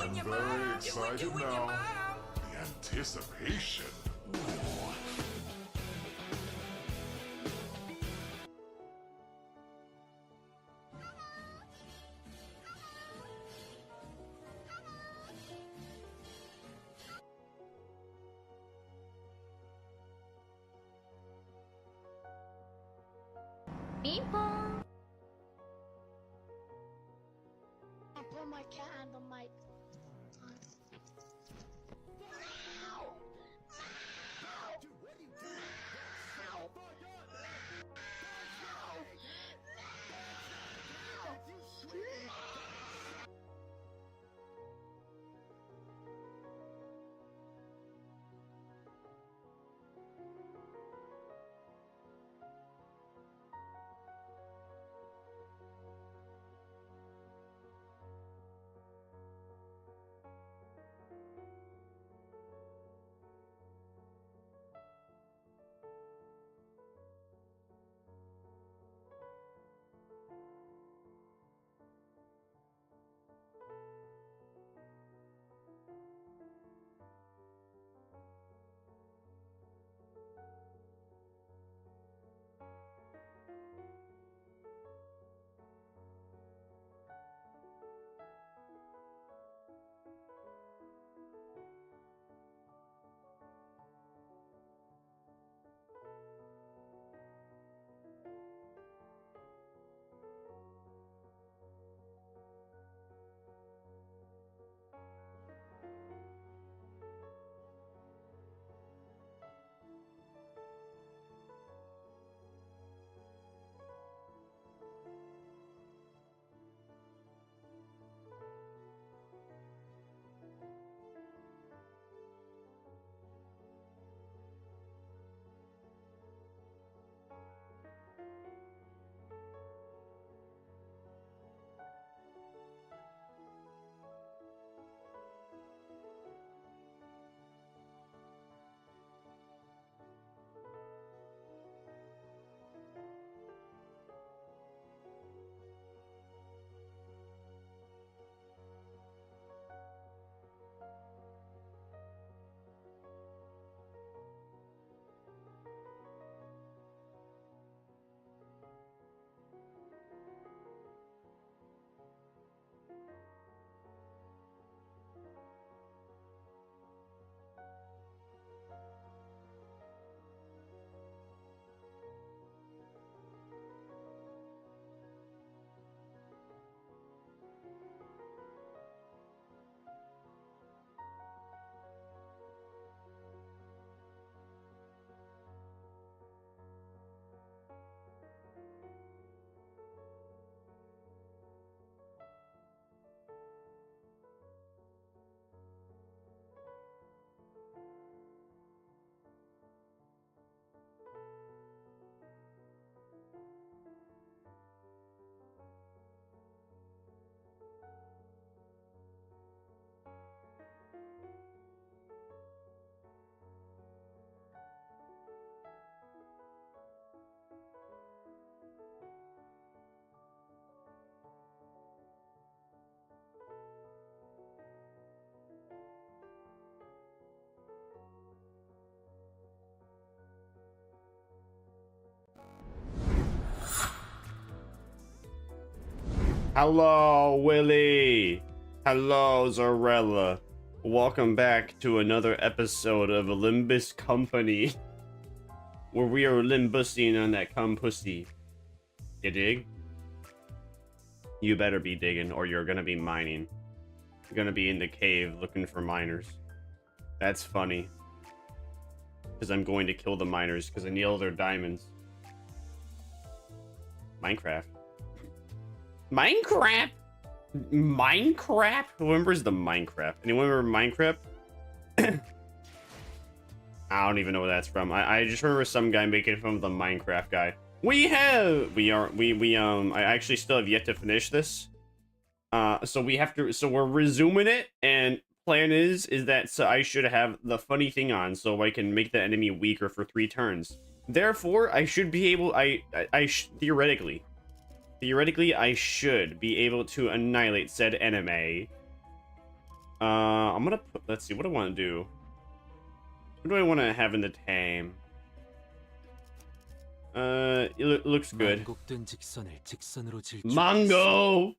I'm very excited now. The anticipation. People. I put my cat on the mic. Dude, what are you doing? Hello, Willie. Hello, Zarella. Welcome back to another episode of Limbus Company, where we are limbusing on that cum pussy. You dig? You better be digging, or you're gonna be mining. You're gonna be in the cave looking for miners. That's funny. Because I'm going to kill the miners, because I need all their diamonds. Minecraft. Minecraft? Minecraft? Who remembers the Minecraft? Anyone remember Minecraft? I don't even know where that's from. I just remember some guy making fun of the Minecraft guy. I actually still have yet to finish this. So we're resuming it, and plan is that so I should have the funny thing on so I can make the enemy weaker for 3 turns. Therefore, I should be able, theoretically, I should be able to annihilate said enemy I'm gonna put, let's see, what do I want to do? What do I want to have in the tame? It looks good. Mango!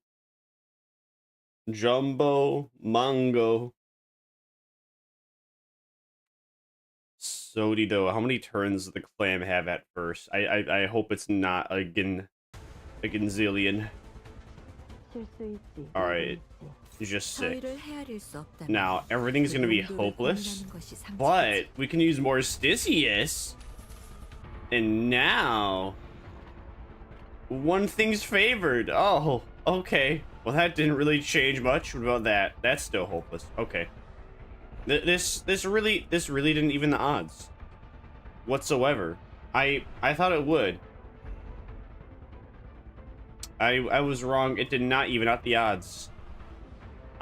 Jumbo, mango. Sodido, how many turns does the clam have at first? I hope it's not a gazillion. Alright, just 6. Now, everything's gonna be hopeless, but we can use more Stisius. And now, one thing's favored. Oh, okay. Well, that didn't really change much. What about that? That's still hopeless. Okay. This really didn't even the odds whatsoever. I thought it would. I was wrong. It did not even out the odds.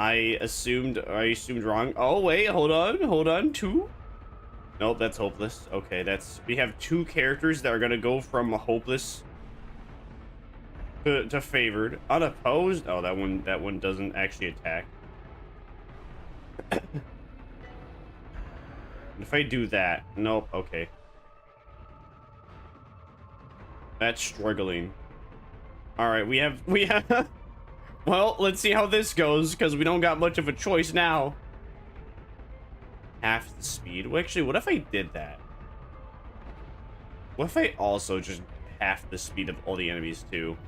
I assumed wrong. Oh wait, hold on. 2. Nope, that's hopeless. Okay, we have 2 characters that are gonna go from hopeless to favored. Unopposed. Oh, that one doesn't actually attack. If I do that, nope. Okay, that's struggling. All right, we have. Well, let's see how this goes because we don't got much of a choice now. Half the speed. Well, actually, what if I did that? What if I also just half the speed of all the enemies too?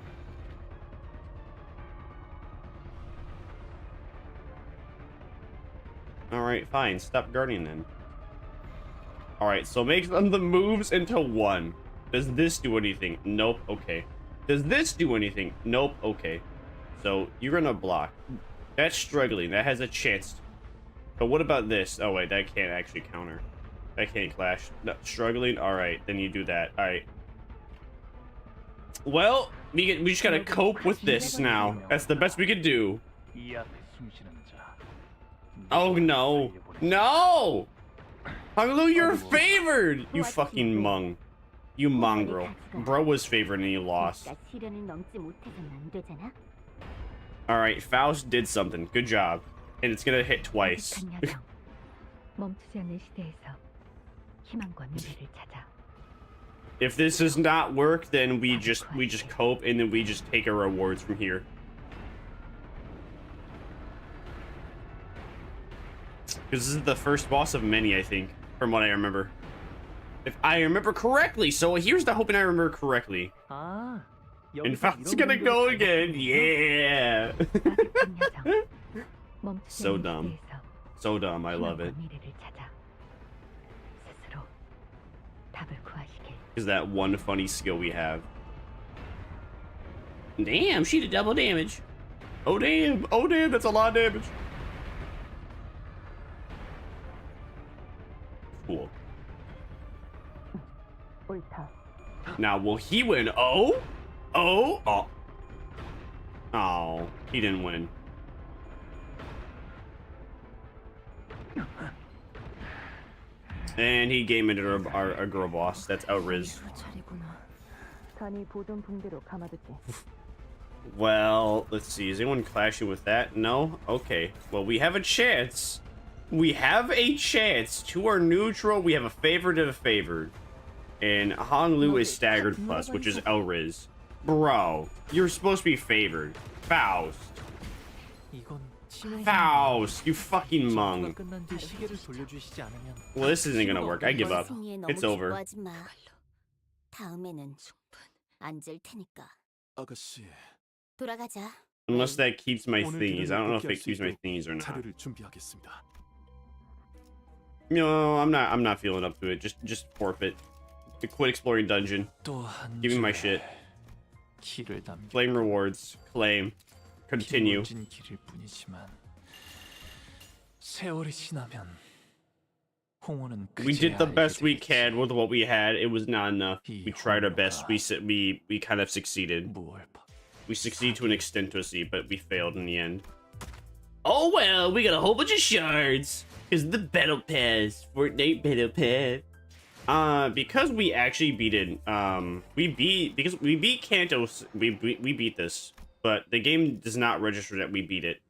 All right, fine. Stop guarding then. All right, so make them the moves into 1. Does this do anything? Nope. Okay. Does this do anything? Nope. Okay. So you're gonna block. That's struggling. That has a chance. But what about this? Oh wait, that can't actually counter. That can't clash. No, struggling. All right, then you do that. All right. Well, we just gotta cope with this now. That's the best we could do. Oh no, no! Hanglu, you're favored. You fucking mung. You mongrel. Bro was favored and he lost. All right, Faust did something. Good job. And it's gonna hit twice. If this does not work, then we just cope and then we just take our rewards from here. Because this is the first boss of many, I think, from what I remember. If I remember correctly, so here's the hoping I remember correctly. In fact, it's gonna go again. Yeah. So dumb. So dumb. I love it. Is that one funny skill we have? Damn, she did double damage. Oh damn. Oh damn, that's a lot of damage. Cool. Now, will he win? Oh? Oh? Oh. Oh, he didn't win. And he game into our girl boss. That's Outriz. Well, let's see. Is anyone clashing with that? No? Okay. Well, we have a chance. We have a chance. 2 are neutral. We have a favored and a favored. And Hanglu is staggered plus, which is Elriz. Bro, you're supposed to be favored. Faust. Faust, you fucking mung. Well, this isn't gonna work. I give up. It's over. Unless that keeps my thingies. I don't know if it keeps my thingies or not. No, I'm not feeling up to it. Just forfeit. Quit exploring dungeon. Give me my shit. Claim rewards. Claim. Continue. We did the best we can with what we had. It was not enough. We tried our best. We kind of succeeded. We succeeded to an extent, but we failed in the end. Oh well, we got a whole bunch of shards. Because the battle pass, Fortnite battle pass. Because we actually beat it. We beat Kantos. We beat this, but the game does not register that we beat it.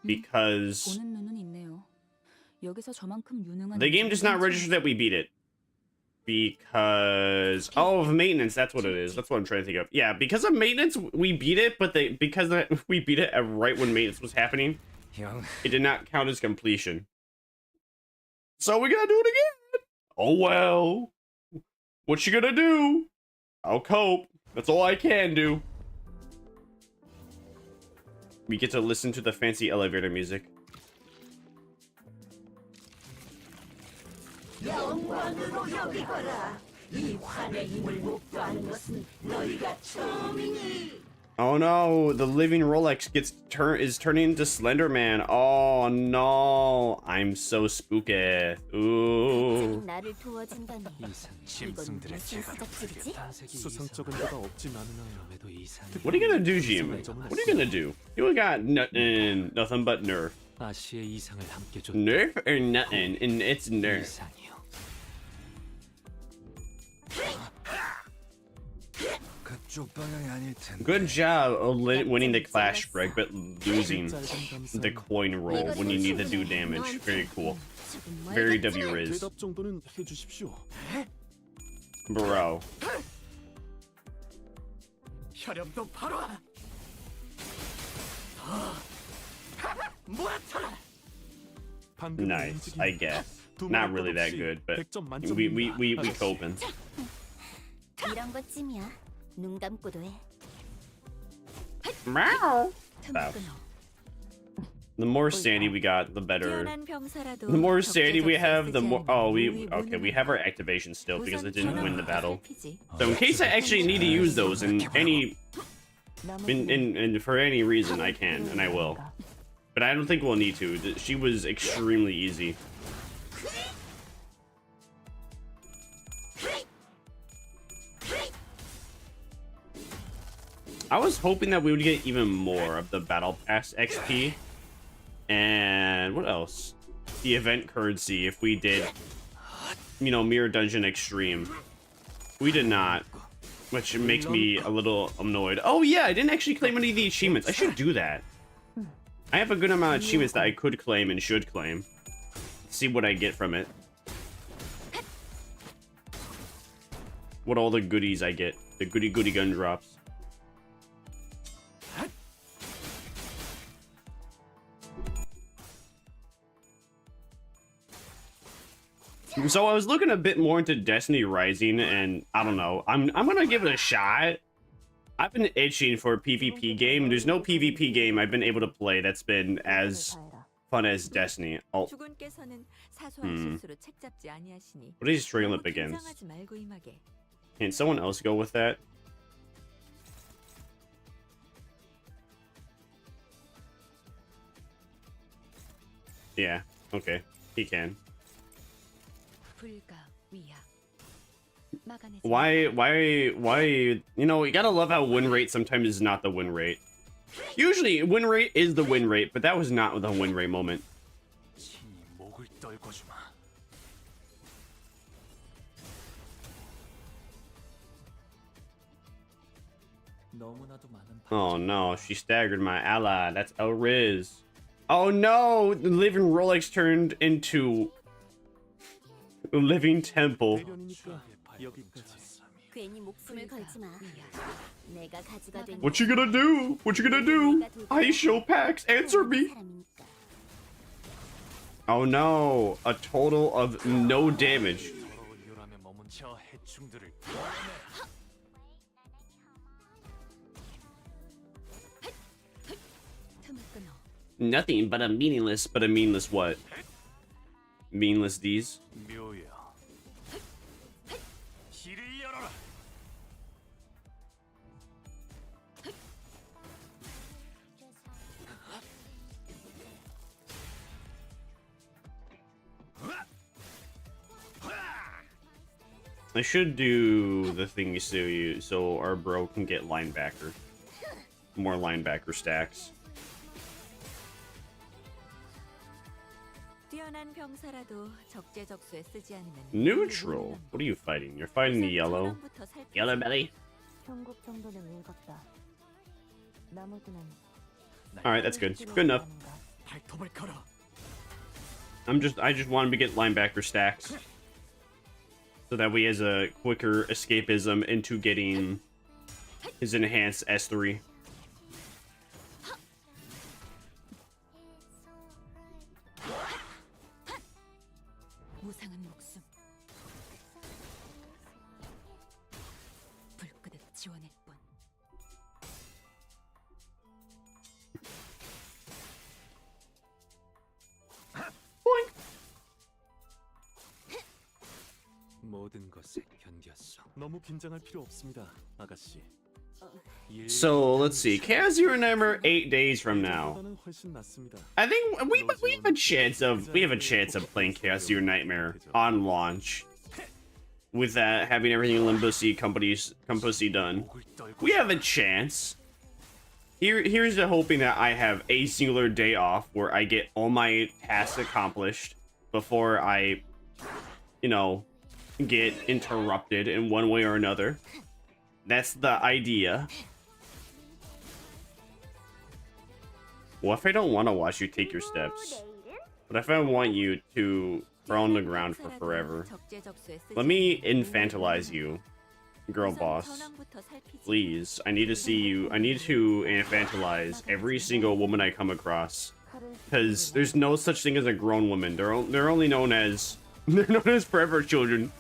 because 보는 눈은 있네요. 여기서 저만큼 유능한 the game does not register that we beat it. Because of maintenance, that's what it is. That's what I'm trying to think of. Yeah, because of maintenance, we beat it, but we beat it right when maintenance was happening, it did not count as completion. So we gotta do it again. Oh well. What you gonna do? I'll cope. That's all I can do. We get to listen to the fancy elevator music. 영광으로 여기거라. 이 환의 힘을 목도하는 것은 너희가 처음이니. Oh no, the living Rolex is turning into Slender Man. Oh no, I'm so spooky. Ooh. 나를 도와준다니. 짐승들의 죄가 수상쩍은 데가 없지만은 않음에도 이상. What are you gonna do, Jim? What are you gonna do? You got nothing but nerf. 아시의 이상을 함께 줬. Nerf or nothing, and it's nerf. 이상이요. 그쪽 방향이 아닐 텐데. Good job of winning the clash break, but losing the coin roll when you need to do damage. Very cool. Very W-Riz. 대답 정도는 해주십시오. Bro. 혈염도 바로. Nice, I guess. Not really that good, but we coping. 이런 것쯤이야. 눈 감고도 해. Meow. The more sandy we got, the better. The more sandy we have, the more. Oh, we have our activation still because it didn't win the battle. So in case I actually need to use those in for any reason, I can and I will. But I don't think we'll need to. She was extremely easy. I was hoping that we would get even more of the Battle Pass XP. And what else? The event currency if we did, you know, Mirror Dungeon Extreme. We did not, which makes me a little annoyed. Oh yeah, I didn't actually claim any of the achievements. I should do that. I have a good amount of achievements that I could claim and should claim. See what I get from it. What all the goodies I get. The goody gun drops. So I was looking a bit more into Destiny Rising, and I don't know. I'm gonna give it a shot. I've been itching for a PvP game. There's no PvP game I've been able to play that's been as fun as Destiny. Oh. What is he struggling up against? Can someone else go with that? Yeah, okay. He can. Why, you know, you gotta love how win rate sometimes is not the win rate. Usually, win rate is the win rate, but that was not the win rate moment. Oh no, she staggered my ally. That's El Riz. Oh no, the living Rolex turned into a living temple. What you gonna do? What you gonna do? I show packs, answer me. Oh no, a total of no damage. Nothing but a meaningless what? Meaningless D's? I should do the thing so our bro can get linebacker. More linebacker stacks. Neutral? What are you fighting? You're fighting the yellow? Yellow belly? Alright, that's good. Good enough. I just want him to get linebacker stacks. So that way he has a quicker escapism into getting his enhanced S3. 무상한 목숨. 불끄듯 지원할 뿐. 모든 것에 견뎠어. 너무 긴장할 필요 없습니다, 아가씨. So let's see. Chaos Zero Number 8 days from now. 훨씬 낫습니다. I think we have a chance of playing Chaos Zero Nightmare on launch. With that having everything Limbus Company done. We have a chance. Here's the hoping that I have a singular day off where I get all my tasks accomplished before I, you know, get interrupted in one way or another. That's the idea. What if I don't want to watch you take your steps? What if I want you to crawl on the ground for forever? Let me infantilize you, girl boss. Please, I need to see you. I need to infantilize every single woman I come across. Because there's no such thing as a grown woman. They're only known as forever children.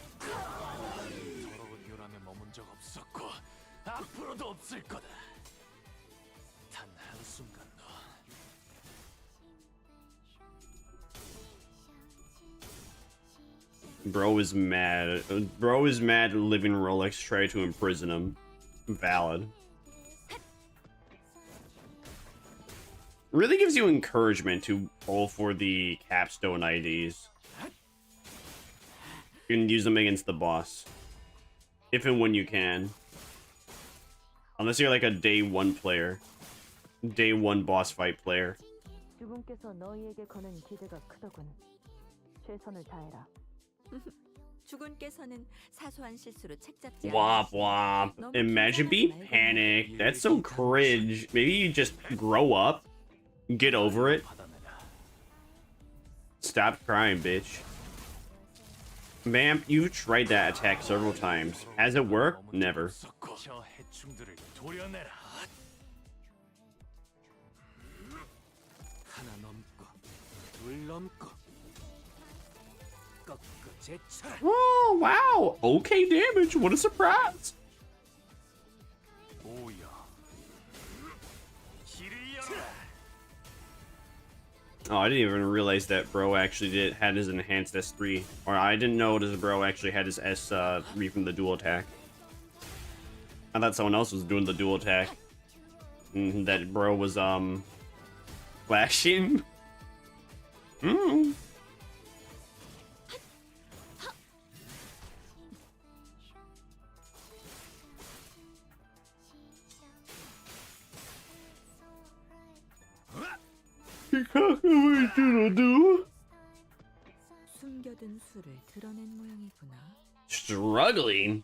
Bro is mad. Bro is mad living Rolex tried to imprison him. Valid. Really gives you encouragement to pull for the capstone IDs. You can use them against the boss. If and when you can. Unless you're like a day 1 player. Day 1 boss fight player. 주분께서 너희에게 거는 기대가 크더군. 최선을 다해라. 주군께서는 사소한 실수로 책잡지 Womp womp. Imagine being panicked. That's so cringe. Maybe you just grow up. Get over it. Stop crying, bitch. Vamp, you've tried that attack several times. Has it worked? Never. Oh, wow. Okay damage. What a surprise. Oh, I didn't even realize that bro actually had his enhanced S3. Or I didn't notice bro actually had his S3 from the dual attack. I thought someone else was doing the dual attack. And that bro was, flashing. 숨겨둔 수를 드러낸 모양이구나. Struggling?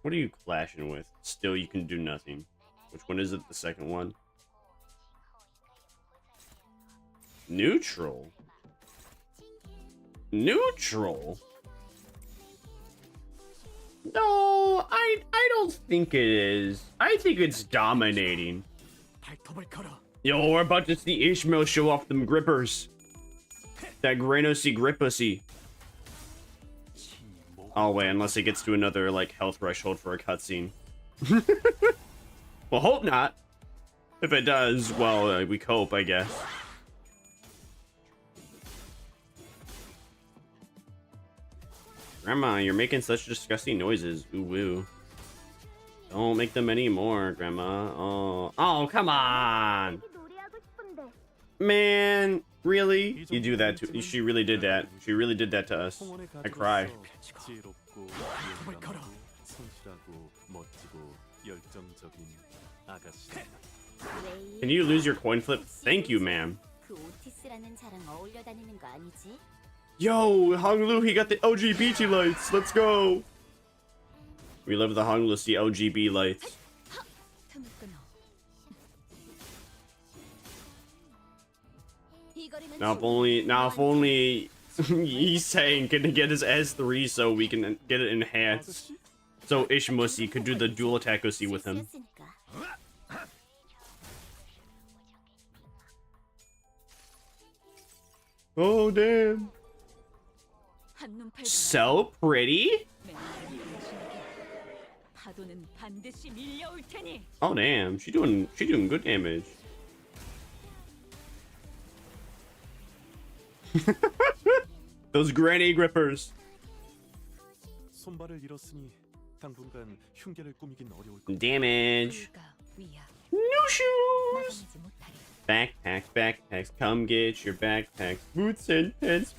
What are you clashing with? Still, you can do nothing. Which one is it? The second one? Neutral? Neutral? No, I don't think it is. I think it's dominating. Yo, we're about to see Ishmael show off them grippers. That Granosy Grippusy. Oh wait, unless it gets to another like health threshold for a cutscene. Well, hope not. If it does, well, we cope, I guess. Grandma, you're making such disgusting noises. Ooh woo. Don't make them anymore, Grandma. Oh, come on. Man, really? You do that to? She really did that. She really did that to us. I cry. Can you lose your coin flip? Thank you, ma'am. Yo, Honglu, he got the LGBT lights. Let's go. We love the Honglu OGB lights. Now if only he's saying can get his S3 so we can get it enhanced. So Ishmusi could do the dual attack Usi with him. Oh damn. So pretty? Oh damn, she doing good damage. Those granny grippers. 손발을 잃었으니 당분간 흉계를 꾸미긴 어려울 것. Damage. No shoes. Backpacks, come get your backpacks. Boots and pants.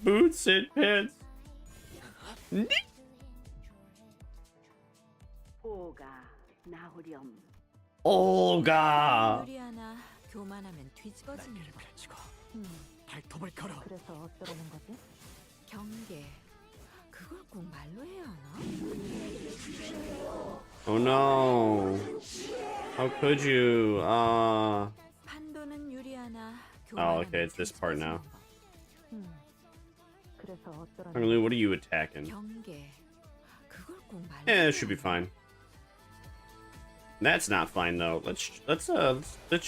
오가 나오렴. 오가. 유리하나 교만하면 뒤집어지는 거. 발톱을 걸어. 그래서 어쩌라는 거지? 경계. 그걸 꼭 말로 해야 하나? Oh no. How could you? 판도는 유리하나 Oh, 교만하면 okay, it's this part now. 그래서 어쩌라는 Currently, what are you attacking? 경계. 그걸 꼭 말로 Yeah, it should be fine. That's not fine though. Let's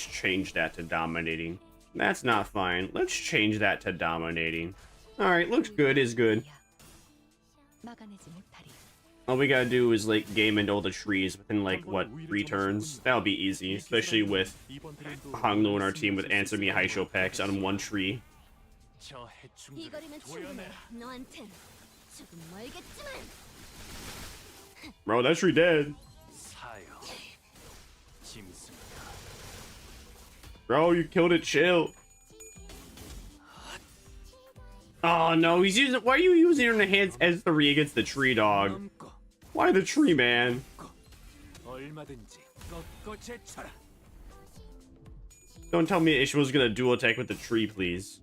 change that to dominating. That's not fine. Let's change that to dominating. All right, looks good is good. 막아내지 못하리. All we gotta do is like game into all the trees within like what 3 turns. That'll be easy, especially with Hanglu and our team with Answer Me Haisho packs on 1 tree. 저 해충들 이거리면 충분해. 너한텐 조금 멀겠지만. Bro, that tree dead. 사여. 짐승이다. Bro, you killed it. Chill. Oh no, he's using. Why are you using your enhanced S3 against the tree dog? 넘고 Why the tree man? 얼마든지 꺾고 제쳐라. Don't tell me Ishmael's gonna dual attack with the tree, please.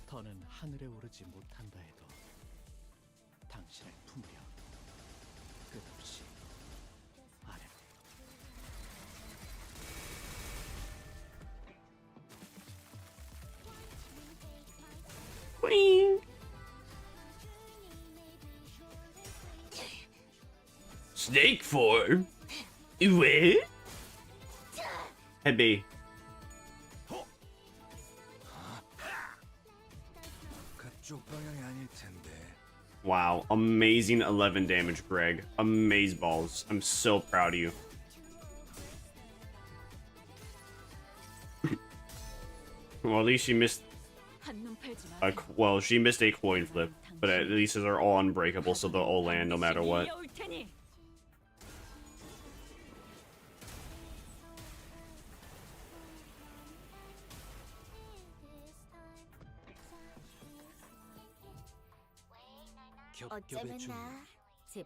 더는 하늘에 오르지 못한다 해도 당신을 품으려 끝없이 아래. Boing. Snake form. What? Head B. 그쪽 방향이 아닐 텐데. Wow, amazing 11 damage, Greg. Amazeballs. I'm so proud of you. Well, at least she missed. 한눈 팔지 마. Well, she missed a coin flip, but at least they're all unbreakable, so they'll all land no matter what. 밀려올 테니. 겹겹의 중.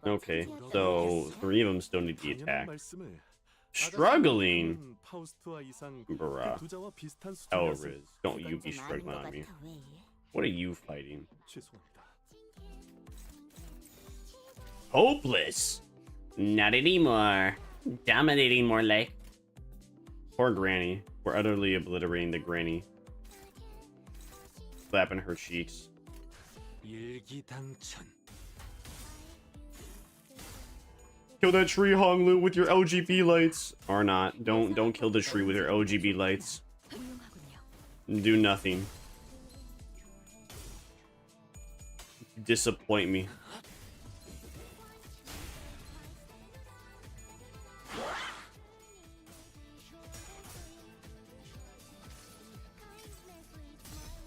Okay, so 3 of them still need the attack. 말씀을. Struggling? 파우스트와 이상 Bruh. 부자와 비슷한 수준이라서 Elriz, don't you be struggling on me. What are you fighting? 죄송합니다. Hopeless! Not anymore. Dominating more like. Poor Granny. We're utterly obliterating the Granny. Slapping her cheeks. 일기당천. Kill that tree, Honglu, with your LGB lights. Or not. Don't kill the tree with your LGB lights. 훌륭하군요. Do nothing. Disappoint me.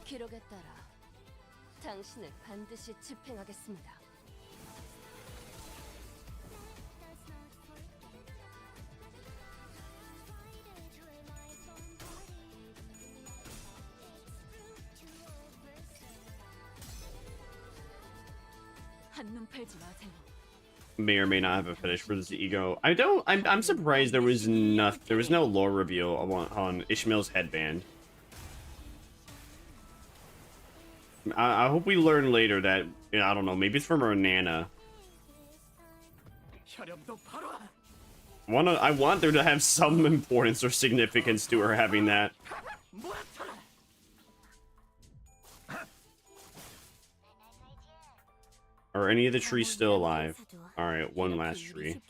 기록에 따라 당신을 반드시 집행하겠습니다. 한눈 팔지 마세요. May or may not have a fetish for this ego. I'm surprised there was no lore reveal on Ishmael's headband. I hope we learn later that, I don't know, maybe it's from her nana. 혈염도 바로. I want there to have some importance or significance to her having that. Are any of the trees still alive? Alright, one last tree.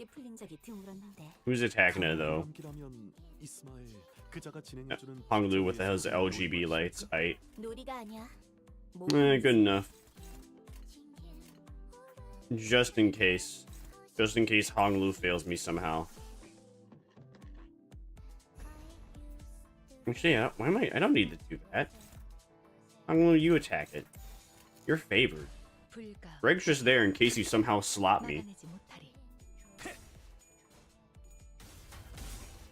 Who's attacking it though? 감기라면 이스마엘 그자가 진행해주는 Honglu with those LGB lights. Aight. 놀이가 아니야. Good enough. Just in case. Just in case Honglu fails me somehow. Actually, why am I don't need to do that. Honglu, you attack it. You're favored. 불가. Greg's just there in case you somehow slot me. 막아내지 못하리.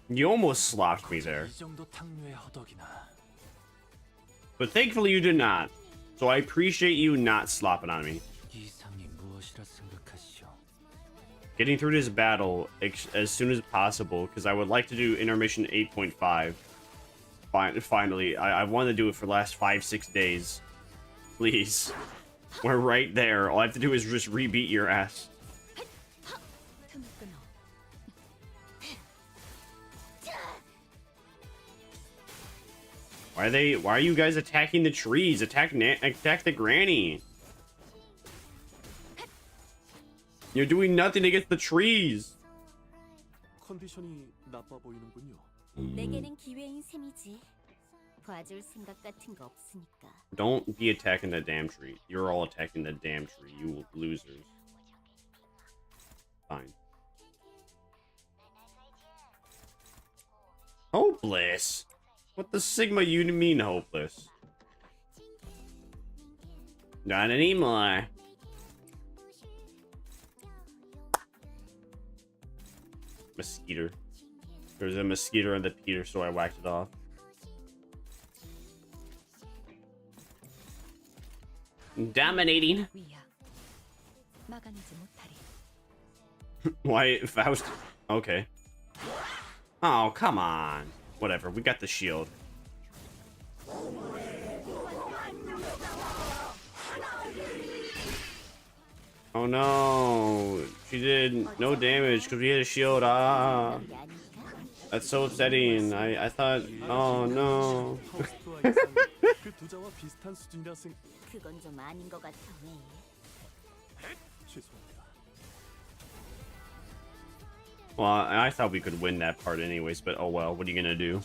You almost slopped me there. 이 정도 탕류의 허덕이나 But thankfully you did not. So I appreciate you not slopping on me. 이상이 무엇이라 생각하시오? Getting through this battle as soon as possible, because I would like to do intermission 8.5. Finally, I wanted to do it for the last 5-6 days. Please. We're right there. All I have to do is just rebeat your ass. 틈을 끊어. Why are you guys attacking the trees? Attack the granny. You're doing nothing against the trees. 컨디션이 나빠 보이는군요. 내게는 기회인 셈이지. 봐줄 생각 같은 거 없으니까. Don't be attacking the damn tree. You're all attacking the damn tree, you losers. Fine. Hopeless? What the Sigma you mean hopeless? Not anymore. Mosquito. There's a mosquito in the Peter, so I whacked it off. Dominating. 위야. 막아내지 못하리. Why, Faust? Okay. Oh, come on. Whatever, we got the shield. Oh no. She did no damage because we had a shield. Ah. 이게 아닐까? That's so upsetting. I thought, oh no. 파우스트와 이상 그 두자와 비슷한 수준이라 그건 좀 아닌 것 같아. 왜? 죄송합니다. Well, I thought we could win that part anyways, but oh well, what are you gonna do?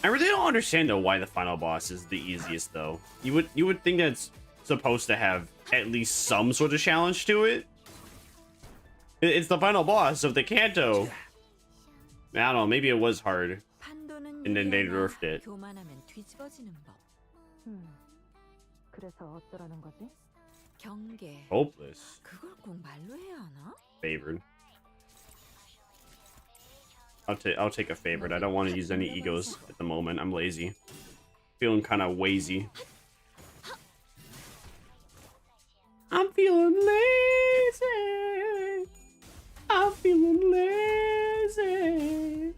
I really don't understand though why the final boss is the easiest though. You would think that's supposed to have at least some sort of challenge to it. It's the final boss of the Kanto. I don't know, maybe it was hard. 판도는 And then they 유리하나 nerfed it. 교만하면 뒤집어지는 법. 그래서 어쩌라는 거지? 경계. Hopeless. 그걸 꼭 말로 해야 하나? Favored. I'll take a favorite. I don't want to use any egos at the moment. I'm lazy. Feeling kind of wazy. I'm feeling lazy. I'm feeling lazy.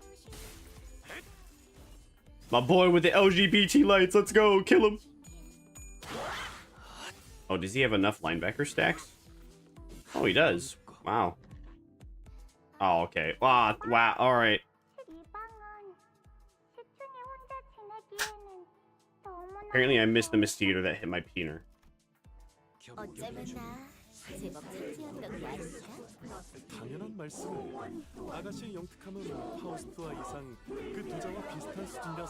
My boy with the LGBT lights. Let's go. Kill him. Oh, does he have enough linebacker stacks? Oh, he does. Wow. Oh, okay. Wow. Wow. All right. Apparently, I missed the mosquito that hit my peener. 어쩌면 나 제법 천재였던 거 아닐까? 당연한 말씀을. 아가씨의 영특함은 파우스트와 이상 그 두자와 비슷한 수준이라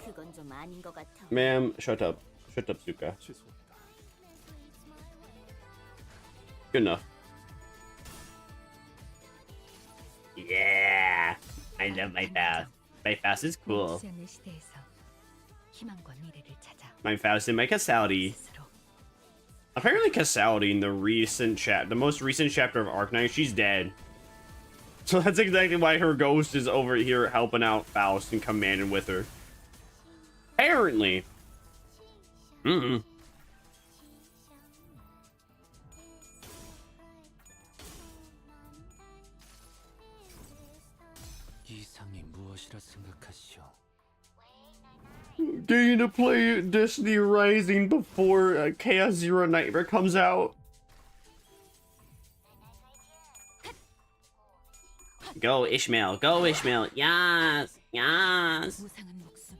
그건 좀 아닌 것 같아. Ma'am, shut up. Shut up, Zuka. 죄송합니다. Good enough. Yeah. I love my Faust. My Faust is cool. 멈추지 않는 시대에서 희망과 미래를 찾아 My Faust and my Cassality. 스스로 Apparently Cassality in the most recent chapter of Arknight, she's dead. So that's exactly why her ghost is over here helping out Faust and commanding with her. Apparently. 이상이 무엇이라 생각하시오? Getting to play Destiny Rising before Chaos Zero Nightmare comes out. Go Ishmael, go Ishmael. Yes, yes. 무상한 목숨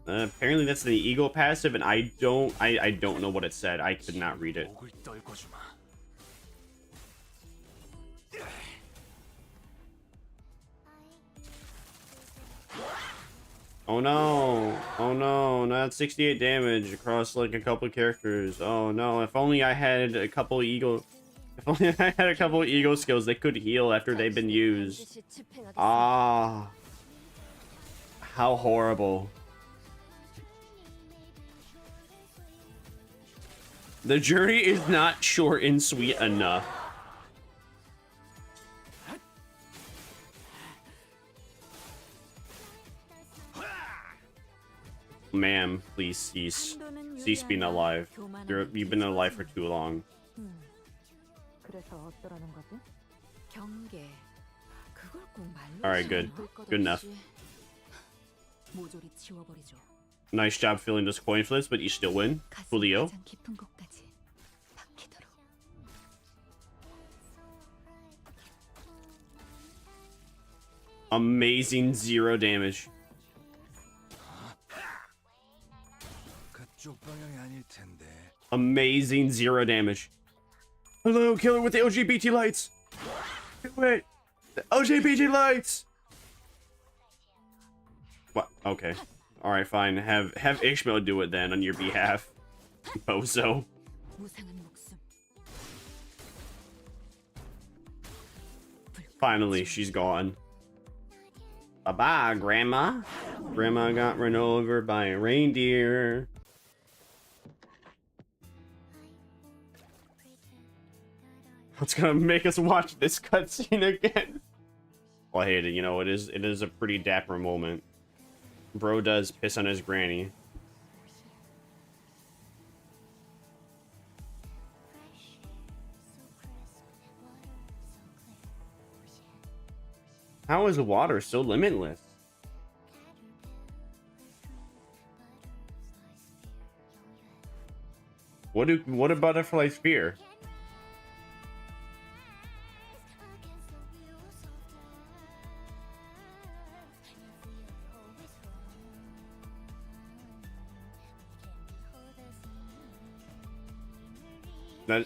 Apparently that's the eagle passive, and I don't know what it said. I could not read it. 목을 떨궈주마. Oh no! Oh no! Not 68 damage across like a couple characters. Oh no! If only I had a couple eagle. If only I had a couple eagle skills that could heal after they've been used. Ah! How horrible! The journey is not short and sweet enough. Ma'am, please cease. Cease being alive. You've been alive for too long. 그래서 어쩌라는 거지? 경계. 그걸 꼭 말로 Alright, good. Good enough. 모조리 지워버리죠. Nice job filling those coin flips, but you still win. Julio. 가장 깊은 곳까지 박히도록. Amazing 0 damage. 그쪽 방향이 아닐 텐데. Amazing 0 damage. Hello, killer with the LGBT lights. Wait, the LGBT lights. What? Okay. All right, fine. Have Ishmael do it then on your behalf, bozo. 무상한 목숨. Finally, she's gone. Bye bye, Grandma. Grandma got run over by a reindeer. It's gonna make us watch this cutscene again. Well, I hate it. You know, it is a pretty dapper moment. Bro does piss on his granny. How is water so limitless? What do butterflies fear?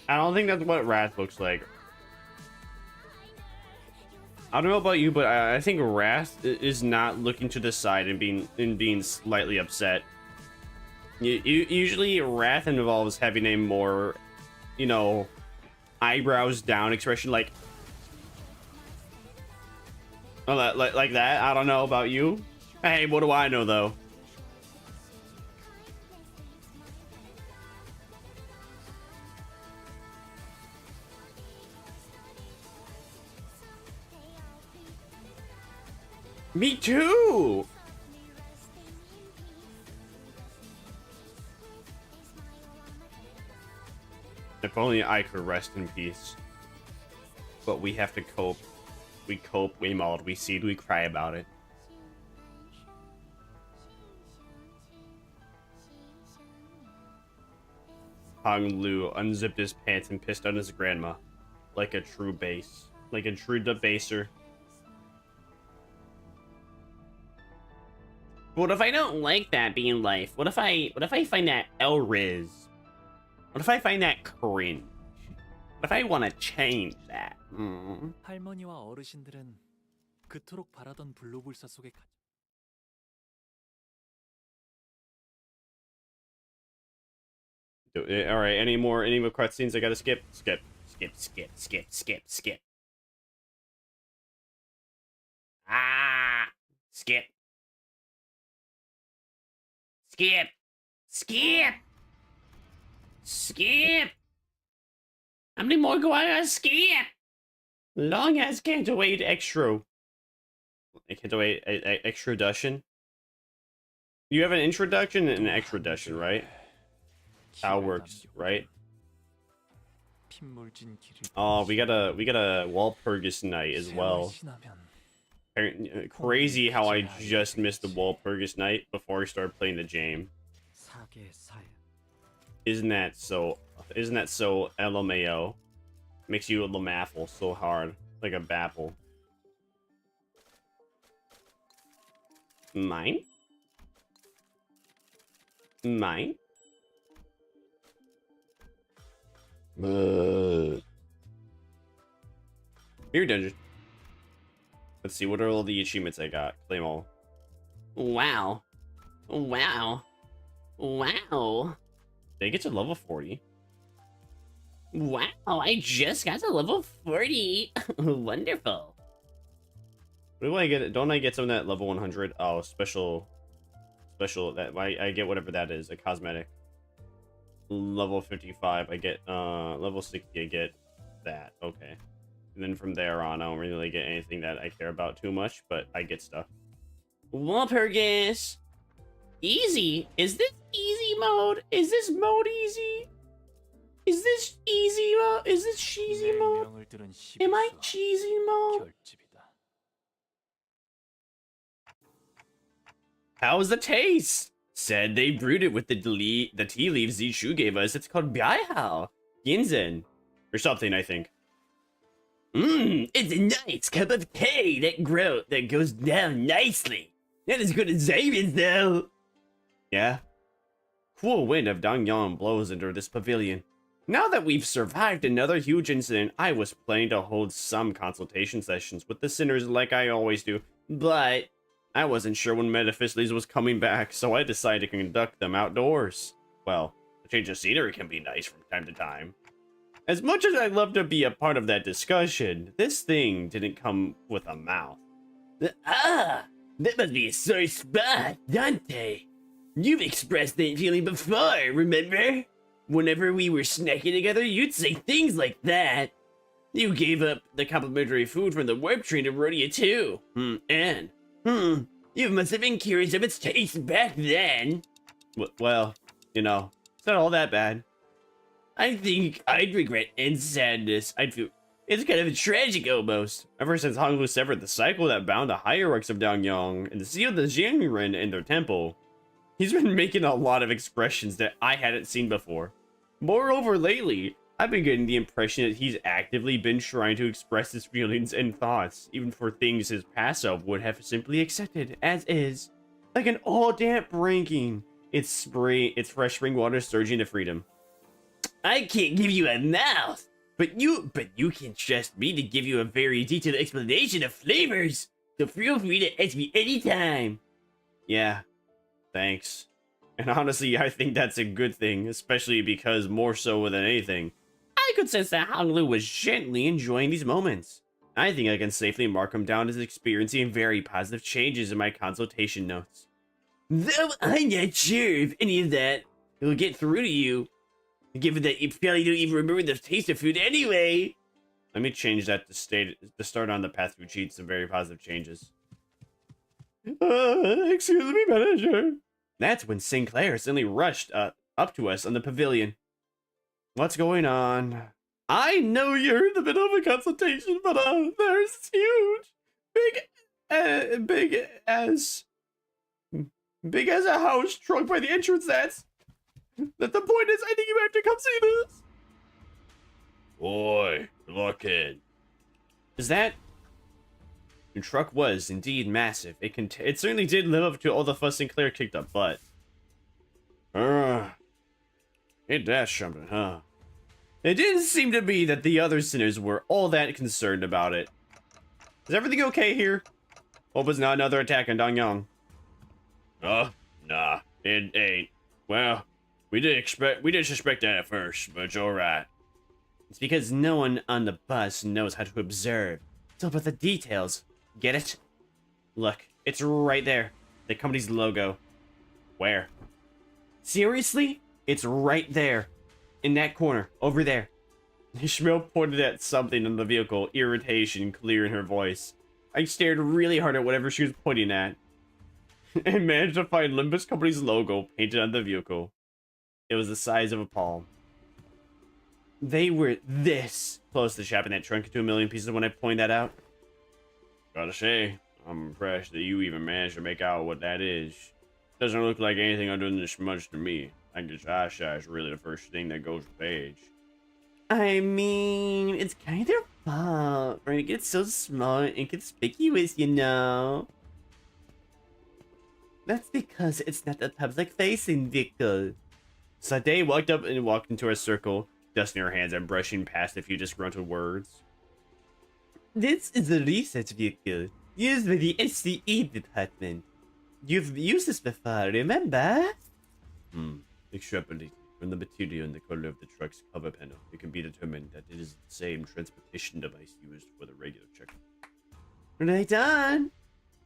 I don't think that's what Wrath looks like. I don't know about you, but I think Wrath is not looking to the side and being slightly upset. Usually, Wrath involves having a more, you know, eyebrows down expression, like that. I don't know about you. Hey, what do I know though? Me too! If only I could rest in peace. But we have to cope. We cope, we mauled, we seed, we cry about it. Hong Lu unzipped his pants and pissed on his grandma. Like a true base. Like a true debaser. What if I don't like that being life? What if I find that Elriz? What if I find that cringe? What if I want to change that? 할머니와 어르신들은 그토록 바라던 블루불사 속에 All right, any more cutscenes I gotta skip? Skip. Ah, skip. Skip. How many more go I gotta skip? Long as can't wait extra. I can't wait extraduction. You have an introduction and an extraduction, right? How it works, right? 핏물진 길을 Oh, we got a Walpurgis night as well. Crazy how I just missed the Walpurgis night before I started playing the game. Isn't that so LMAO? Makes you lamaffle so hard, like a baffle. Mine? Mine? Here, dungeon. Let's see, what are all the achievements I got? Claim all. Wow. Wow. Wow. Did I get to level 40? Wow, I just got to level 40. Wonderful. What do I get? Don't I get some of that level 100? Oh, special, that I get whatever that is, a cosmetic. Level 55, I get, level 60, I get that. Okay. And then from there on, I don't really get anything that I care about too much, but I get stuff. Walpurgis! Easy? Is this easy mode? Is this mode easy? Is this easy mode? Is this cheesy mode? Am I cheesy mode? How's the taste? Said they brewed it with the tea leaves Zishu gave us. It's called Biahao Ginzen. Or something, I think. It's a nice cup of tea that goes down nicely. Not as good as Xavier's, though. Yeah? Cool wind of Dangyang blows into this pavilion. Now that we've survived another huge incident, I was planning to hold some consultation sessions with the sinners like I always do, but I wasn't sure when Metaphysics was coming back, so I decided to conduct them outdoors. Well, a change of scenery can be nice from time to time. As much as I'd love to be a part of that discussion, this thing didn't come with a mouth. Ah, that must be a sore spot, Dante. You've expressed that feeling before, remember? Whenever we were snacking together, you'd say things like that. You gave up the complimentary food from the warp train to Rhodia too. You must have been curious of its taste back then. Well, you know, it's not all that bad. I think I'd regret and sadness. I'd feel it's kind of tragic almost. Ever since Honglu severed the cycle that bound the hierarchs of Dangyang and sealed the Jiangren in their temple, he's been making a lot of expressions that I hadn't seen before. Moreover, lately, I've been getting the impression that he's actively been trying to express his feelings and thoughts, even for things his past self would have simply accepted as is. Like an all-damp ranking. It's fresh spring water surging to freedom. I can't give you a mouth, but you can trust me to give you a very detailed explanation of flavors. So feel free to ask me anytime. Yeah, thanks. And honestly, I think that's a good thing, especially because more so than anything, I could sense that Honglu was gently enjoying these moments. I think I can safely mark him down as experiencing very positive changes in my consultation notes. Though I'm not sure if any of that will get through to you, given that you probably don't even remember the taste of food anyway. Let me change that to start on the path through cheats some very positive changes. Excuse me, manager. That's when Sinclair suddenly rushed up to us on the pavilion. What's going on? I know you're in the middle of a consultation, but there's this huge, big as a house trunk by the entrance. That the point is, I think you have to come see this. Boy, look in. Is that? The truck was indeed massive. It certainly did live up to all the fuss Sinclair kicked up, but ain't that something, huh? It didn't seem to be that the other sinners were all that concerned about it. Is everything okay here? Hope it's not another attack on Dangyang. Nah, it ain't. Well, we didn't suspect that at first, but it's alright. It's because no one on the bus knows how to observe. It's all about the details. Get it? Look, it's right there. The company's logo. Where? Seriously? It's right there. In that corner. Over there. Ishmael pointed at something in the vehicle, irritation clear in her voice. I stared really hard at whatever she was pointing at, and managed to find Limbus Company's logo painted on the vehicle. It was the size of a palm. They were this close to chopping that trunk into a million pieces when I pointed that out. Gotta say, I'm impressed that you even managed to make out what that is. Doesn't look like anything other than a smudge to me. I guess eyesight is really the first thing that goes with age. I mean, it's kind of fun when it gets so small and inconspicuous, you know. That's because it's not a public-facing vehicle. Sade walked up and walked into our circle, dusting her hands and brushing past a few disgruntled words. This is a research vehicle, used by the SCE department. You've used this before, remember? Extrapolating from the material in the color of the truck's cover panel, it can be determined that it is the same transportation device used for the regular truck. Right on!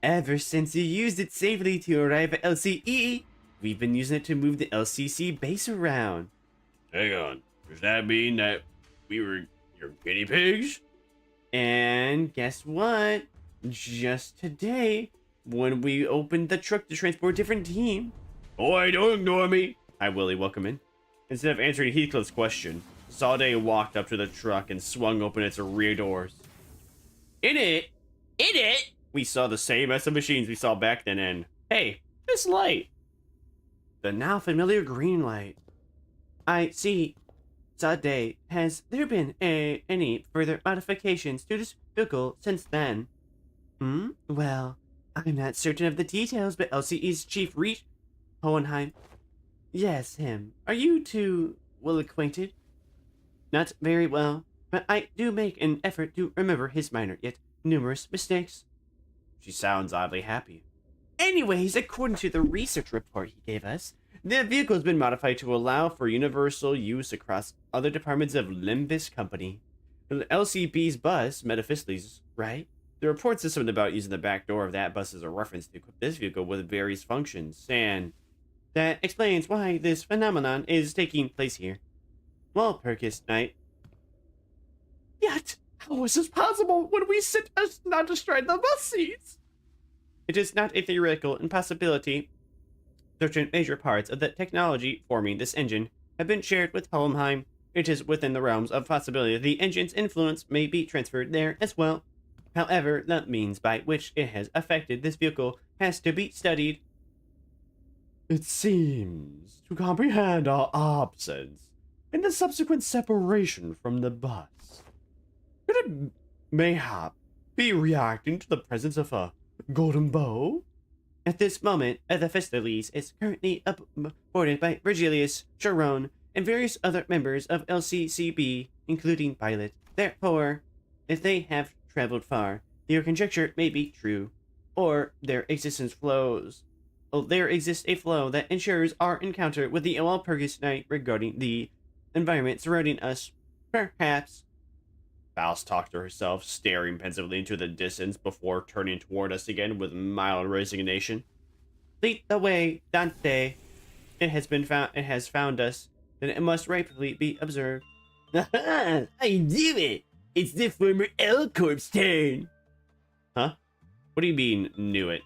Ever since you used it safely to arrive at LCE, we've been using it to move the LCC base around. Hang on, does that mean that we were your guinea pigs? And guess what? Just today, when we opened the truck to transport a different team. Boy, don't ignore me! Hi, Willie, welcome in. Instead of answering Heathcliff's question, Sade walked up to the truck and swung open its rear doors. In it, we saw the same mess of machines we saw back then, and hey, this light. The now familiar green light. I see. Sade, has there been any further modifications to this vehicle since then? Well, I'm not certain of the details, but LCE's chief Hohenheim. Yes, him. Are you two well acquainted? Not very well, but I do make an effort to remember his minor yet numerous mistakes. She sounds oddly happy. Anyways, according to the research report he gave us, the vehicle has been modified to allow for universal use across other departments of Limbus Company. LCB's bus, Metaphysics, right? The report says something about using the back door of that bus as a reference to equip this vehicle with various functions, and that explains why this phenomenon is taking place here. Well, Perkis Knight. Yet, how is this possible when we sit as not astride the bus seats? It is not a theoretical impossibility. Certain major parts of the technology forming this engine have been shared with Hohenheim. It is within the realms of possibility that the engine's influence may be transferred there as well. However, the means by which it has affected this vehicle has to be studied. It seems to comprehend our absence and the subsequent separation from the bus. Could it mayhap be reacting to the presence of a golden bow? At this moment, the Festiles is currently boarded by Virgilius, Sharon, and various other members of LCCB, including Pilot. Therefore, if they have traveled far, your conjecture may be true, or there exists a flow that ensures our encounter with the Walpurgis Knight regarding the environment surrounding us. Perhaps. Faust talked to herself, staring pensively into the distance before turning toward us again with mild resignation. Lead the way, Dante. It has found us, then it must rightfully be observed. I knew it! It's the former L-Corp's turn! Huh? What do you mean, knew it?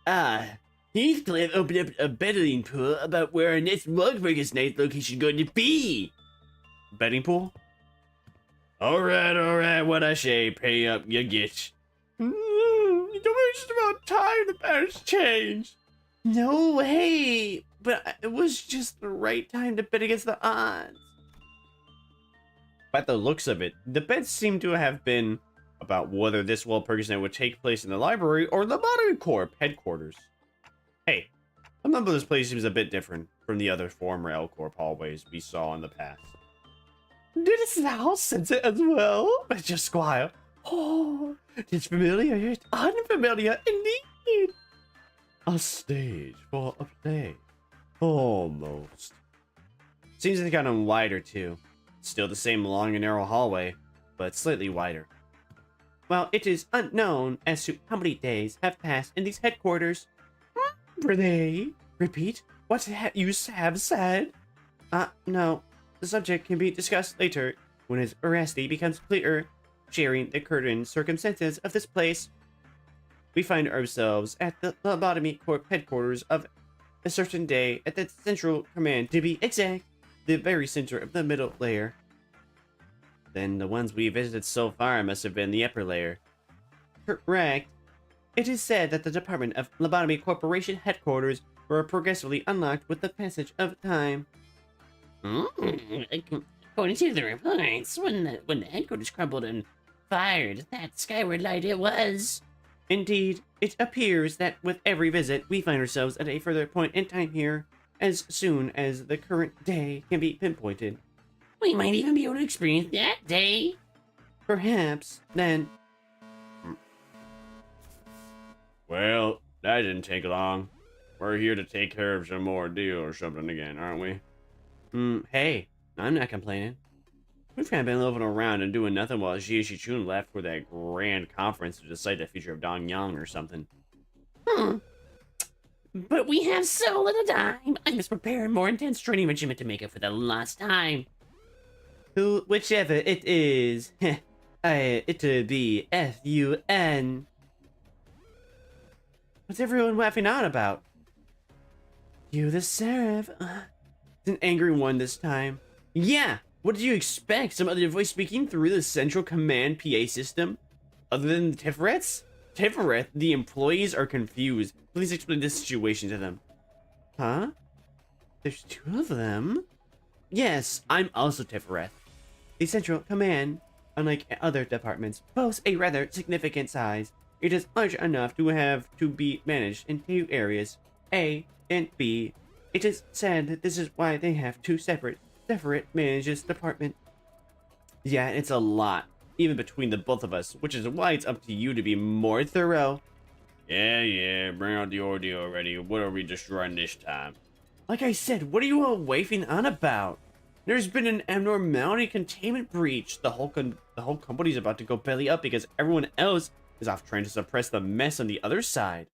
Heathcliff opened up a betting pool about where our next Walpurgis Night location is going to be! Betting pool? Alright, what I say, pay up, you get. You don't mention about time the patterns changed. No way, but it was just the right time to bet against the odds. By the looks of it, the bets seem to have been about whether this Walpurgis Night would take place in the library or the Modern Corp headquarters. Hey, I remember this place seems a bit different from the other former L-Corp hallways we saw in the past. Didst thou sense it as well, Mr. Squire? Oh, it's familiar yet unfamiliar indeed. A stage for a play. Almost. Seems to have gotten wider too. Still the same long and narrow hallway, but slightly wider. While it is unknown as to how many days have passed in these headquarters. Renee, repeat what you have said. No. The subject can be discussed later when his veracity becomes clearer, sharing the current circumstances of this place. We find ourselves at the Lobotomy Corp headquarters of a certain day at the Central Command, to be exact, the very center of the middle layer. Then the ones we visited so far must have been the upper layer. Correct. It is said that the Department of Lobotomy Corporation headquarters were progressively unlocked with the passage of time. According to the reports, when the headquarters crumbled and fired, that skyward light it was. Indeed, it appears that with every visit, we find ourselves at a further point in time here, as soon as the current day can be pinpointed. We might even be able to experience that day. Perhaps, then... Well, that didn't take long. We're here to take care of some more deal or something again, aren't we? Hey, I'm not complaining. We've kind of been loafing around and doing nothing while Jie Shichun left for that grand conference to decide the future of Dong Yang or something. But we have so little time. I must prepare a more intense training regiment to make up for the lost time. Whichever it is, it'll be F-U-N. What's everyone laughing on about? You the Seraph. It's an angry one this time. Yeah, what did you expect? Some other voice speaking through the central command PA system? Other than the Tifereths? Tifereth, the employees are confused. Please explain this situation to them. Huh? There's two of them? Yes, I'm also Tifereth. The central command, unlike other departments, boasts a rather significant size. It is large enough to have to be managed in two areas, A and B. It is said that this is why they have two separate manages department. Yeah, it's a lot, even between the both of us, which is why it's up to you to be more thorough. Yeah, bring out the ordeal already. What are we destroying this time? Like I said, what are you all wafting on about? There's been an abnormality containment breach. The whole company's about to go belly up because everyone else is off trying to suppress the mess on the other side.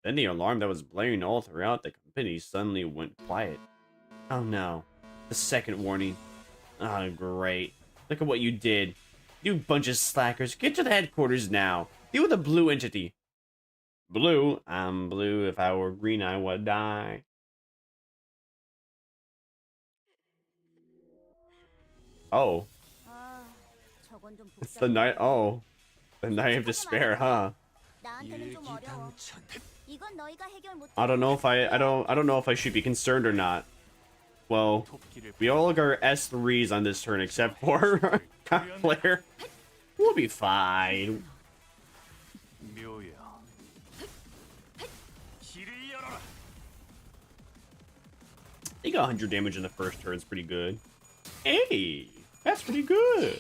Then the alarm that was blaring all throughout the company suddenly went quiet. Oh no. The second warning. Oh, great. Look at what you did. You bunch of slackers. Get to the headquarters now. Deal with the blue entity. Blue? I'm blue. If I were green, I would die. Oh. It's the night. Oh. The night of despair, huh? I don't know if I don't know if I should be concerned or not. Well, we all got our S3s on this turn except for our player. We'll be fine. They got 100 damage in the first turn. It's pretty good. Hey, that's pretty good.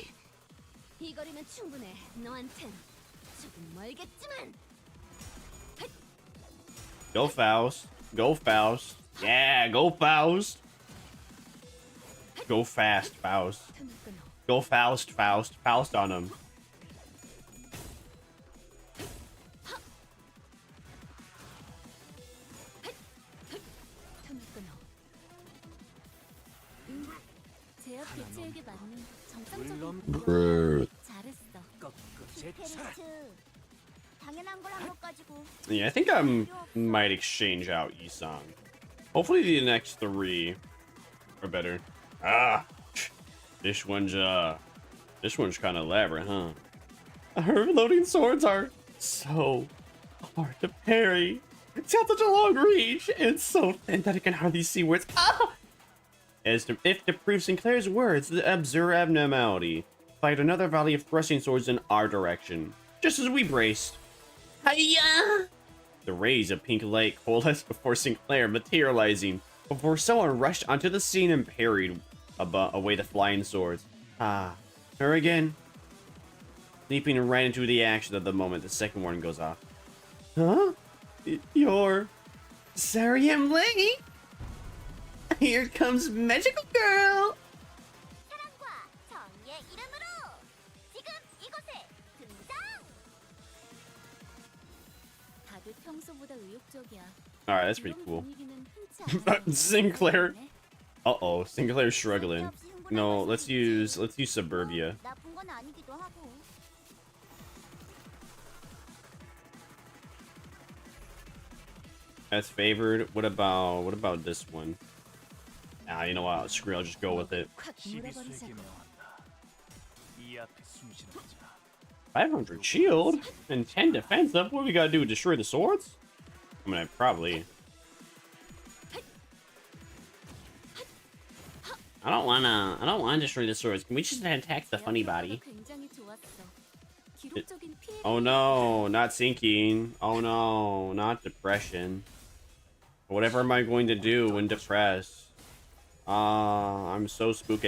Go Faust. Go Faust. Yeah, go Faust. Go fast, Faust. Go Faust, Faust. Faust on him. Yeah, I think I might exchange out Yisang. Hopefully the next three are better. Ah, this one's kind of elaborate, huh? Her loading swords are so hard to parry. It's got such a long reach, and it's so thin that I can hardly see where it's. Ah! If to prove Sinclair's words, the observe abnormality, fired another volley of thrusting swords in our direction, just as we braced. Hiya! The rays of pink light coalesced before Sinclair, materializing before someone rushed onto the scene and parried away the flying swords. Ah, her again. Leaping right into the action of the moment the second warning goes off. Huh? You're Sariam Lee? Here comes Magical Girl! Alright, that's pretty cool. Sinclair. Uh-oh, Sinclair's struggling. No, let's use Suburbia. That's favored. What about this one? Ah, you know what? Screw it, I'll just go with it. 500 shield and 10 defensive. What do we gotta do? Destroy the swords? I mean, probably. I don't wanna destroy the swords. Can we just attack the funny body? Oh no, not sinking. Oh no, not depression. Whatever am I going to do when depressed? I'm so spooked.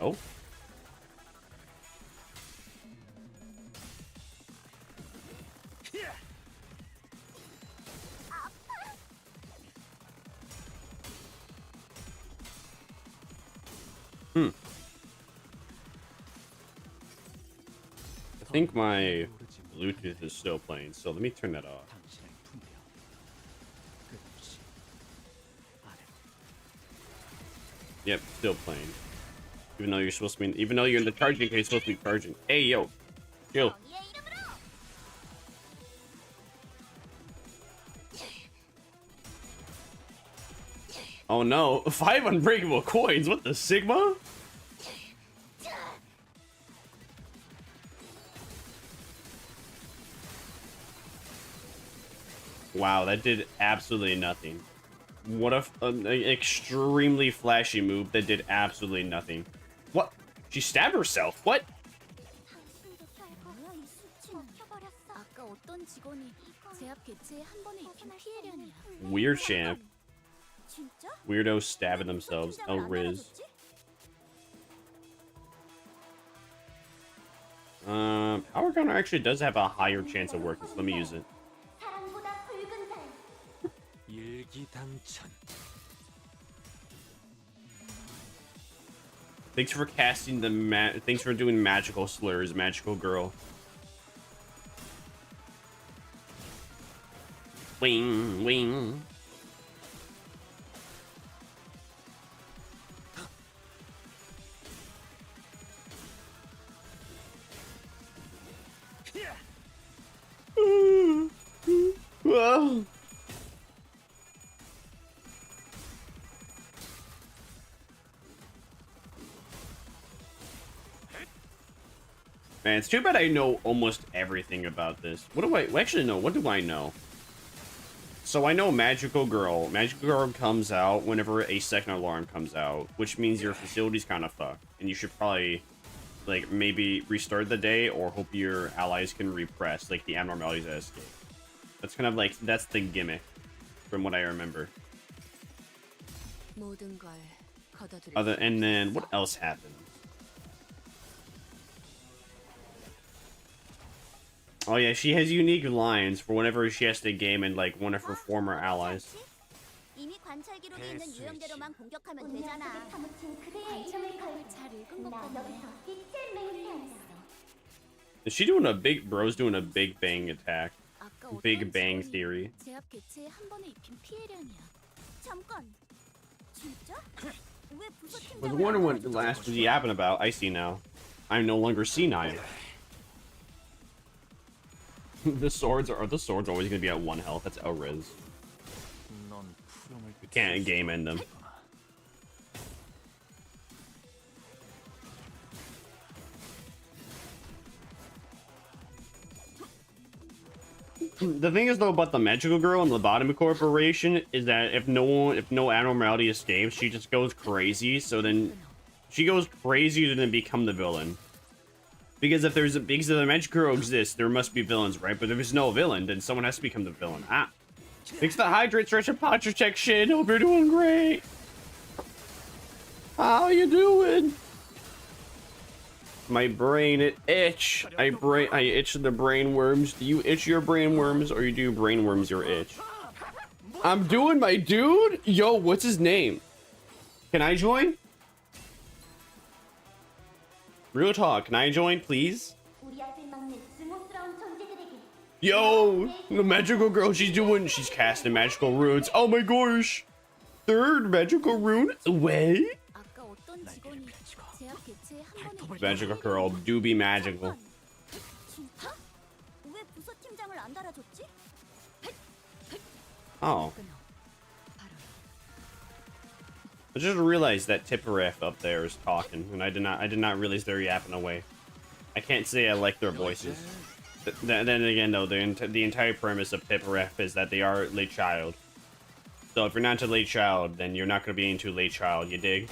Oh. I think my Bluetooth is still playing, so let me turn that off. Yep, still playing. Even though you're supposed to be, even though you're in the charging case, you're supposed to be charging. Hey, yo, chill. Oh no, 5 unbreakable coins. What the Sigma? Wow, that did absolutely nothing. What an extremely flashy move that did absolutely nothing. What? She stabbed herself? What? Weird champ. Weirdos stabbing themselves. Oh, Riz. Power counter actually does have a higher chance of working, so let me use it. Thanks for casting the thanks for doing magical slurs, magical girl. Wing, wing. Whoa. Man, it's too bad I know almost everything about this. What do I actually know? What do I know? So I know Magical Girl. Magical Girl comes out whenever a second alarm comes out, which means your facility's kind of fucked. And you should probably, like, maybe restart the day or hope your allies can repress, like, the abnormalities that escape. That's kind of like, that's the gimmick, from what I remember. And then, what else happened? Oh yeah, she has unique lines for whenever she has to game in like one of her former allies. Is she doing a big bro's doing a Big Bang attack? Big Bang Theory. I was wondering what the last was yapping about. I see now. I'm no longer senile. The swords are the swords always gonna be at 1 health? That's Riz. You can't game end them. The thing is though about the Magical Girl and the Lobotomy Corporation is that if no abnormality escapes, she just goes crazy. So then she goes crazy to then become the villain. Because if the Magical Girl exists, there must be villains, right? But if there's no villain, then someone has to become the villain. Ah. Fix the hydrate, stretch and posture check shit. Hope you're doing great. How you doing? My brain, it itch. I itch the brain worms. Do you itch your brain worms or you do brain worms your itch? I'm doing my dude. Yo, what's his name? Can I join? Real talk, can I join, please? Yo, the Magical Girl, she's casting magical runes. Oh my gosh. 3rd magical rune away. Magical Girl, do be magical. Oh. I just realized that Tipperef up there is talking, and I did not realize they're yapping away. I can't say I like their voices. Then again, though, the entire premise of Tipperef is that they are a child. So if you're not into late child, then you're not gonna be into late child, you dig?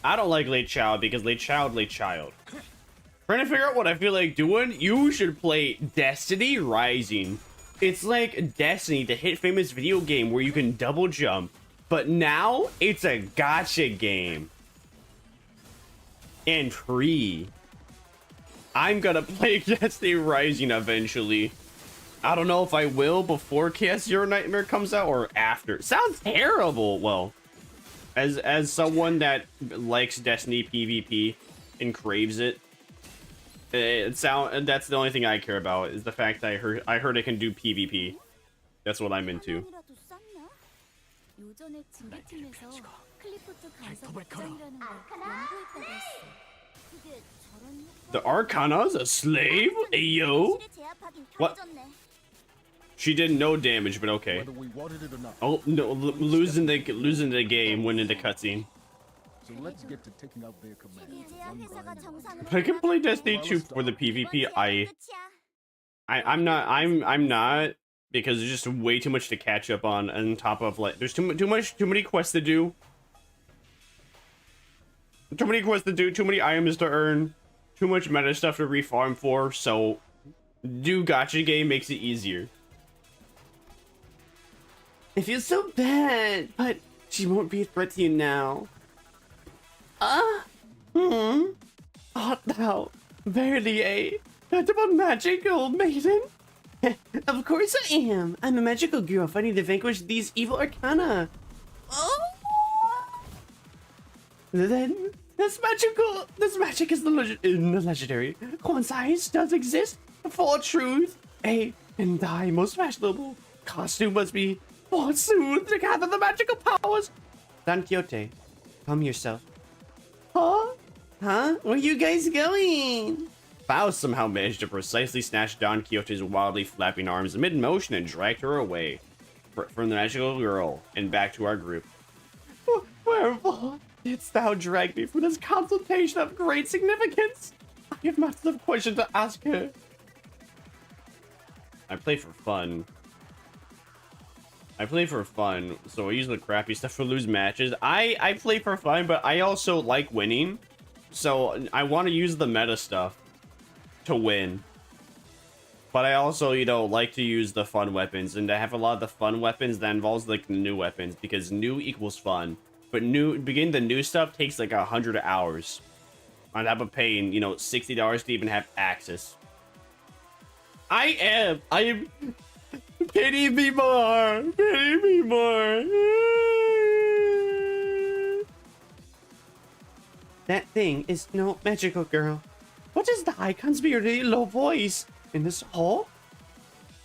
I don't like late child because late child. Trying to figure out what I feel like doing, you should play Destiny Rising. It's like Destiny, the hit famous video game where you can double jump, but now it's a gacha game. And free. I'm gonna play Destiny Rising eventually. I don't know if I will before Chaos Zero Nightmare comes out or after. Sounds terrible. Well, as someone that likes Destiny PvP and craves it, that's the only thing I care about is the fact that I heard it can do PvP. That's what I'm into. 요전에 징계팀에서 클리포트 간섭 복장이라는 걸 연구했다고 했어. 그게 저런 The Arcana's a slave? Ayo? What? She did no damage, but okay. Whether we wanted it or not. Oh no, losing the game, winning the cutscene. So let's get to taking out their commands. If I can play Destiny 2 for the PvP, I'm not because there's just way too much to catch up on top of like there's too many quests to do. Too many items to earn, too much meta stuff to refarm for, so do gacha game makes it easier. It feels so bad, but she won't be a threat to you now. Art thou verily a veritable magical maiden? Of course I am. I'm a magical girl fighting to vanquish these evil arcana. Oh! Then this magic is in the legendary. Quansize does exist. For truth, and thy most fashionable costume must be bought soon to gather the magical powers. Don Quixote, calm yourself. Huh? Where are you guys going? Faust somehow managed to precisely snatch Don Quixote's wildly flapping arms mid-motion and dragged her away from the magical girl and back to our group. Wherefore didst thou drag me from this consultation of great significance? I have matters of question to ask her. I play for fun, so I use the crappy stuff to lose matches. I play for fun, but I also like winning, so I want to use the meta stuff to win. But I also, like to use the fun weapons, and to have a lot of the fun weapons that involves like the new weapons, because new equals fun. But beginning the new stuff takes like 100 hours. On top of paying, $60 to even have access. I am. Pity me more. That thing is no magical girl. What is the icon's weirdly low voice in this hall?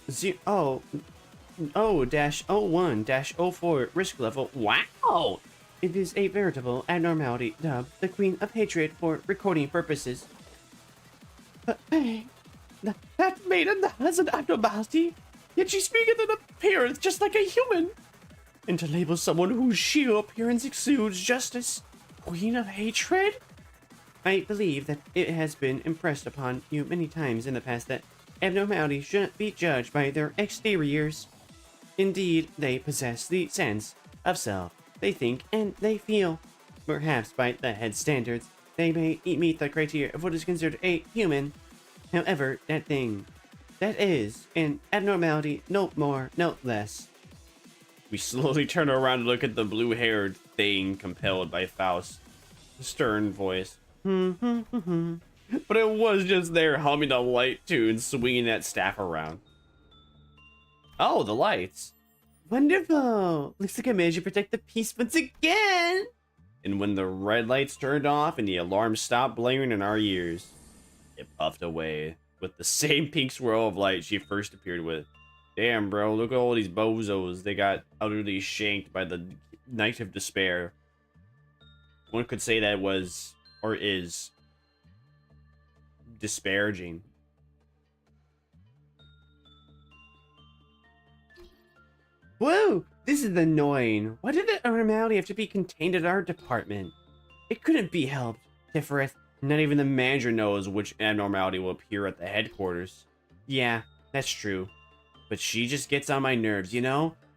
-01-04 risk level. Wow! It is a veritable abnormality dubbed the Queen of Hatred for recording purposes. But hey, that maiden has an abnormality, yet she speaks in appearance just like a human. And to label someone whose sheer appearance exudes justice, Queen of Hatred? I believe that it has been impressed upon you many times in the past that abnormalities shouldn't be judged by their exteriors. Indeed, they possess the sense of self. They think and they feel. Perhaps by the head standards, they may meet the criteria of what is considered a human. However, that is an abnormality, no more, no less. We slowly turn around and look at the blue-haired thing compelled by Faust's stern voice. But it was just there humming a light tune, swinging that staff around. Oh, the lights. Wonderful. Looks like I managed to protect the peace once again. And when the red lights turned off and the alarm stopped blaring in our ears, it puffed away with the same pink swirl of light she first appeared with. Damn, bro, look at all these bozos. They got utterly shanked by the Night of Despair. One could say that was, or is, disparaging. Whoa, this is annoying. Why did the abnormality have to be contained at our department? It couldn't be helped, Tifereth. Not even the manager knows which abnormality will appear at the headquarters. Yeah, that's true. But she just gets on my nerves,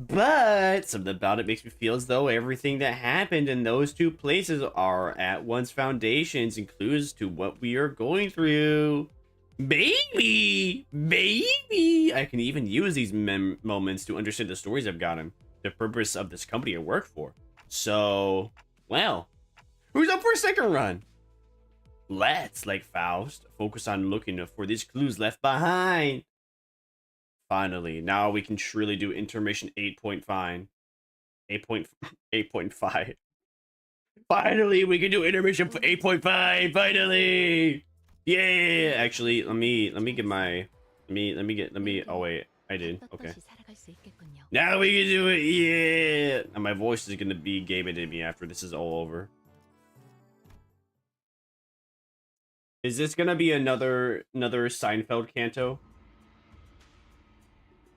But something about it makes me feel as though everything that happened in those two places are at once foundations and clues to what we are going through. Baby! Baby! I can even use these moments to understand the stories I've gotten, the purpose of this company I work for. So, well, who's up for a second run? Let's, like Faust, focus on looking for these clues left behind. Finally, now we can truly do intermission 8.5. 8.5. Finally, we can do intermission 8.5. Finally! Yeah! Actually, let me get my oh wait, I did. Okay. Now we can do it. Yeah! And my voice is gonna be gaming at me after this is all over. Is this gonna be another Seinfeld canto?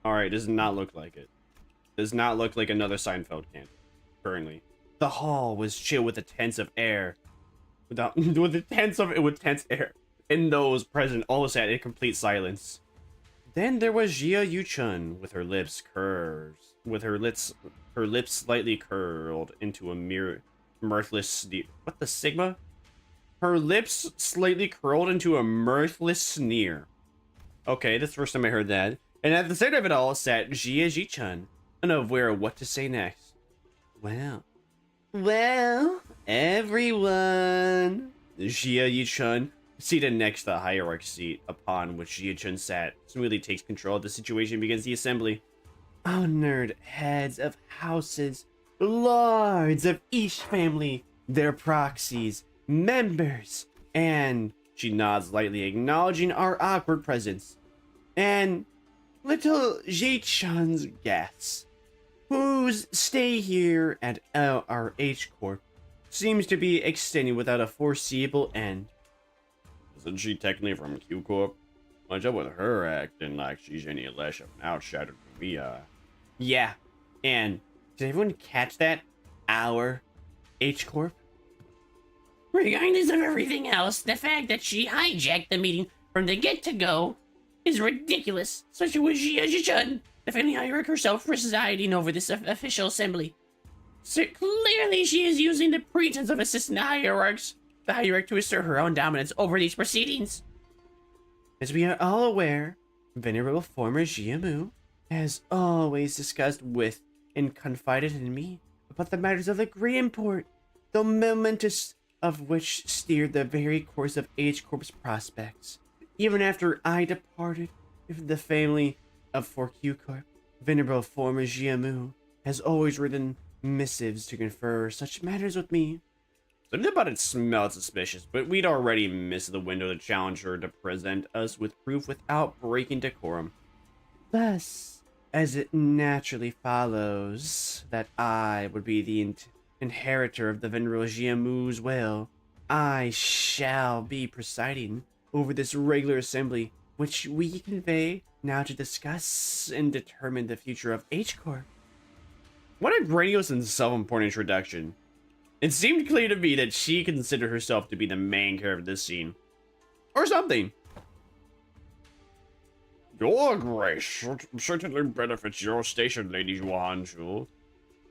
Alright, does not look like it. Does not look like another Seinfeld canto, currently. The hall was chill with a tense of air. With tense air. And those present all sat in complete silence. Then there was Hiya Yu-chun with her lips curved. With her lips slightly curled into a mirthless sneer. What the Sigma? Her lips slightly curled into a mirthless sneer. Okay, that's the first time I heard that. And at the center of it all sat Hiya Yu-chun, unaware of what to say next. Well, everyone. Hiya Yu-chun, seated next to the hierarch seat upon which Yu-chun sat, smoothly takes control of the situation and begins the assembly. Honored heads of houses, lords of each family, their proxies, members, and she nods lightly, acknowledging our awkward presence. And little Yu-chun's guests, whose stay here at our H Corp seems to be extending without a foreseeable end. Isn't she technically from Q Corp? What's up with her acting like she's any less of an outsider than we are? Yeah, and did everyone catch that? Our H Corp? Regardless of everything else, the fact that she hijacked the meeting from the get-to-go is ridiculous, especially with Hiya Yu-chun, the family hierarch herself, presiding over this official assembly. So clearly she is using the pretense of assisting the hierarch to assert her own dominance over these proceedings. As we are all aware, venerable former Jiamu has always discussed with and confided in me about the matters of the great import, though momentous of which steered the very course of H Corp's prospects. Even after I departed the family of 4Q Corp, venerable former Jiamu has always written missives to confer such matters with me. Something about it smelled suspicious, but we'd already missed the window to challenge her to present us with proof without breaking decorum. Thus, as it naturally follows that I would be the inheritor of the venerable Jiamu's will, I shall be presiding over this regular assembly, which we convey now to discuss and determine the future of H Corp. What a grandiose and self-important introduction. It seemed clear to me that she considered herself to be the main character of this scene. Or something. Your grace certainly benefits your station, Lady Yuan-Shu.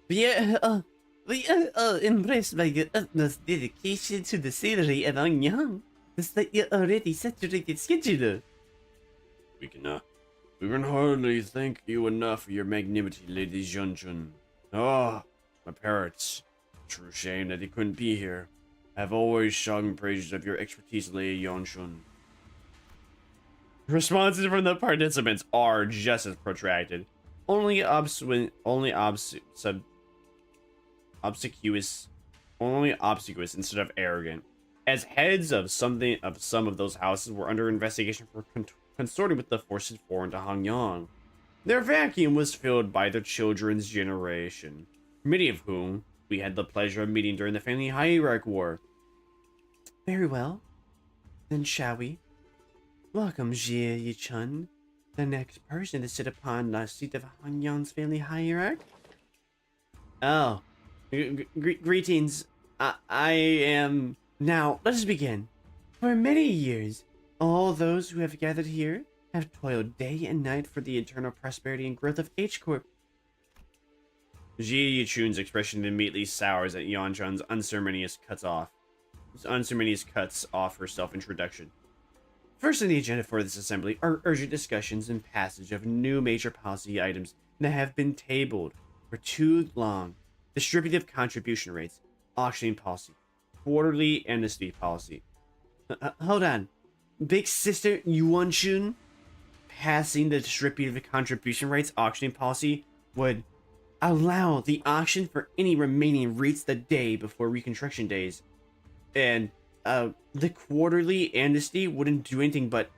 We are impressed by your utmost dedication to the salary of Ang Yang, despite your already saturated schedule. We can hardly thank you enough for your magnanimity, Lady Yuan-Chun. Oh, my parrots. True shame that they couldn't be here. I've always sung praises of your expertise, Lady Yuan-Chun. Responses from the participants are just as protracted. Only obsequious instead of arrogant. As heads of some of those houses were under investigation for consorting with the forces foreign to Hangyang. Their vacuum was filled by their children's generation, many of whom we had the pleasure of meeting during the family hierarch war. Very well. Then shall we? Welcome, Hiya Yu-chun, the next person to sit upon the seat of Hangyang's family hierarch. Oh, greetings. I am... Now, let us begin. For many years, all those who have gathered here have toiled day and night for the eternal prosperity and growth of H Corp. Jia Yuchun's expression immediately sours at Yanchun's unceremonious cuts off her self-introduction. First on the agenda for this assembly are urgent discussions and passage of new major policy items that have been tabled for too long. Distributive contribution rates, auctioning policy, quarterly amnesty policy. Hold on. Big Sister Yuanchun passing the distributive contribution rates auctioning policy would allow the auction for any remaining REITs the day before reconstruction days. And the quarterly amnesty wouldn't do anything but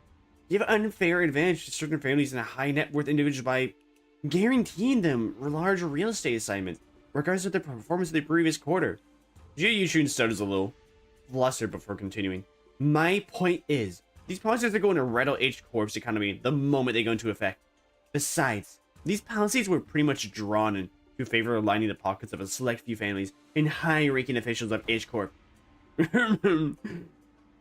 give unfair advantage to certain families and high net worth individuals by guaranteeing them large real estate assignments, regardless of their performance of the previous quarter. Jia Yuchun stutters a little, flustered before continuing. My point is, these policies are going to rattle H Corp's economy the moment they go into effect. Besides, these policies were pretty much drawn in to favor of lining the pockets of a select few families and high-ranking officials of H Corp. If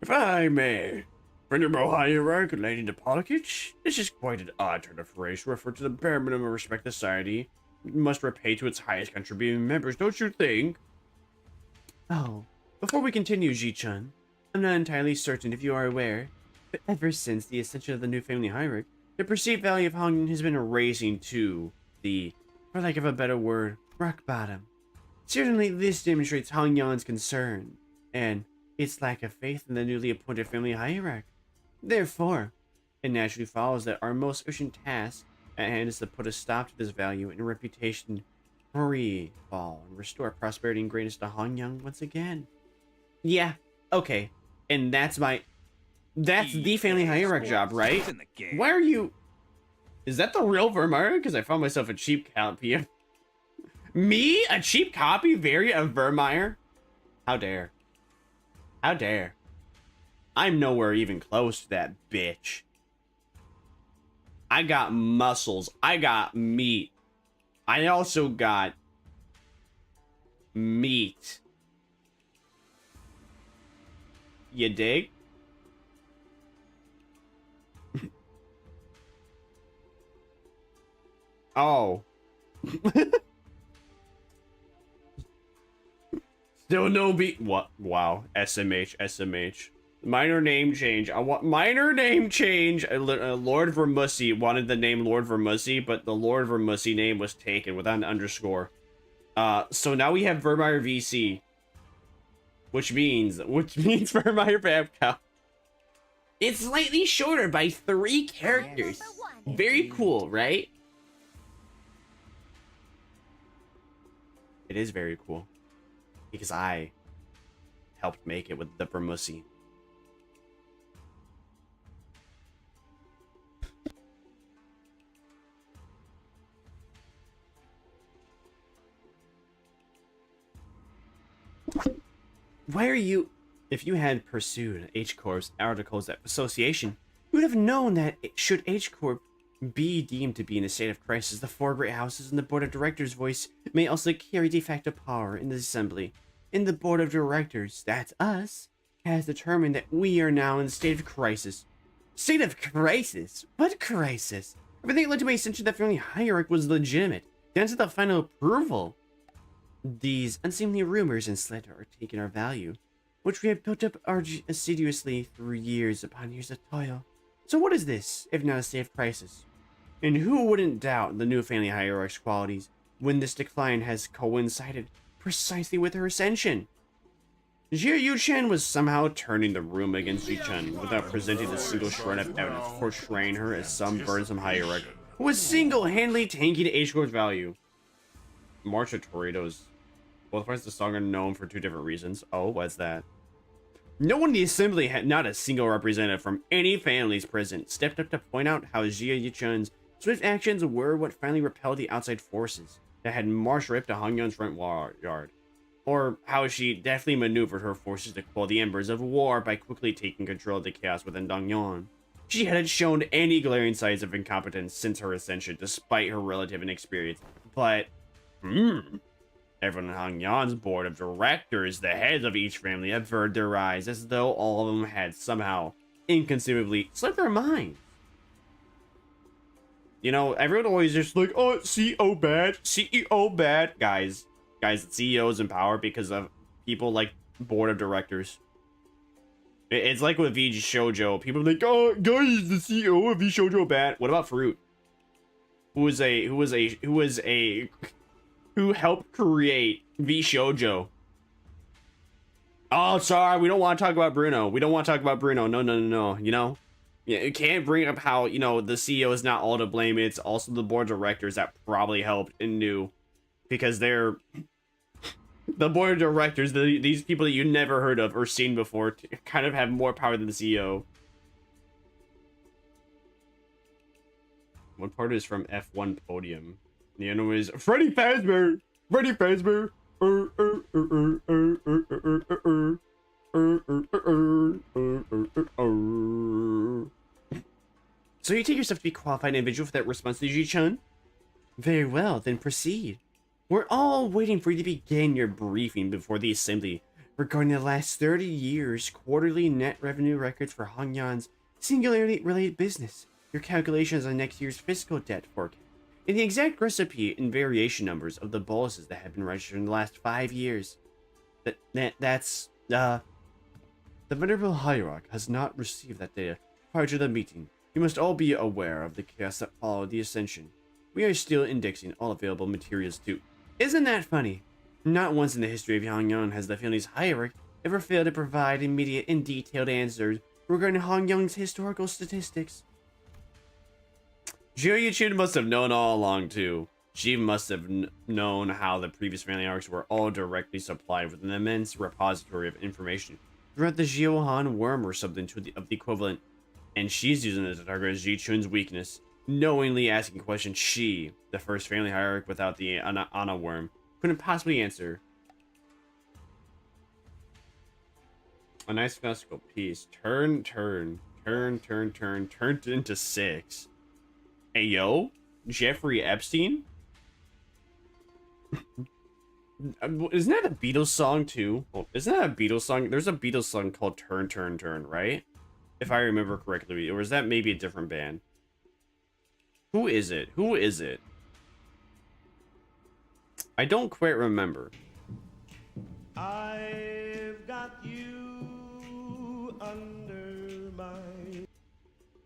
I may, venerable hierarch lining the pockets, this is quite an odd turn of phrase to refer to the bare minimum respect society must repay to its highest contributing members, don't you think? Oh, before we continue, Ji-chun, I'm not entirely certain if you are aware, but ever since the ascension of the new family hierarch, the perceived value of Hong has been raising to the, for lack of a better word, rock bottom. Certainly, this demonstrates Hong Yan's concern, and its lack of faith in the newly appointed family hierarch. Therefore, it naturally follows that our most urgent task at hand is to put a stop to this value and reputation free fall and restore prosperity and greatness to Hong Yang once again. Yeah, okay. And that's the family hierarch job, right? Why are you... Is that the real Vermire? Because I found myself a cheap copy of... Me? A cheap copy variant of Vermire? How dare. How dare. I'm nowhere even close to that bitch. I got muscles. I got meat. I also got meat. You dig? Oh. Still no beat. What? Wow. SMH. Minor name change. I want minor name change. Lord Vermisi wanted the name Lord Vermisi, but the Lord Vermisi name was taken without an underscore. So now we have Vermire VC, which means Vermire Babcock. It's slightly shorter by 3 characters. Very cool, right? It is very cool because I helped make it with the Vermisi. Why are you... If you had pursued H Corp's articles of association, you would have known that should H Corp be deemed to be in a state of crisis, the 4 great houses and the board of directors' voice may also carry de facto power in the assembly. And the board of directors, that's us, has determined that we are now in a state of crisis. State of crisis? What crisis? Everything that led to my ascension that family hierarch was legitimate, down to the final approval. These unseemly rumors and slander are taking our value, which we have built up assiduously through years upon years of toil. So what is this, if not a state of crisis? And who wouldn't doubt the new family hierarch's qualities when this decline has coincided precisely with her ascension? Jia Yuchen was somehow turning the room against Ji-chun without presenting a single shred of evidence, portraying her as some burdensome hierarch who was single-handedly tanking H-Corp's value. March of Torritos. Both parts of the song are known for 2 different reasons. Oh, what's that? No one in the assembly, had not a single representative from any families present, stepped up to point out how Jia Yuchun's swift actions were what finally repelled the outside forces that had marched right up to Han Yun's front yard. Or how she deftly maneuvered her forces to quell the embers of war by quickly taking control of the chaos within Dongyan. She hadn't shown any glaring signs of incompetence since her ascension, despite her relative inexperience. But, everyone on Han Yan's board of directors, the heads of each family, averted their eyes as though all of them had somehow, inconceivably, slipped their minds. You know, everyone always just like, oh, CEO bad, CEO bad. Guys, CEO is in power because of people like board of directors. It's like with VG Shoujo. People are like, oh, guys, the CEO of VG Shoujo bad. What about Fruit? Who helped create V Shoujo? Oh, sorry, we don't want to talk about Bruno. We don't want to talk about Bruno. No. You know, yeah, you can't bring up how, you know, the CEO is not all to blame. It's also the board of directors that probably helped and knew, because they're the board of directors. These people that you never heard of or seen before kind of have more power than the CEO. What part is from F1 Podium? The other one is Freddy Fazbear. Freddy Fazbear. So you take yourself to be a qualified individual for that responsibility, Chun? Very well, then proceed. We're all waiting for you to begin your briefing before the assembly regarding the last 30 years quarterly net revenue records for Hongyan's singularly related business, your calculations on next year's fiscal debt forecast, and the exact recipe and variation numbers of the boluses that have been registered in the last 5 years. That's the Venerable Hierarch has not received that data prior to the meeting. You must all be aware of the chaos that followed the ascension. We are still indexing all available materials too. Isn't that funny? Not once in the history of Hongyan has the family's Hierarch ever failed to provide immediate and detailed answers regarding Hongyang's historical statistics. Jiu Yichun must have known all along too. She must have known how the previous family arcs were all directly supplied with an immense repository of information throughout the Zhiohan worm or something of the equivalent, and she's using it to target Jichun's weakness, knowingly asking questions she, the first family hierarch without the Ana worm, couldn't possibly answer. A nice classical piece. Turned into 6. Hey yo, Jeffrey Epstein? Isn't that a Beatles song too? Oh, isn't that a Beatles song? There's a Beatles song called Turn, right? If I remember correctly, or is that maybe a different band? Who is it? I don't quite remember. I've got you under my...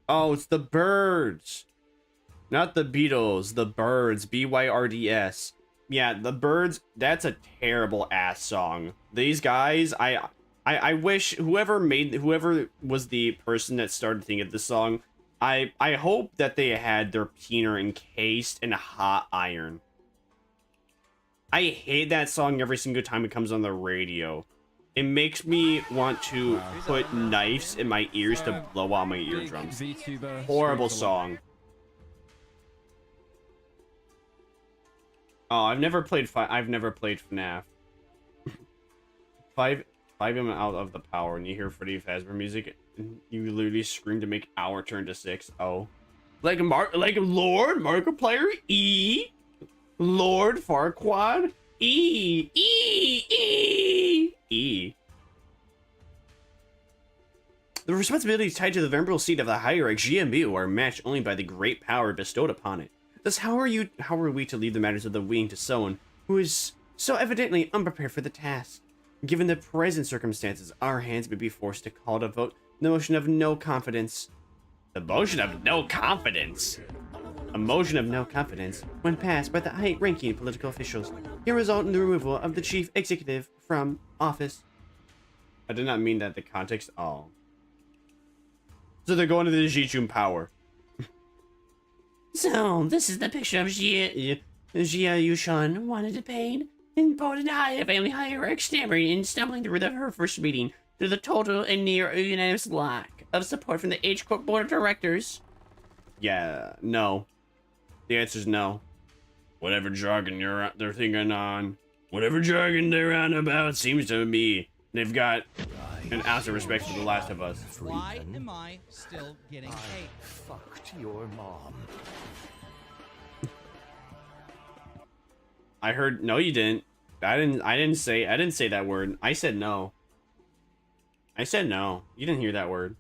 Oh, it's the Birds. Not the Beatles, the Birds. BYRDS. Yeah, the Birds, that's a terrible ass song. These guys, I wish whoever was the person that started thinking of this song, I hope that they had their peener encased in a hot iron. I hate that song every single time it comes on the radio. It makes me want to put knives in my ears to blow out my eardrums. Horrible song. Oh, I've never played FNAF. 5 am out of the power, and you hear Freddy Fazbear music, and you literally scream to make our turn to 6. Oh, like Lord Markiplier E, Lord Farquaad E. The responsibilities tied to the venerable seat of the hierarch GMU are matched only by the great power bestowed upon it. Thus, how are we to leave the matters of the wing to someone who is so evidently unprepared for the task? Given the present circumstances, our hands may be forced to call to vote the motion of no confidence. The motion of no confidence? A motion of no confidence, when passed by the high-ranking political officials, can result in the removal of the chief executive from office. I did not mean that the context. Oh. So they're going to the Jichun power. So, this is the picture of Jia Yushan wanted to paint, and voted high family hierarch stammering and stumbling through her first meeting to the total and near unanimous lack of support from the H Corp board of directors. Yeah, no. The answer is no. Whatever jargon they're thinking on, whatever jargon they're on about, seems to me they've got an ounce of respect for The Last of Us. Why am I still getting paid? Fucked your mom. I heard no, you didn't. I didn't say that word. I said no. I said no. You didn't hear that word.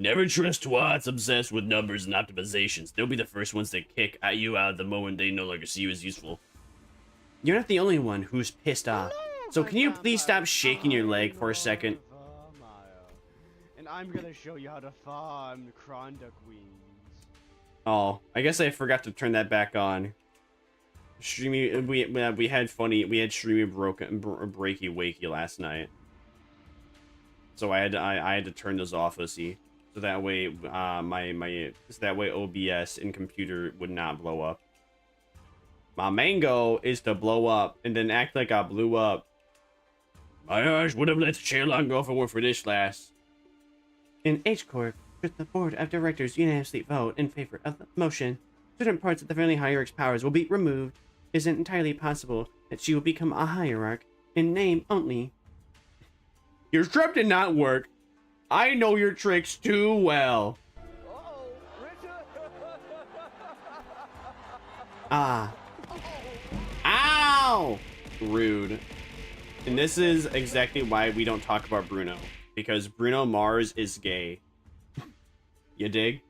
Never trust twats obsessed with numbers and optimizations. They'll be the first ones to kick at you out the moment they no longer see you as useful. You're not the only one who's pissed off. So can you please stop shaking your leg for a second? And I'm gonna show you how to farm Kronda Queens. Oh, I guess I forgot to turn that back on. Streamy, we had streamy breaky wakey last night, so I had to turn those off. Let's see, so that way OBS and computer would not blow up. My main goal is to blow up and then act like I blew up. My gosh, would have let the chair long go if it weren't for this last. In H Corp, with the board of directors unanimously vote in favor of the motion, certain parts of the family hierarch's powers will be removed. It isn't entirely possible that she will become a hierarch in name only. Your trap did not work. I know your tricks too well. Ah. Ow! Rude. And this is exactly why we don't talk about Bruno. Because Bruno Mars is gay. You dig?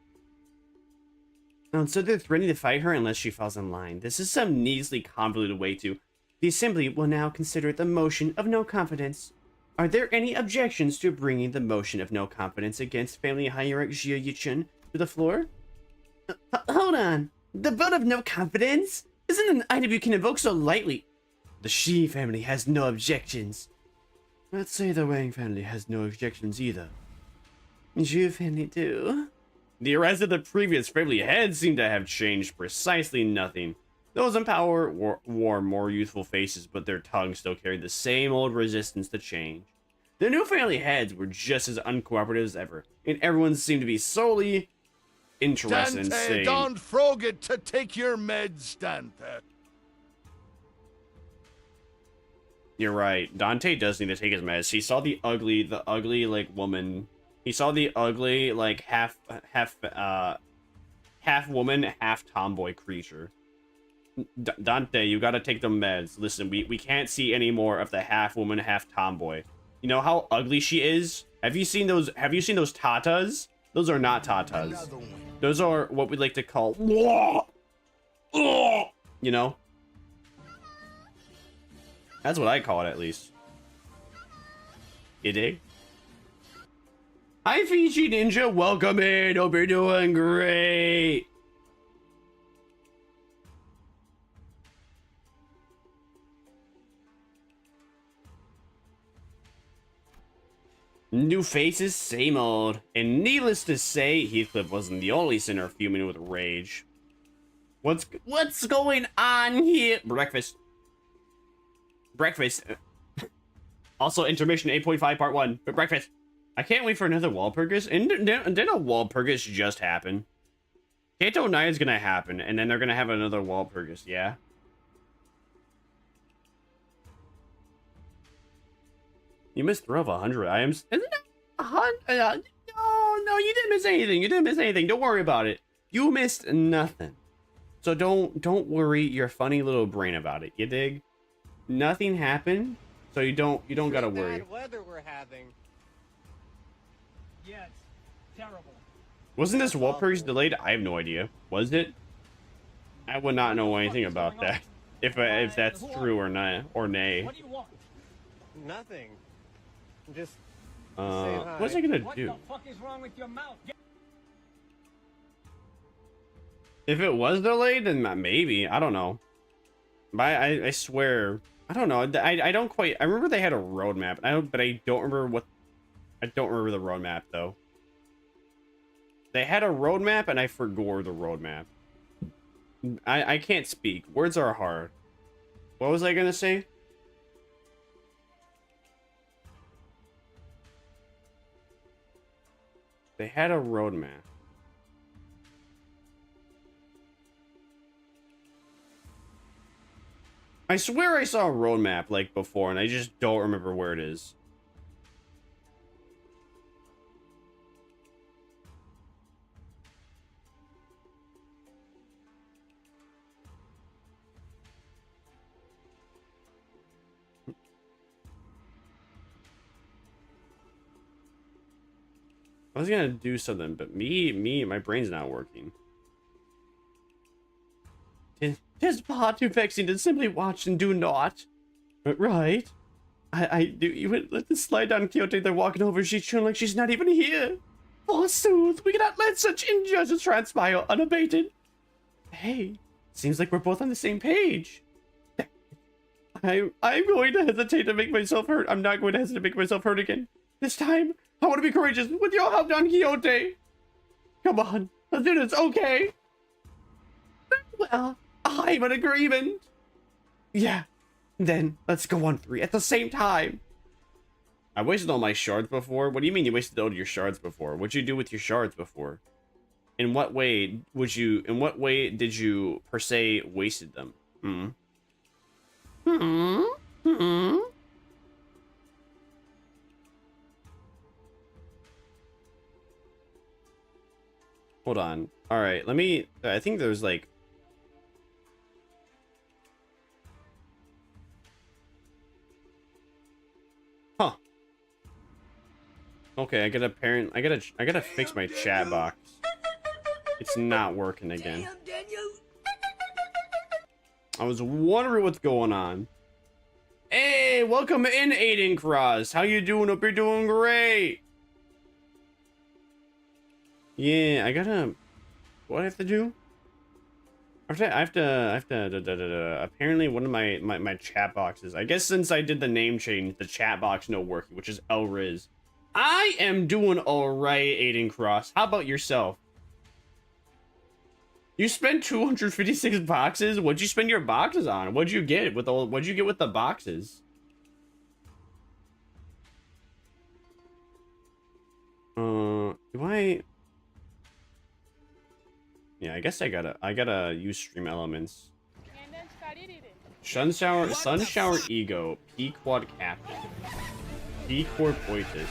So they're threatening to fight her unless she falls in line. This is some needlessly convoluted way to... The Assembly will now consider the motion of no confidence. Are there any objections to bringing the motion of no confidence against family hierarch Jia Yuchun to the floor? Hold on. The vote of no confidence isn't an item you can invoke so lightly. The Shi family has no objections. Let's say the Wang family has no objections either. Zhu family do. The rest of the previous family heads seem to have changed precisely nothing. Those in power wore more youthful faces, but their tongues still carried the same old resistance to change. The new family heads were just as uncooperative as ever, and everyone seemed to be solely interested in saying... don't forget to take your meds, Dante. You're right. Dante does need to take his meds. He saw the ugly, like, woman... He saw the ugly, like, half woman, half tomboy creature. Dante, you gotta take the meds. Listen, we can't see any more of the half woman, half tomboy. You know how ugly she is? Have you seen those tatas? Those are not tatas. Those are what we like to call... You know? That's what I call it, at least. You dig? Hi, Fiji Ninja. Welcome in. Hope you're doing great. New faces, same old. And needless to say, Heathcliff wasn't the only sinner fuming with rage. What's going on here? Breakfast. Also, intermission 8.5 part 1. But breakfast. I can't wait for another Walpurgis. And didn't a Walpurgis just happen? Kanto 9 is gonna happen, and then they're gonna have another Walpurgis, yeah? You missed throw of 100 items. Isn't it 100? No, you didn't miss anything. You didn't miss anything. Don't worry about it. You missed nothing. So don't worry your funny little brain about it. You dig? Nothing happened, so you don't gotta worry. Bad weather we're having. Yeah, it's terrible. Wasn't this Walpurgis delayed? I have no idea. Was it? I would not know anything about that. If that's true or not, or nay. What do you want? Nothing. Just what's I gonna do? What the fuck is wrong with your mouth? If it was delayed, then maybe. I don't know. But I swear, I don't know. I don't quite. I remember they had a roadmap. But I don't remember what. I don't remember the roadmap though. They had a roadmap, and I forgot the roadmap. I can't speak. Words are hard. What was I gonna say? They had a roadmap. I swear I saw a roadmap like before, and I just don't remember where it is. I was gonna do something, but my brain's not working. Tis far too vexing to simply watch and do naught. Right? I do. You would let this slide down Quixote. They're walking over. She's showing like she's not even here. Forsooth, we cannot let such injustice transpire unabated. Hey, seems like we're both on the same page. I'm going to hesitate to make myself hurt. I'm not going to hesitate to make myself hurt again. This time, I want to be courageous with your help, Don Quixote. Come on, let's do this, okay? Well, I'm in agreement. Yeah, then let's go on 3 at the same time. I wasted all my shards before. What do you mean you wasted all your shards before? What'd you do with your shards before? In what way did you per se wasted them? Hold on. All right, I think there's like okay, I gotta fix my chat box. It's not working again. I was wondering what's going on. Hey, welcome in, Aiden Cross. How you doing? Hope you're doing great. Yeah, what do I have to do? I have to apparently one of my chat boxes. I guess since I did the name change, the chat box no working, which is Elriz. I am doing alright, Aiden Cross. How about yourself? You spent 256 boxes? What'd you spend your boxes on? What'd you get with the boxes? Yeah, I guess I gotta use stream elements. Sun shower ego, P quad captain, P core poitus.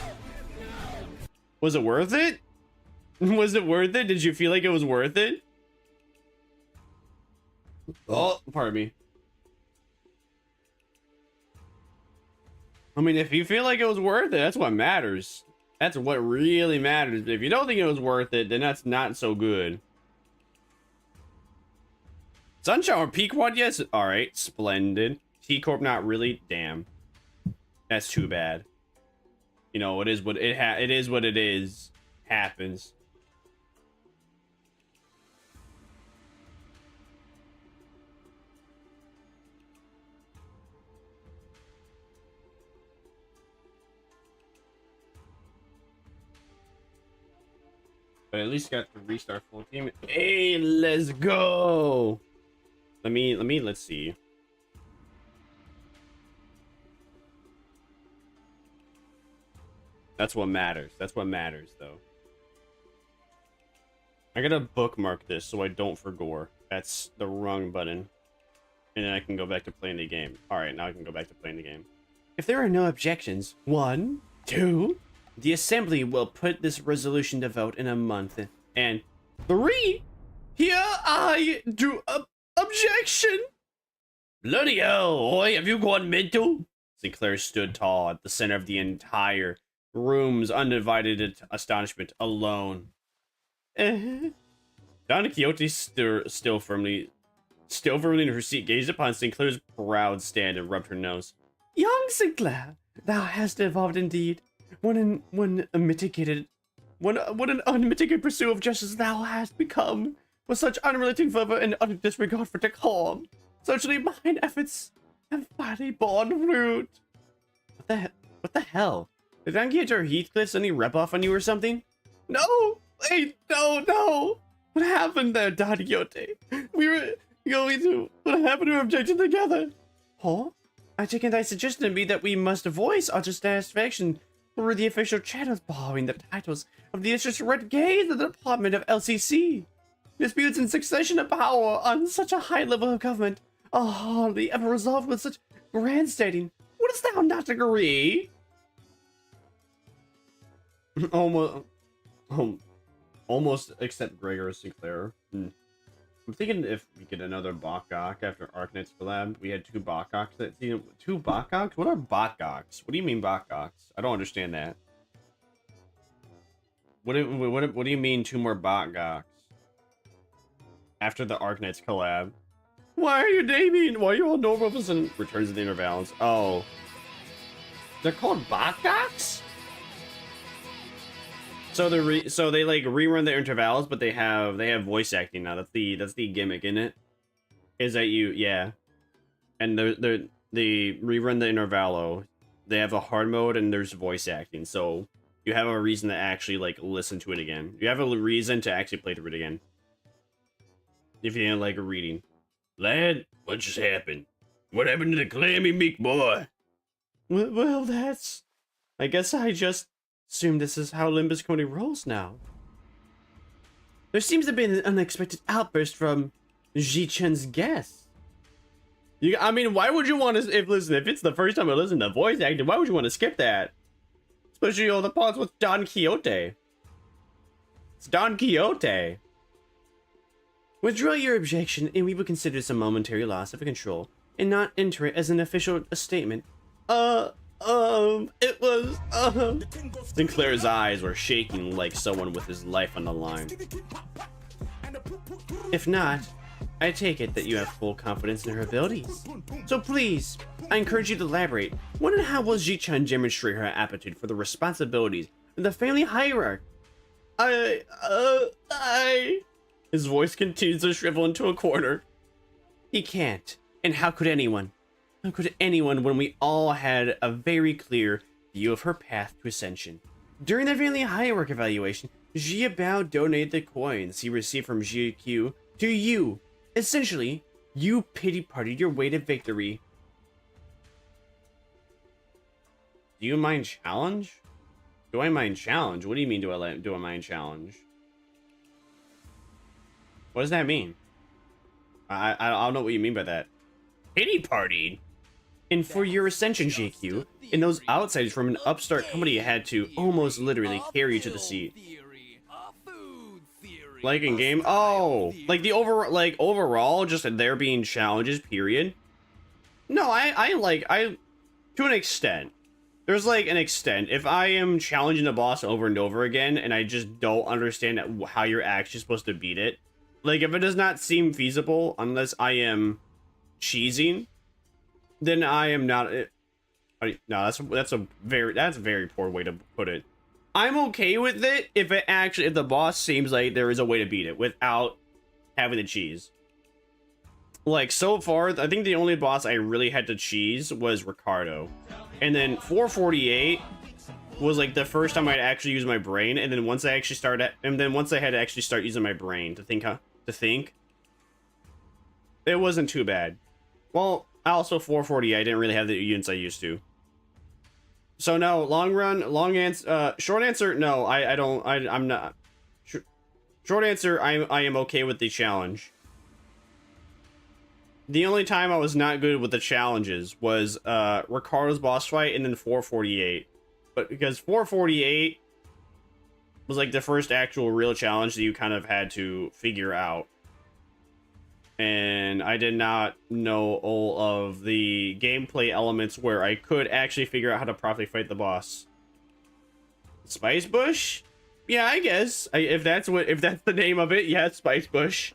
Was it worth it? Was it worth it? Did you feel like it was worth it? Oh, pardon me. I mean, if you feel like it was worth it, that's what matters. That's what really matters. If you don't think it was worth it, then that's not so good. Sunshower P quad, yes. All right, splendid. T Corp, not really. Damn, that's too bad. You know, it is what it is. What it is happens. But at least got to restart full team. Hey, let's go. Let's see. That's what matters. That's what matters, though. I gotta bookmark this so I don't forget. That's the wrong button. And then I can go back to playing the game. Alright, now I can go back to playing the game. If there are no objections, 1, 2, the assembly will put this resolution to vote in a month. And 3, here I do objection. Bloody hell, oi, have you gone mental? Sinclair stood tall at the center of the entire room's undivided astonishment, alone. Don Quixote still firmly in her seat, gazed upon Sinclair's proud stand and rubbed her nose. Young Sinclair, thou hast evolved indeed. What an unmitigated pursuit of justice thou hast become, with such unrelenting fervor and utter disregard for decorum. Certainly mine efforts have finally borne fruit. What the hell? Did Don Quixote or Heathcliff suddenly rep off on you or something? No! Wait, no! What happened there, Don Quixote? We were going to... What happened to our objection together? Huh? I take it thy suggestion to be that we must voice our dissatisfaction through the official channels, borrowing the titles of the red gaze of the Department of LCC. Disputes in succession of power on such a high level of government are hardly ever resolved with such grandstanding. Wouldst thou not agree? Almost except Gregor or Sinclair. I'm thinking if we get another Bokgok after Arknight's collab. We had 2 Bokgoks that season. 2 Bokgoks? What are Bokgoks? What do you mean Bokgoks? I don't understand that. What do you mean 2 more bot gox? After the Arknights collab. Why are you naming? Why are you all Norvus and Returns of the Inner Balance? Oh. They're called bot gox? So they like rerun the intervals, but they have voice acting now. That's the gimmick, isn't it? Is that yeah. And they rerun the intervallo. They have a hard mode and there's voice acting. So you have a reason to actually like listen to it again. You have a reason to actually play through it again. If you didn't like reading. Lad, what just happened? What happened to the clammy meek boy? Well, that's... I guess I just assume this is how Limbus Coney rolls now. There seems to be an unexpected outburst from Ji-Chen's guests. I mean, why would you want to... If it's the first time I listen to voice acting, why would you want to skip that? Especially all the parts with Don Quixote. It's Don Quixote. Withdraw your objection, and we will consider this a momentary loss of control, and not enter it as an official statement. It was, Sinclair's eyes were shaking like someone with his life on the line. If not, I take it that you have full confidence in her abilities. So please, I encourage you to elaborate. When and how will Ji-Chan demonstrate her aptitude for the responsibilities of the family hierarchy? His voice continues to shrivel into a corner. He can't. And how could anyone? How could anyone when we all had a very clear view of her path to ascension? During the family hierarchy evaluation, Jia Bao donated the coins he received from Jia Q to you. Essentially, you pity-partied your way to victory. Do you mind challenge? Do I mind challenge? What do you mean do I mind challenge? What does that mean? I don't know what you mean by that. Pity-partied? And for your ascension, JQ, and those outsiders from an upstart company had to almost literally carry you to the seat. Like in game? Oh, like the overall, just there being challenges, period. No, I to an extent. There's like an extent. If I am challenging the boss over and over again, and I just don't understand how you're actually supposed to beat it, like if it does not seem feasible, unless I am cheesing, then I am not. No, that's a very poor way to put it. I'm okay with it if the boss seems like there is a way to beat it without having the cheese. Like so far, I think the only boss I really had to cheese was Ricardo, and then 448 was like the first time I'd actually use my brain, and then once I had to actually start using my brain to think, it wasn't too bad. Well, also 448, I didn't really have the units I used to. So no, short answer, no, I'm not. Short answer, I am okay with the challenge. The only time I was not good with the challenges was Ricardo's boss fight and then 448. But because 448 was like the first actual real challenge that you kind of had to figure out. And I did not know all of the gameplay elements where I could actually figure out how to properly fight the boss. Spice Bush? Yeah, I guess. If that's the name of it, yeah, Spice Bush.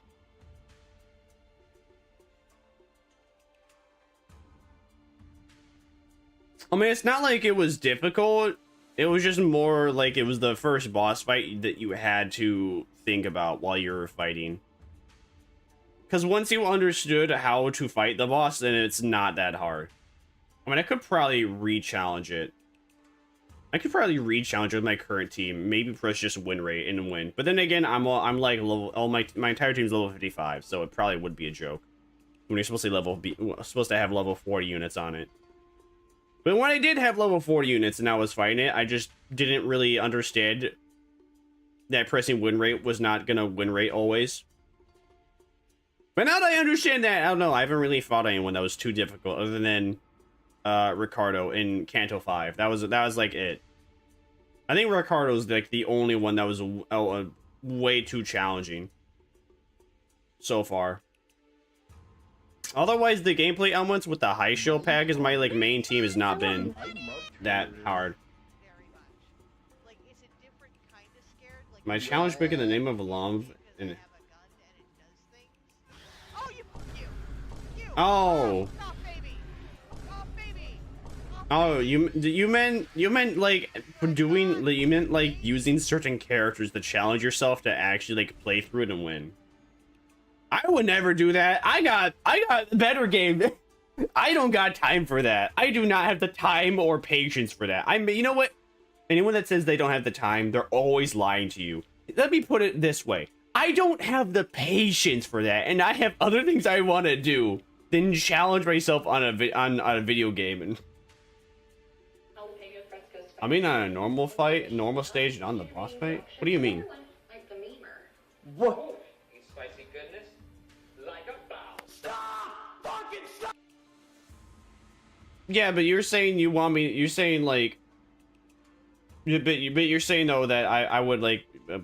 I mean, it's not like it was difficult. It was just more like it was the first boss fight that you had to think about while you were fighting. Because once you understood how to fight the boss, then it's not that hard. I mean, I could probably re-challenge it. I could probably re-challenge it with my current team. Maybe press just win rate and win. But then again, I'm like level. My entire team's level 55, so it probably would be a joke when you're supposed to have level 40 units on it. But when I did have level 40 units and I was fighting it, I just didn't really understand that pressing win rate was not gonna win rate always. But now that I understand that, I don't know, I haven't really fought anyone that was too difficult other than Ricardo in Kanto 5. That was like it. I think Ricardo's like the only one that was way too challenging so far. Otherwise, the gameplay elements with the high shield pack as my like main team has not been that hard. Very much. Like, it's a different kind of scared My challenge book in the name of a love and oh. Oh, you meant like using certain characters to challenge yourself to actually like play through it and win. I would never do that. I got a better game. I don't got time for that. I do not have the time or patience for that. You know what? Anyone that says they don't have the time, they're always lying to you. Let me put it this way. I don't have the patience for that, and I have other things I want to do than challenge myself on a video game. And I mean, on a normal fight, normal stage, and on the boss fight? What do you mean? What? Spicy goodness? Like a bow. Stop! Fucking stop! Yeah, but you're saying you want me, you're saying like, but you're saying though that I would like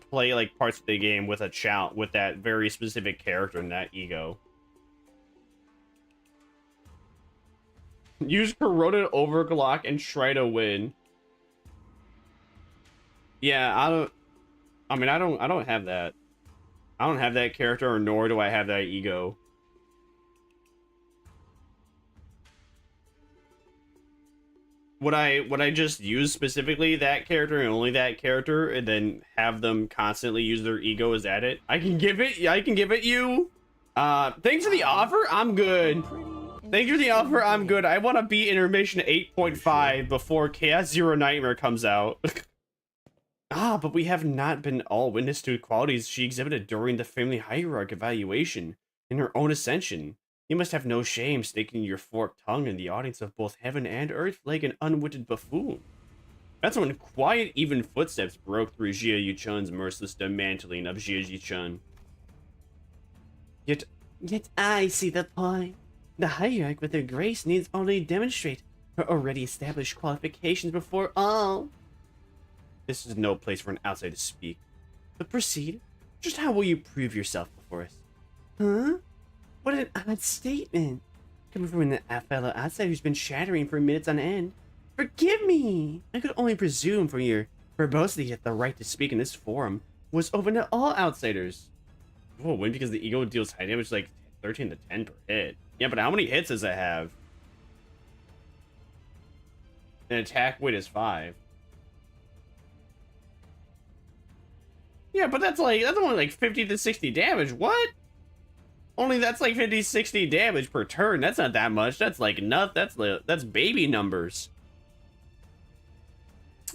play like parts of the game with with that very specific character and that ego. Use corroded overclock and try to win. Yeah, I don't have that. I don't have that character, or nor do I have that ego. Would I just use specifically that character and only that character, and then have them constantly use their ego as at it? I can give it you. Thanks for the offer. I'm good. Thanks for the offer. I'm good. I want to beat intermission 8.5 before Chaos Zero Nightmare comes out. But we have not been all witness to qualities she exhibited during the family hierarchy evaluation in her own ascension. You must have no shame sticking your forked tongue in the audience of both heaven and earth like an unwitted buffoon. That's when quiet, even footsteps broke through Jia Yuchun's merciless dismantling of Jia Yuchun. Yet I see the point. The hierarch with her grace needs only demonstrate her already established qualifications before all. This is no place for an outsider to speak. But proceed. Just how will you prove yourself before us? Huh? What an odd statement. Coming from a fellow outsider who's been chattering for minutes on end. Forgive me! I could only presume from your verbosity that the right to speak in this forum was open to all outsiders. Whoa, win because the ego deals high damage like 13 to 10 per hit. Yeah, but how many hits does it have? An attack weight is 5. Yeah, but that's only like 50 to 60 damage. What? Only that's like 50, 60 damage per turn. That's not that much. That's like that's baby numbers.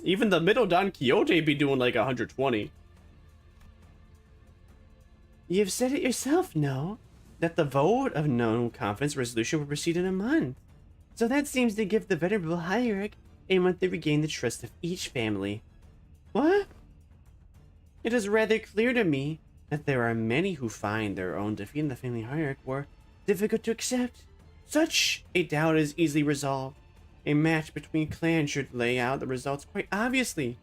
Even the middle Don Quixote be doing like 120. You've said it yourself, no? That the vote of no confidence resolution will proceed in a month. So that seems to give the venerable hierarch a month to regain the trust of each family. What? It is rather clear to me that there are many who find their own defeat in the family hierarch war difficult to accept. Such a doubt is easily resolved. A match between clans should lay out the results quite obviously.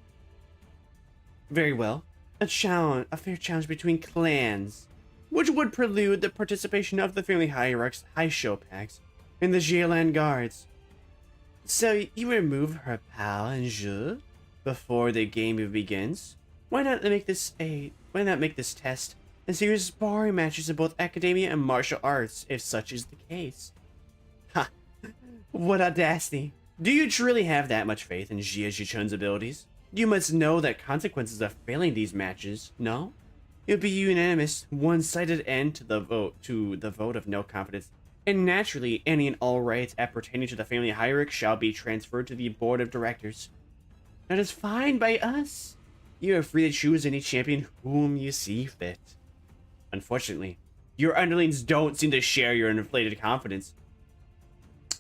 Very well. A fair challenge between clans, which would prelude the participation of the family hierarch's high show packs in the Jielan Guards. So you remove her pal and jeu before the game begins? Why not make this test a series of sparring matches in both academia and martial arts, if such is the case? Ha! What audacity! Do you truly have that much faith in Jia Jichun's abilities? You must know that consequences of failing these matches, no? It would be unanimous, one-sided end to the vote of no confidence, and naturally, any and all rights appertaining to the family hierarch shall be transferred to the board of directors. That is fine by us. You are free to choose any champion whom you see fit. Unfortunately, your underlings don't seem to share your inflated confidence.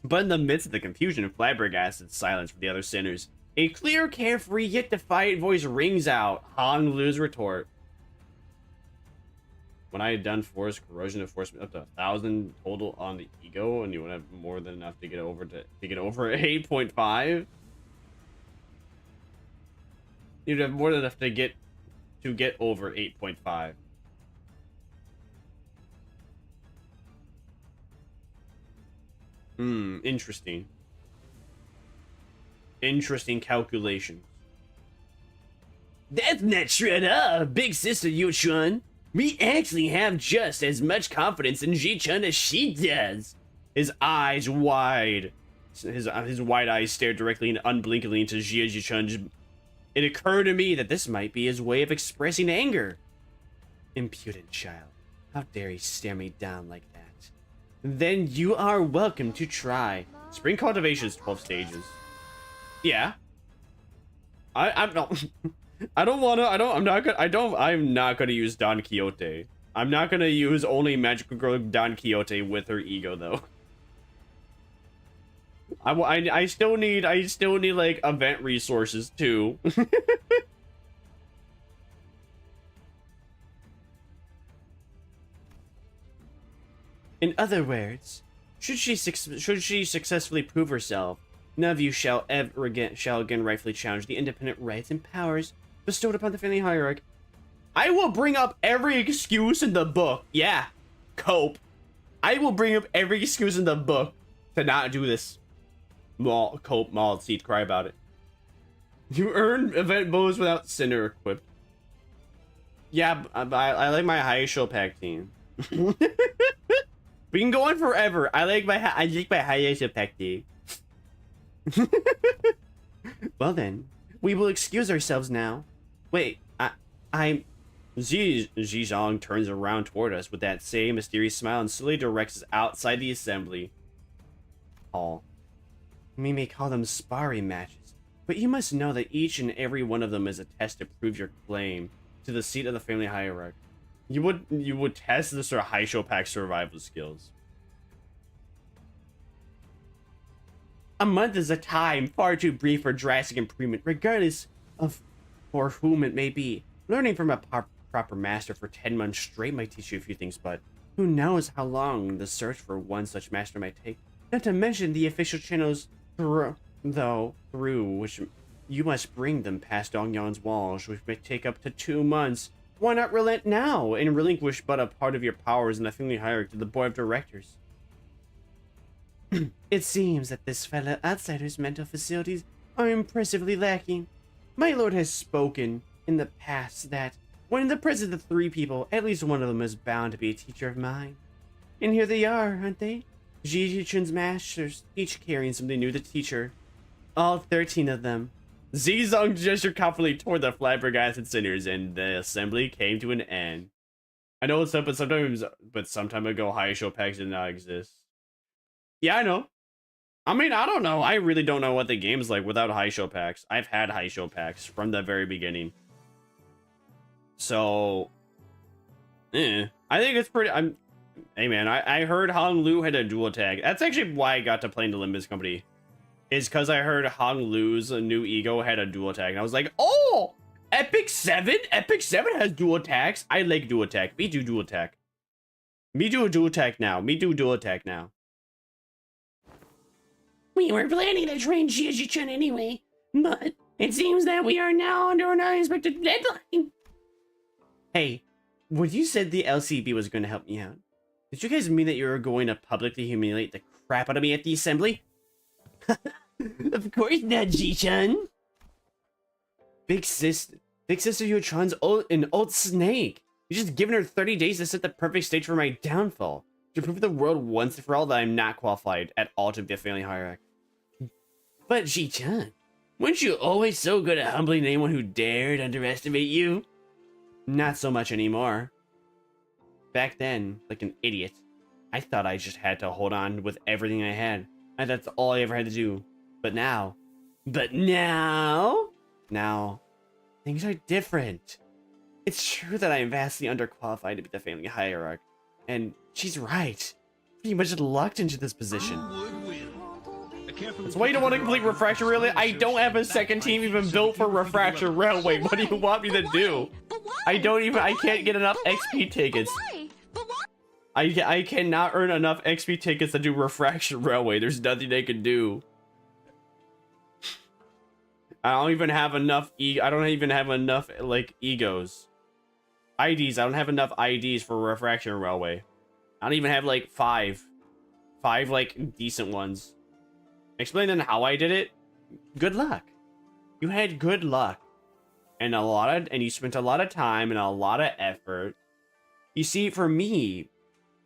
But in the midst of the confusion and flabbergasted silence from the other sinners, a clear, carefree, yet defiant voice rings out Hong Lu's retort. When I had done force corrosion enforcement up to 1,000 total on the ego, and you would have more than enough to get over 8.5. You'd have more than enough to get over 8.5. Interesting. Interesting calculations. That's not true at all, big sister Yu-chun. We actually have just as much confidence in Ji-chun as she does. His eyes wide. His wide eyes stared directly and unblinkingly into Ji-chun. It occurred to me that this might be his way of expressing anger. Impudent child. How dare he stare me down like that? Then you are welcome to try. Spring cultivation is 12 stages. Yeah. I'm not gonna use Don Quixote. I'm not gonna use only magical girl Don Quixote with her ego though. I still need like event resources too. In other words, should she successfully prove herself, none of you shall again rightfully challenge the independent rights and powers bestowed upon the family hierarchy. I will bring up every excuse in the book. Yeah, cope. I will bring up every excuse in the book to not do this. Cope, mauled, seed, cry about it. You earn event bows without Sinner equipped. Yeah, I like my high show pack team. We can go on forever. I like my high show pack team. Well then, we will excuse ourselves now. Wait, I'm... Zhizong turns around toward us with that same mysterious smile and slowly directs us outside the assembly hall. We may call them sparring matches, but you must know that each and every one of them is a test to prove your claim to the seat of the family hierarchy. You would test the sort of high show pack survival skills. A month is a time far too brief for drastic improvement, regardless of for whom it may be. Learning from a proper master for 10 months straight might teach you a few things, but who knows how long the search for one such master might take. Not to mention the official channels through which you must bring them past Dongyang's walls, which may take up to 2 months. Why not relent now and relinquish but a part of your powers in the family hierarchy to the board of directors? It seems that this fellow outsider's mental facilities are impressively lacking. My lord has spoken in the past that when in the presence of 3 people, at least one of them is bound to be a teacher of mine. And here they are, aren't they? Ji-chun's masters, each carrying something new to teach her. All 13 of them. Zizong gestured confidently toward the flabbergasted sinners, and the assembly came to an end. I know it's up, but some time ago, high show packs did not exist. Yeah, I know. I mean, I don't know. I really don't know what the game's like without high show packs. I've had high show packs from the very beginning. So, I think it's pretty. Hey man, I heard Hong Lu had a dual tag. That's actually why I got to play in the Limbus company. Is because I heard Hong Lu's new ego had a dual tag, and I was like, oh, Epic 7? Epic 7 has dual tags. I like dual tag. Me do dual tag. Me do a dual tag now. Me do dual tag now. We were planning to train Ji-chun anyway, but it seems that we are now under an unexpected deadline. Hey, when you said the LCB was going to help me out, did you guys mean that you were going to publicly humiliate the crap out of me at the assembly? Of course not, Ji-chun. Big sister Yu-chan's an old snake. You're just giving her 30 days to set the perfect stage for my downfall. To prove to the world once and for all that I'm not qualified at all to be a family hierarchy. But Ji-chan, weren't you always so good at humbling anyone who dared underestimate you? Not so much anymore. Back then, like an idiot, I thought I just had to hold on with everything I had. And that's all I ever had to do. But now, things are different. It's true that I am vastly underqualified to be the family hierarch. And she's right. Pretty much lucked into this position. That's why you don't want to complete Refraction Railway. I don't have a second team even built for Refraction Railway. What do you want me to do? I can't get enough XP tickets. I cannot earn enough XP tickets to do Refraction Railway. There's nothing they can do. I don't even have enough like egos. IDs. I don't have enough IDs for Refraction Railway. I don't even have like five like decent ones. Explain then how I did it. Good luck. You had good luck. and you spent a lot of time and a lot of effort. You see, for me,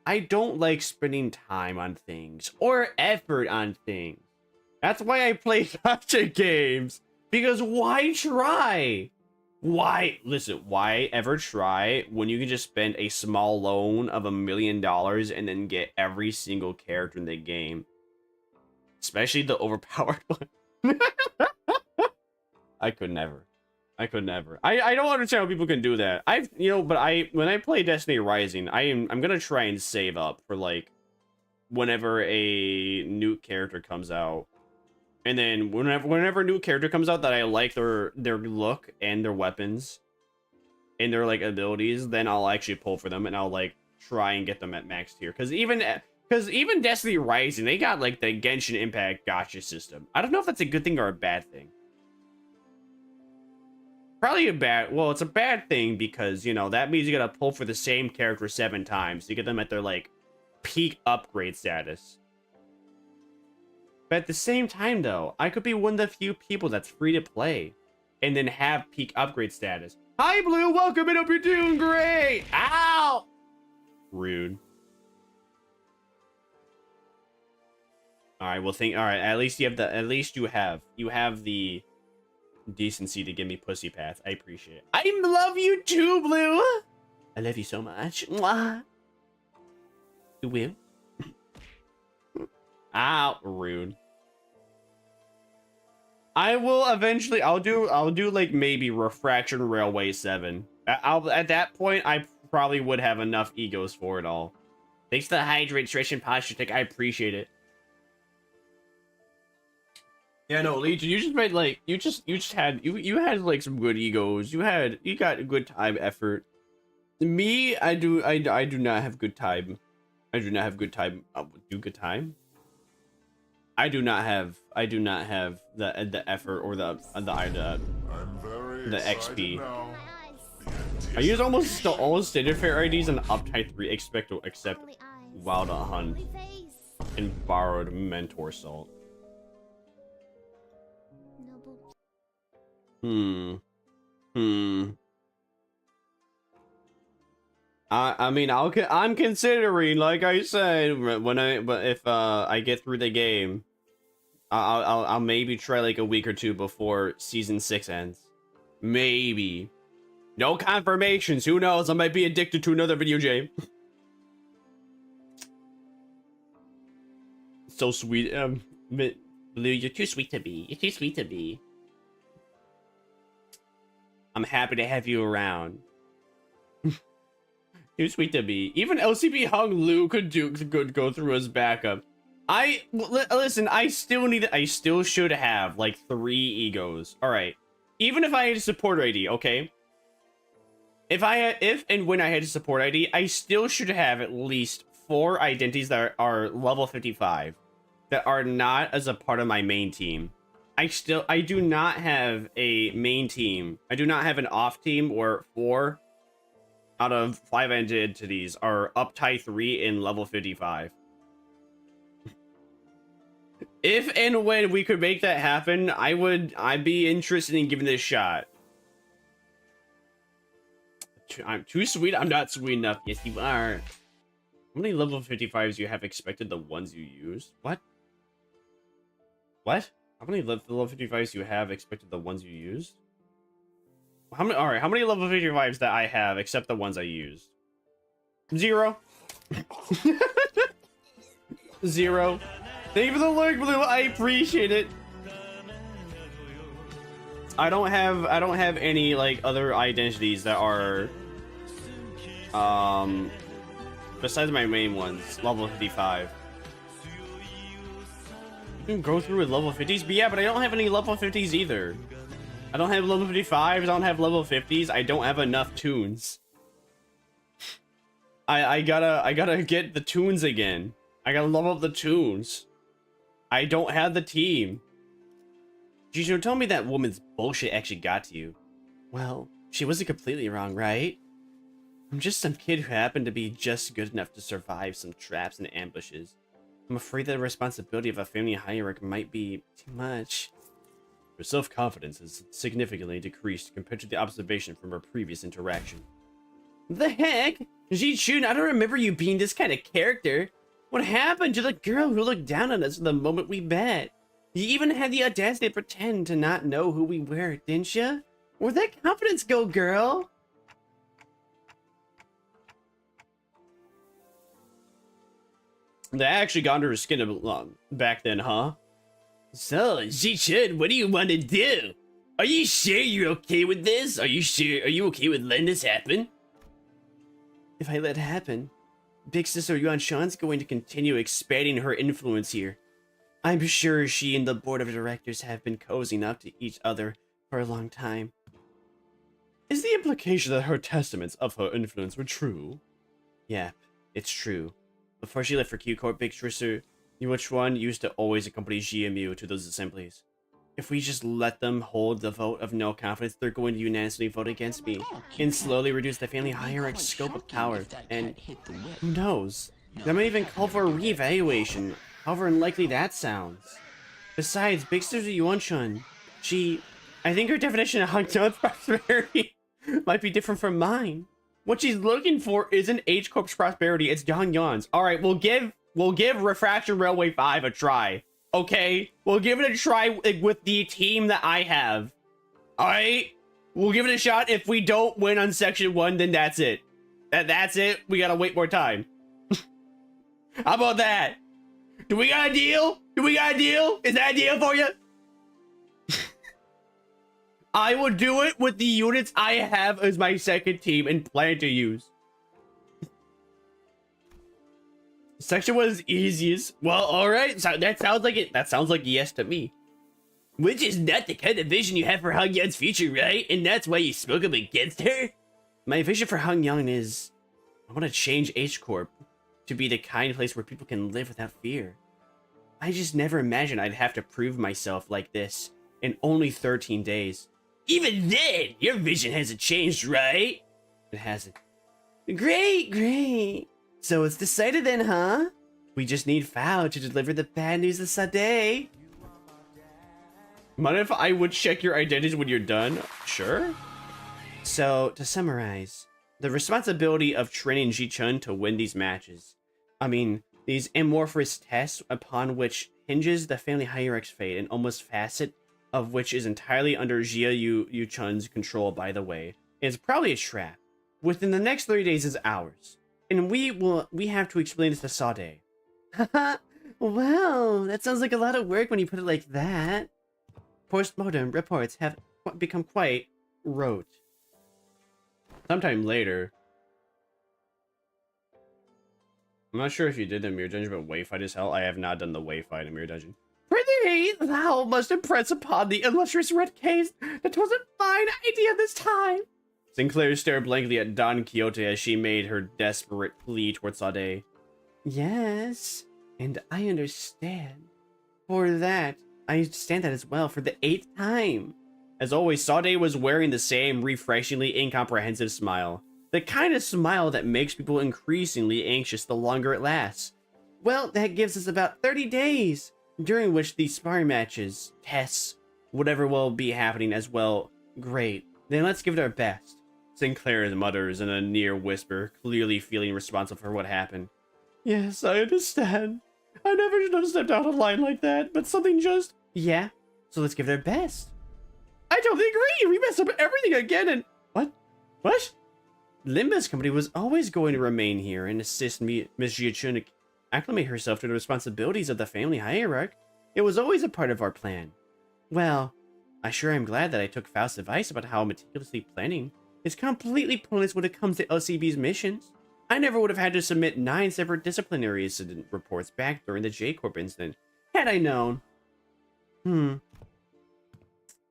I don't like spending time on things or effort on things. That's why I play gacha games. Because why try? Why ever try when you can just spend a small loan of $1 million and then get every single character in the game? Especially the overpowered one. I could never. I don't understand how people can do that. When I play Destiny Rising, I'm gonna try and save up for like whenever a new character comes out. And then whenever a new character comes out that I like their look and their weapons and their like abilities, then I'll actually pull for them and I'll like try and get them at max tier. Because even Destiny Rising, they got like the Genshin Impact gacha system. I don't know if that's a good thing or a bad thing. Probably it's a bad thing because, you know, that means you gotta pull for the same character 7 times to get them at their like peak upgrade status. But at the same time, though, I could be one of the few people that's free to play and then have peak upgrade status. Hi, Blue. Welcome and hope you're doing great. Ow! Rude. All right. Well, all right. At least you have the decency to give me pussy path. I appreciate it. I love you too, Blue. I love you so much. Mwah. You will. Ow, rude. I will eventually. I'll do like maybe Refraction Railway 7. At that point, I probably would have enough egos for it all. Thanks for the hydration posture tick. I appreciate it. Yeah, no, Legion, you just made like you had like some good egos. You got a good time effort. Me, I do not have good time. I do not have good time. Do good time. I do not have the effort or the XP. Now. I use almost standard fare IDs and uptype 3 except Wild Hunt and borrowed Mentor Salt. I mean, I'm considering, like I said, if I get through the game, I'll maybe try like a week or two before season 6 ends. Maybe. No confirmations. Who knows? I might be addicted to another video game. So sweet. Blue, you're too sweet to be. You're too sweet to be. I'm happy to have you around. Too sweet to be. Even LCB Hung Lu could go through as backup. Listen, I still should have like 3 egos. All right. Even if I had a support ID, okay? If and when I had a support ID, I still should have at least 4 identities that are level 55 that are not as a part of my main team. I do not have a main team. I do not have an off team where 4 out of 5 entities are up tie 3 in level 55. If and when we could make that happen, I'd be interested in giving this a shot. I'm too sweet. I'm not sweet enough. Yes, you are. How many level 55s you have expected the ones you used? What? What? How many level 55s you have expected the ones you used? How many? All right. How many level 55s that I have except the ones I used? 0. 0. Thank you for the lurk, Blue. I appreciate it. I don't have any like other identities that are besides my main ones, level 55. You can go through with level 50s, but yeah, but I don't have any level 50s either. I don't have level 55s, I don't have level 50s, I don't have enough tunes. I gotta get the tunes again. I gotta level up the tunes. I don't have the team. Gino, tell me that woman's bullshit actually got to you. Well, she wasn't completely wrong, right? I'm just some kid who happened to be just good enough to survive some traps and ambushes. I'm afraid that the responsibility of a family hierarch might be too much. Her self-confidence has significantly decreased compared to the observation from our previous interaction. The heck? Ji-chun, I don't remember you being this kind of character. What happened to the girl who looked down on us the moment we met? You even had the audacity to pretend to not know who we were, didn't you? Where'd that confidence go, girl? That actually got under her skin a lot back then, huh? So, Ji-chun, what do you want to do? Are you sure you're okay with this? Are you okay with letting this happen? If I let it happen, Big Sister Yuan Shan's going to continue expanding her influence here. I'm sure she and the board of directors have been cozying up to each other for a long time. Is the implication that her testaments of her influence were true? Yep, it's true. Before she left for Q-Corp, Big Sister Yuan Shan used to always accompany GMU to those assemblies. If we just let them hold the vote of no confidence, they're going to unanimously vote against me and slowly reduce the family hierarchy's scope of power. And who knows? That might even call for a reevaluation, however unlikely that sounds. Besides, Big Sister Yuan Shan, I think her definition of Hangzhou's prosperity might be different from mine. What she's looking for isn't H-Corp's prosperity, it's Yang Yan's. Alright, we'll give Refraction Railway 5 a try. Okay, we'll give it a try with the team that I have. Alright? We'll give it a shot. If we don't win on Section 1, then that's it. That's it. We gotta wait more time. How about that? Do we got a deal? Is that a deal for you? I will do it with the units I have as my second team and plan to use. Section 1 is easiest. Well, alright. So that sounds like it. That sounds like yes to me. Which is not the kind of vision you have for Hong Yang's future, right? And that's why you spoke up against her? My vision for Hong Yang is I want to change H-Corp to be the kind of place where people can live without fear. I just never imagined I'd have to prove myself like this in only 13 days. Even then, your vision hasn't changed, right? It hasn't. Great. So it's decided then, huh? We just need Fao to deliver the bad news of Sade. Mind if I would check your identities when you're done? Sure. So, to summarize, the responsibility of training Ji-chun to win these matches. I mean, these amorphous tests upon which hinges the family hierarchy's fate, and almost facet of which is entirely under Jia Yu-chun's control, by the way, is probably a trap. Within the next 30 days is ours. And we have to explain this to Sade. Haha, wow, that sounds like a lot of work when you put it like that. Postmortem reports have become quite rote. Sometime later. I'm not sure if you did the Mirror Dungeon, but Wayfight is hell. I have not done the Wayfight in Mirror Dungeon. Prithee, thou must impress upon the illustrious Red Case that 'twas a fine idea this time. Sinclair stared blankly at Don Quixote as she made her desperate plea towards Sade. Yes, and I understand. For that, I understand that as well, for the 8th time. As always, Sade was wearing the same refreshingly incomprehensive smile. The kind of smile that makes people increasingly anxious the longer it lasts. Well, that gives us about 30 days, during which the sparring matches, tests, whatever will be happening as well. Great. Then let's give it our best. Sinclair mutters in a near whisper, clearly feeling responsible for what happened. Yes, I understand. I never should have stepped out of line like that, but something just... Yeah, so let's give it our best. I totally agree! We messed up everything again and... What? Limbus Company was always going to remain here and assist Miss Ji-chun to acclimate herself to the responsibilities of the family hierarchy. It was always a part of our plan. Well, I sure am glad that I took Faust's advice about how meticulously planning is completely pointless when it comes to LCB's missions. I never would have had to submit 9 separate disciplinary incident reports back during the J-Corp incident, had I known.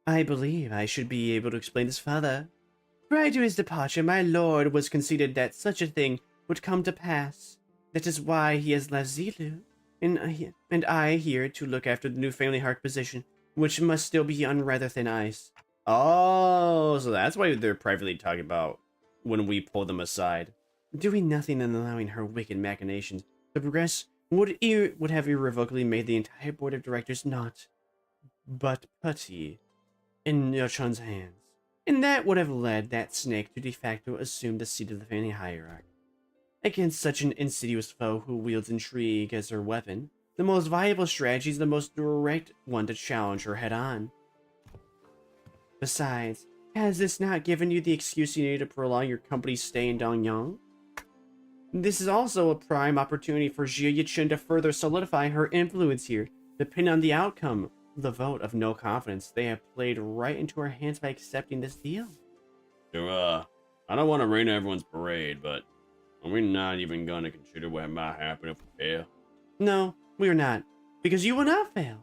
I believe I should be able to explain this further. Prior to his departure, my lord was conceded that such a thing would come to pass. That is why he has left Zilu, and I here to look after the new family heart position, which must still be on rather thin ice. Oh, so that's why they're privately talking about when we pull them aside. Doing nothing and allowing her wicked machinations to progress would have irrevocably made the entire board of directors not but putty. in Yochun's hands. And that would have led that snake to de facto assume the seat of the family hierarchy. Against such an insidious foe who wields intrigue as her weapon, the most viable strategy is the most direct one to challenge her head-on. Besides, has this not given you the excuse you need to prolong your company's stay in Dongyang? This is also a prime opportunity for Jia Yichun to further solidify her influence here, depending on the outcome. The vote of no confidence they have played right into her hands by accepting this deal. So, I don't want to rain on everyone's parade, but are we not even going to consider what might happen if we fail? No, we are not, because you will not fail.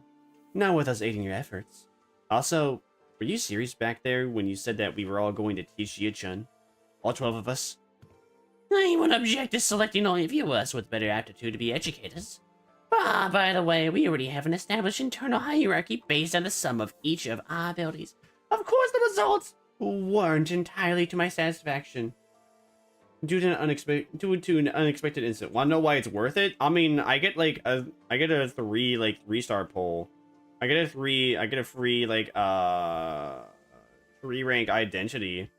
Not with us aiding your efforts. Also, were you serious back there when you said that we were all going to teach Yichun? All 12 of us? I won't object to selecting only a few of us with better aptitude to be educators. Ah, by the way, we already have an established internal hierarchy based on the sum of each of our abilities. Of course, the results weren't entirely to my satisfaction. Due to an unexpected incident. Wanna know why it's worth it? I mean, I get a 3-star poll. I get a free 3-rank identity.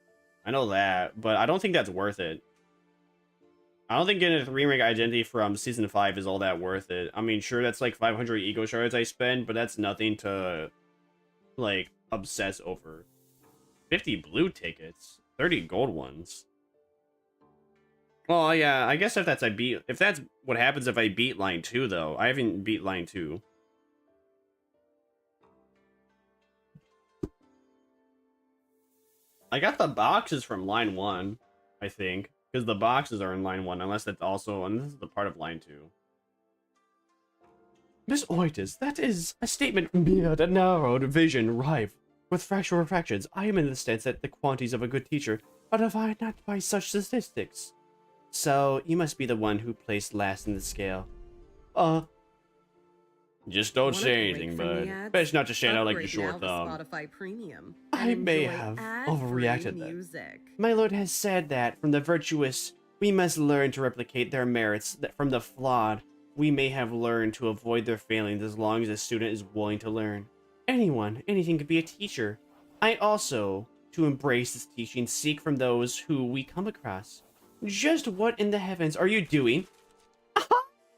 I know that, but I don't think that's worth it. I don't think getting a 3-rank identity from Season 5 is all that worth it. I mean, sure, that's like 500 ego shards I spend, but that's nothing to, like, obsess over. 50 blue tickets. 30 gold ones. Oh, yeah, I guess if that's what happens if I beat Line 2, though. I haven't beat Line 2. I got the boxes from Line 1, I think. Because the boxes are in Line 1, unless that's also... And this is the part of Line 2. Miss Oitis, that is a statement mere a narrowed vision rife with fractional refractions. I am in the stance that the quantities of a good teacher are divided not by such statistics. So, you must be the one who placed last in the scale. Just don't say anything, bud. Best not to stand out like your short thumb. Spotify Premium. I may have overreacted then. My lord has said that from the virtuous, we must learn to replicate their merits. That from the flawed, we may have learned to avoid their failings as long as a student is willing to learn. Anything could be a teacher. I also, to embrace this teaching, seek from those who we come across. Just what in the heavens are you doing?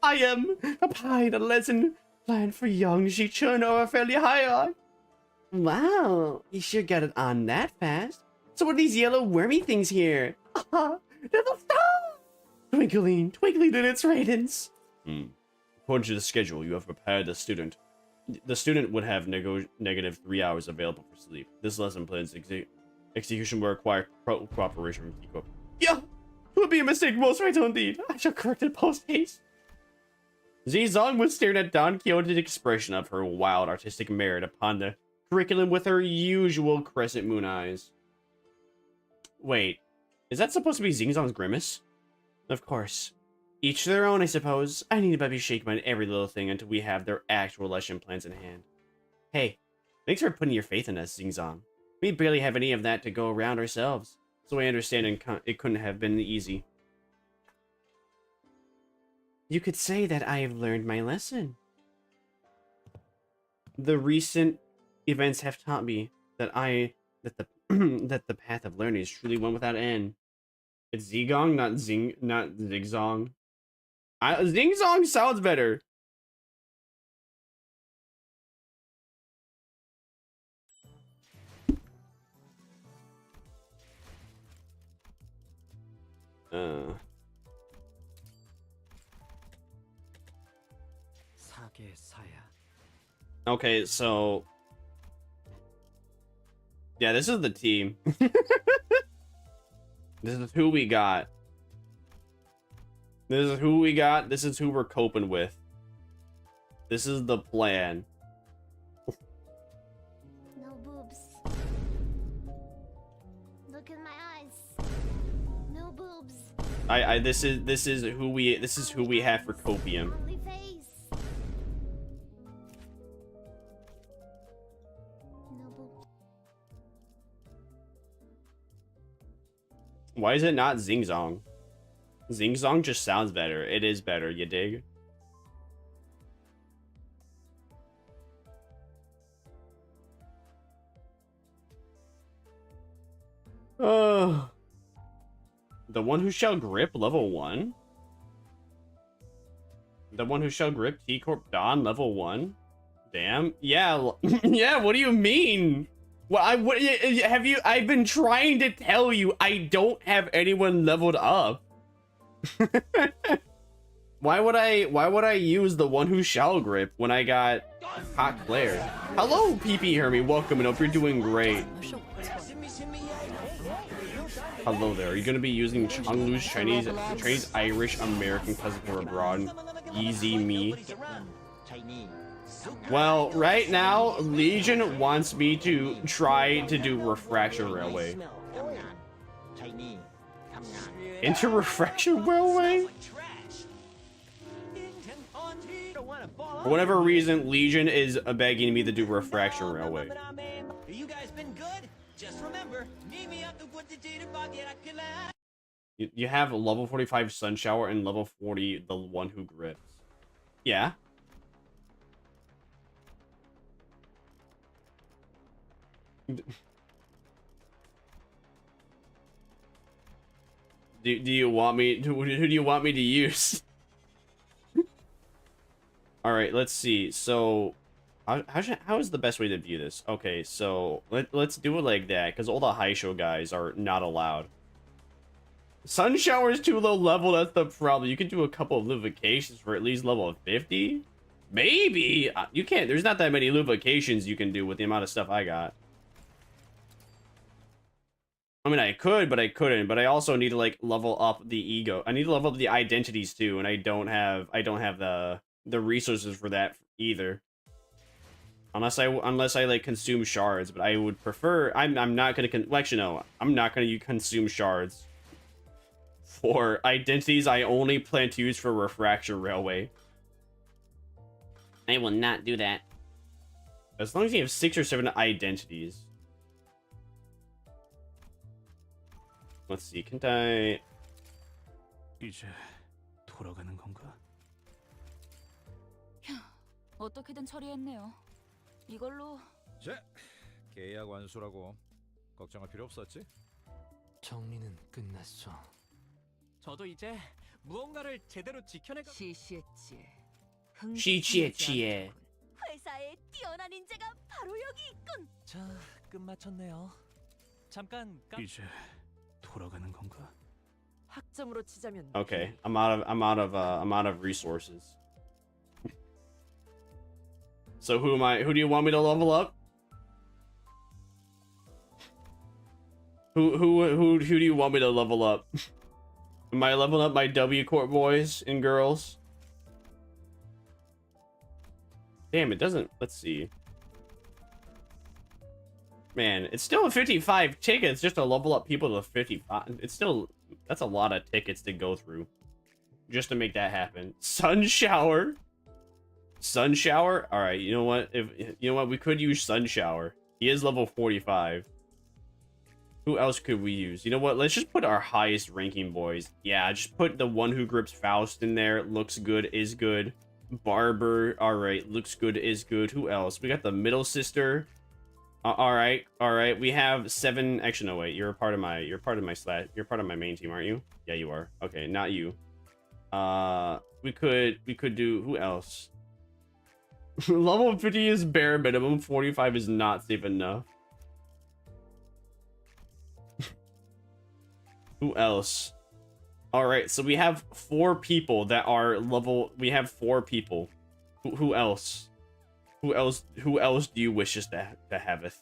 I am applying a lesson plan for young Jichun or a fairly higher. Wow, you sure got it on that fast. So what are these yellow wormy things here? They're the stars! Twinkling in its radiance. According to the schedule, you have prepared the student. The student would have negative 3 hours available for sleep. This lesson plan's execution will require cooperation from Kiko. Yeah, it would be a mistake, most right indeed. I shall correct it post haste. Zizong was staring at Don Quixote's expression of her wild artistic merit upon the curriculum with her usual crescent moon eyes. Wait, is that supposed to be Zingzong's grimace? Of course. Each their own, I suppose. I need to be shaken by every little thing until we have their actual lesson plans in hand. Hey, thanks for putting your faith in us, Zingzong. We barely have any of that to go around ourselves, so I understand it couldn't have been easy. You could say that I have learned my lesson. The recent events have taught me that that the path of learning is truly one without end. It's Zigong, not Zigzong. Zingzong sounds better. Okay, so yeah, this is the team. This is who we got. This is who we got. This is who we're coping with. This is the plan. No boobs. Look in my eyes. No boobs. This is who we have for copium. Only face. No boobs. Why is it not Zingzong? Zingzong just sounds better. It is better, you dig? The one who shall grip, level 1. The one who shall grip, T-Corp Dawn, level 1. Damn. Yeah. Yeah, what do you mean? Well, I've been trying to tell you I don't have anyone leveled up. Why would I use the one who shall grip when I got Hot Claire? Hello, PP Hermie. Welcome, and hope you're doing great. Hello there. Are you gonna be using Changlu's Chinese, Irish, American cousin from abroad? Easy me. Well, right now, Legion wants me to try to do Refraction Railway. Into Refraction Railway? For whatever reason, Legion is begging me to do Refraction Railway. You guys been good? Just remember, meet me up to put the data bucket. You have level 45 Sun Shower and level 40 the one who grips. Yeah. Do you want me to, who do you want me to use? All right, let's see. So how is the best way to view this? Okay, so let's do it like that, because all the high show guys are not allowed. Sun Shower is too low level, that's the problem. You can do a couple of lubrications for at least level 50. Maybe you can't. There's not that many lubrications you can do with the amount of stuff I got. I mean, I could, but I couldn't. But I also need to like level up the ego. I need to level up the identities too, and I don't have the resources for that either. Unless I like consume shards, but I would prefer. I'm not gonna actually no. I'm not gonna consume shards for identities. I only plan to use for Refraction Railway. I will not do that. As long as you have 6 or 7 identities. Let's see. Can't I? 이제 돌아가는 건가? 어떻게든 처리했네요. 이걸로 자, 계약 완수라고 걱정할 필요 없었지? 정리는 끝났어. 저도 이제 무언가를 제대로 지켜내가. 시시했지. 시치에. 회사에 뛰어난 인재가 바로 여기 있군. 자, 끝마쳤네요. 잠깐. 이제 돌아가는 건가? 학점으로 치자면. Okay, I'm out of resources. So who do you want me to level up? Who do you want me to level up? Am I leveling up my W Corp boys and girls? Damn, it doesn't. Let's see. Man, it's still 55 tickets just to level up people to 55. It's still, that's a lot of tickets to go through just to make that happen. Sun Shower. Sun Shower. All right, you know what? We could use Sun Shower. He is level 45. Who else could we use? You know what? Let's just put our highest ranking boys. Yeah, just put the one who grips Faust in there. Looks good, is good. Barber. All right, looks good, is good. Who else? We got the middle sister. All right. We have 7. Actually, no, wait. You're part of my main team, aren't you? Yeah, you are. Okay, not you. We could do, who else? Level 50 is bare minimum. 45 is not safe enough. Who else? All right, so we have 4 people that are level. We have 4 people. Who else? Who else do you wish us to haveth?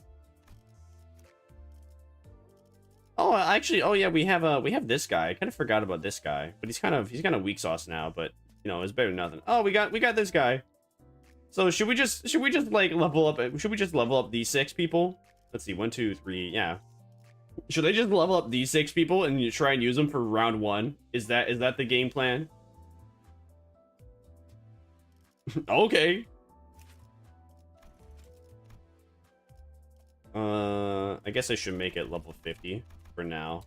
Oh, actually, oh yeah, we have this guy. I kind of forgot about this guy, but he's kind of weak sauce now. But you know, it's better than nothing. Oh, we got this guy. So should we just like level up? Should we just level up these 6 people? Let's see, 1, 2, 3. Yeah. Should I just level up these 6 people and you try and use them for round 1? Is that the game plan? Okay. I guess I should make it level 50 for now.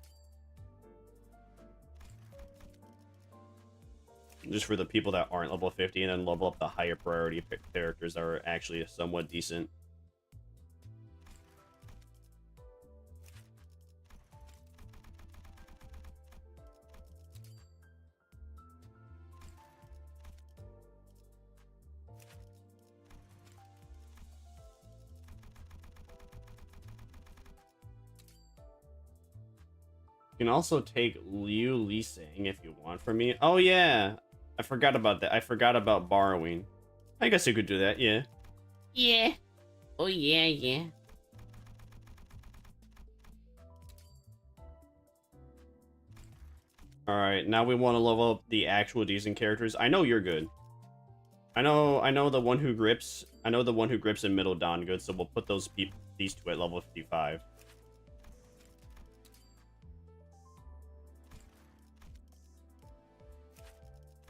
Just for the people that aren't level 50, and then level up the higher priority characters that are actually somewhat decent. You can also take Liu Lisang if you want from me. Oh yeah, I forgot about that. I forgot about borrowing. I guess you could do that. Yeah. Yeah. Oh yeah, yeah. All right, now we want to level up the actual decent characters. I know you're good. I know the one who grips. I know the one who grips in middle Don good. So we'll put these two at level 55.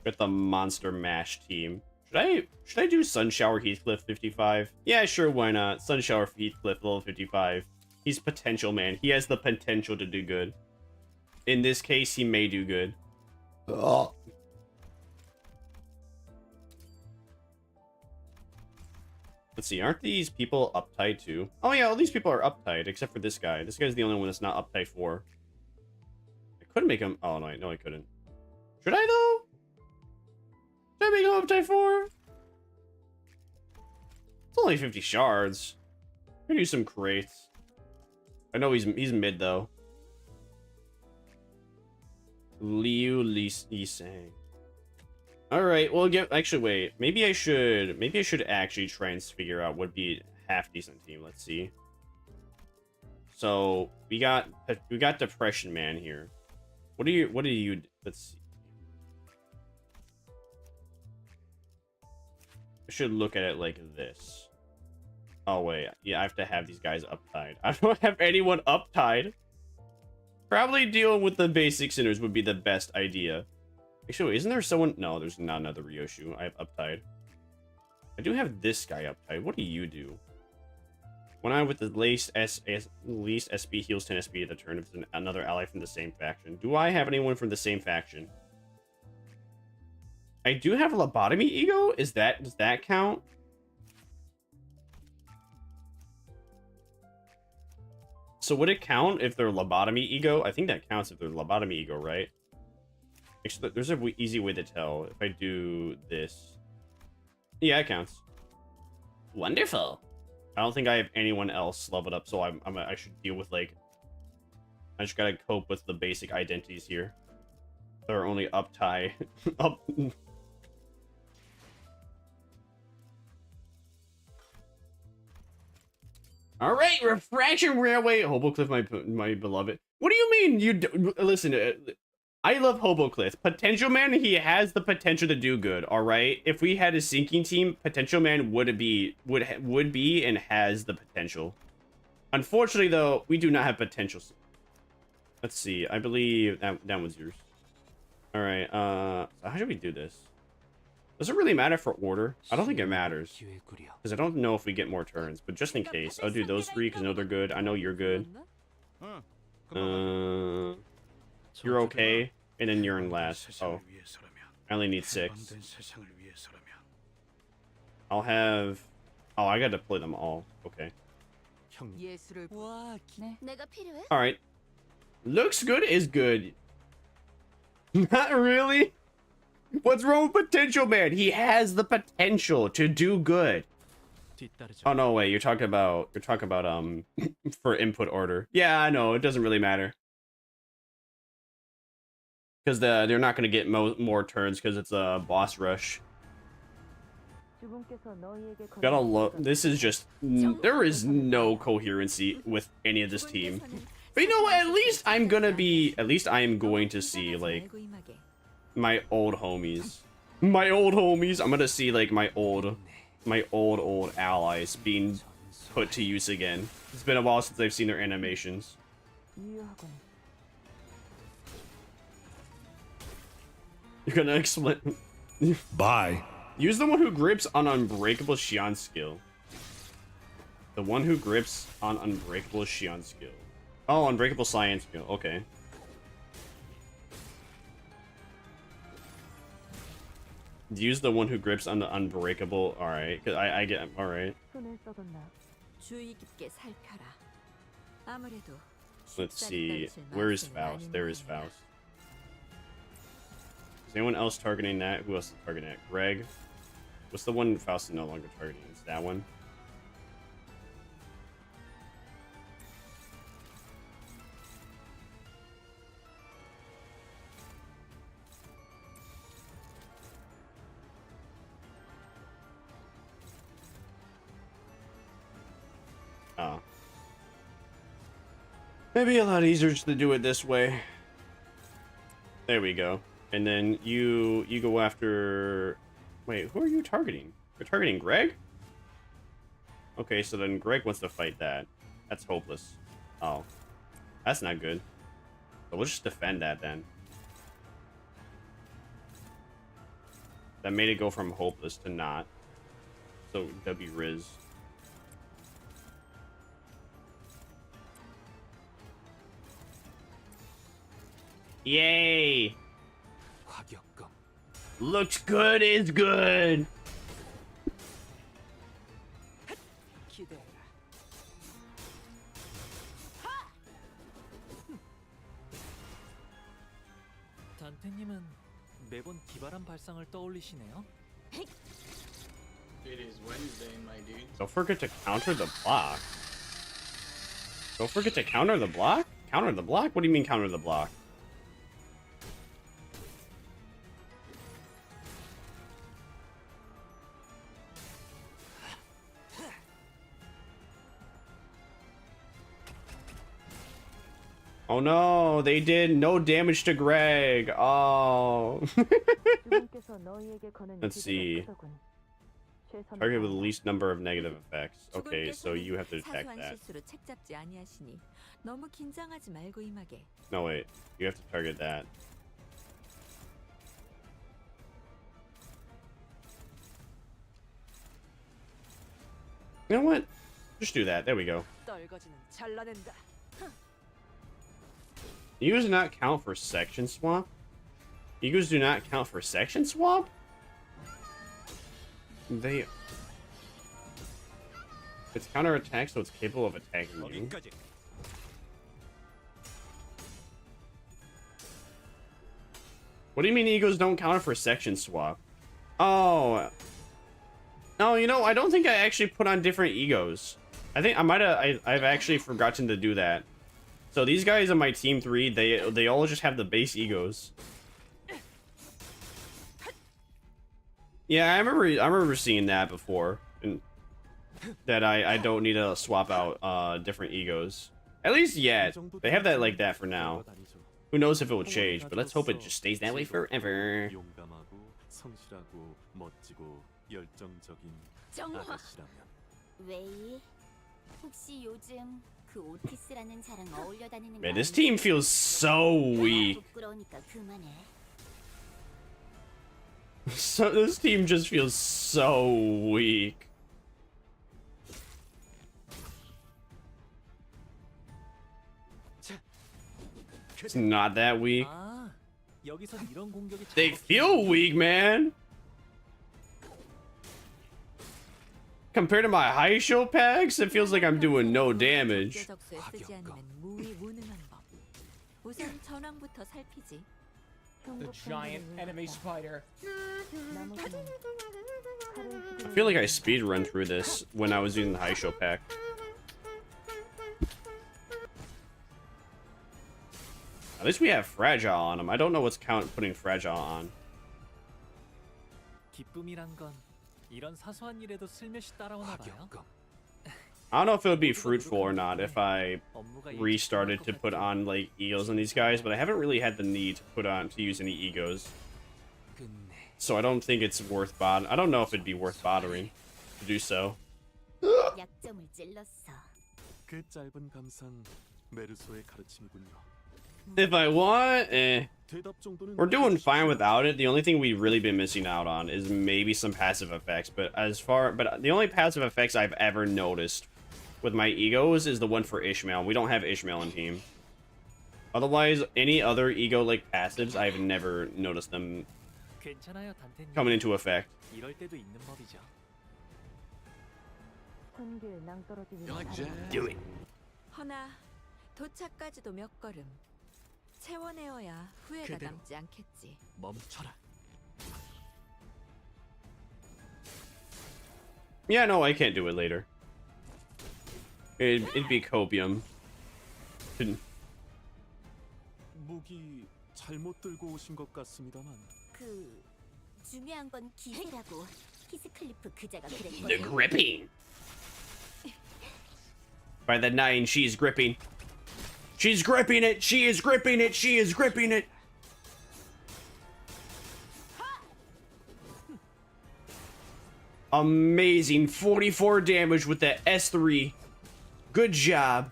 With the Monster Mash team. Should I do Sunshower Heathcliff 55? Yeah, sure, why not? Sunshower Heathcliff level 55. He's potential, man. He has the potential to do good. In this case, he may do good. Oh. Let's see, aren't these people uptight too? Oh yeah, all these people are uptight, except for this guy. This guy's the only one that's not uptight for. I couldn't make him... Oh, no, I couldn't. Should I, though? Should I make him uptight 4? It's only 50 shards. I'm gonna do some crates. I know he's mid, though. Liu Lisang. Alright, well, actually, wait. Maybe I should actually try and figure out what would be a half-decent team. Let's see. So, we got Depression Man here. What do you... Let's see. I should look at it like this. Oh, wait. Yeah, I have to have these guys uptied. I don't have anyone uptied. Probably dealing with the basic sinners would be the best idea. Actually, isn't there someone? No, there's not another Ryoshu. I have uptied. I do have this guy uptied. What do you do? When I'm with the least SP heals 10 SP at the turn if it's another ally from the same faction. Do I have anyone from the same faction? I do have a lobotomy ego. Does that count? So would it count if they're lobotomy ego? I think that counts if they're lobotomy ego, right? Actually, there's an easy way to tell. If I do this. Yeah, it counts. Wonderful. I don't think I have anyone else leveled up, so I should deal with, like... I just gotta cope with the basic identities here. They're only uptie. Up... All right, Refraction Railway, Hobocliff, my beloved. What do you mean? Listen. I love Hobocliff. Potential Man, he has the potential to do good. All right. If we had a sinking team, Potential Man would be and has the potential. Unfortunately, though, we do not have potential. Let's see. I believe that was yours. All right. So how should we do this? Does it really matter for order? I don't think it matters. Because I don't know if we get more turns. But just in case, I'll do those 3 because I know they're good. I know you're good. You're okay. And then you're in last. Oh. I only need 6. I'll have... Oh, I gotta play them all. Okay. Alright. Looks good is good. Not really. What's wrong with Potential Man? He has the potential to do good. Oh no, wait, you're talking about for input order. Yeah, I know, it doesn't really matter. Because they're not going to get more turns because it's a boss rush. Gotta look. This is just... There is no coherency with any of this team. But you know what? At least I am going to see, like... my old homies. I'm gonna see, like, my old allies being put to use again. It's been a while since I've seen their animations. You're gonna explain. Bye. Use the one who grips on Unbreakable Xian skill. The one who grips on Unbreakable Xian skill. Oh, Unbreakable Science skill. Okay. Use the one who grips on the Unbreakable. All right, cause I get. All right. Let's see. Where is Faust? There is Faust. Is anyone else targeting that? Who else is targeting that? Greg. What's the one Faust is no longer targeting? It's that one. Oh. Maybe a lot easier just to do it this way. There we go. And then you go after... Wait, who are you targeting? You're targeting Greg? Okay, so then Greg wants to fight that. That's hopeless. Oh. That's not good. So we'll just defend that then. That made it go from hopeless to not. So W Riz. Yay! Looks good is good. 단테님은 매번 기발한 발상을 떠올리시네요. It is Wednesday, my dude. Don't forget to counter the block. Don't forget to counter the block? Counter the block? What do you mean counter the block? Oh no, they did no damage to Greg. Oh. Let's see. Target with the least number of negative effects. Okay, so you have to attack that. No, wait. You have to target that. You know what? Just do that. There we go. Egos do not count for section swap? Egos do not count for section swap? They... It's counterattack, so it's capable of attacking you. What do you mean egos don't count for section swap? Oh. No, you know, I don't think I actually put on different egos. I think I might have... I've actually forgotten to do that. So these guys on my team 3, they all just have the base egos. Yeah, I remember seeing that before, and that I don't need to swap out different egos. At least yet. They have that like that for now. Who knows if it will change, but let's hope it just stays that way forever. Man, this team feels so weak. So this team just feels so weak. It's not that weak. They feel weak, man. Compared to my high show packs, it feels like I'm doing no damage. The giant enemy spider. I feel like I speed run through this when I was using the high show pack. At least we have fragile on them. I don't know what's putting fragile on. I don't know if it would be fruitful or not if I restarted to put on like egos on these guys, but I haven't really had the need to use any egos. So I don't think it's worth I don't know if it'd be worth bothering to do so. If I want, we're doing fine without it. The only thing we've really been missing out on is maybe some passive effects. But the only passive effects I've ever noticed with my egos is the one for Ishmael. We don't have Ishmael in team. Otherwise, any other ego like passives, I've never noticed them coming into effect. You like jazz? Do it. 도착까지도 몇 걸음. 채워내어야 후회가 남지 않겠지. 멈춰라. Yeah, no, I can't do it later. It'd be copium. 무기 잘못 들고 오신 것 같습니다만. 그 중요한 건 기세라고 히스클리프 그자가 그랬거든. The gripping. By the 9, she's gripping. She's gripping it. She is gripping it. She is gripping it. Amazing. 44 damage with that S3. Good job.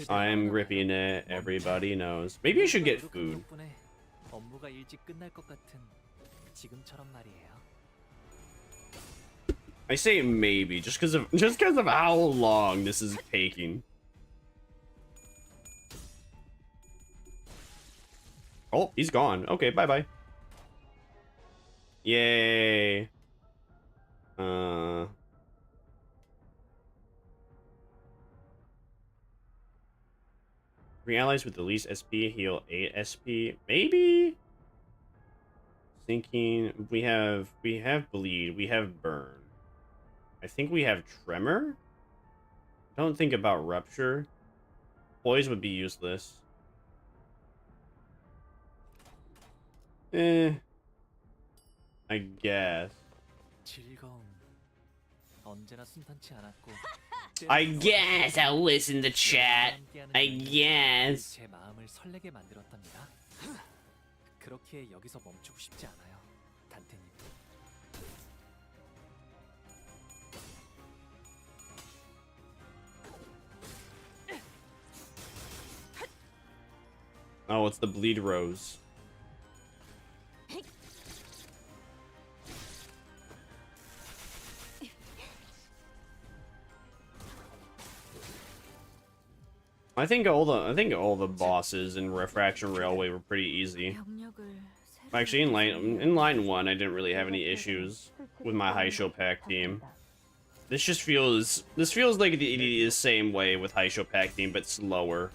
I am gripping it. Everybody knows. Maybe I should get food. I say maybe just because of how long this is taking. Oh, he's gone. Okay, bye-bye. Yay. Three allies with the least SP heal 8 SP. Maybe? Thinking we have bleed, we have burn. I think we have tremor. Don't think about rupture. Poise would be useless. I guess. I guess I'll listen to chat. I guess. Oh, it's the bleed rose. I think all the bosses in Refraction Railway were pretty easy. Actually, in line 1, I didn't really have any issues with my Haisho Pack team. This feels like the same way with Haisho Pack team, but slower.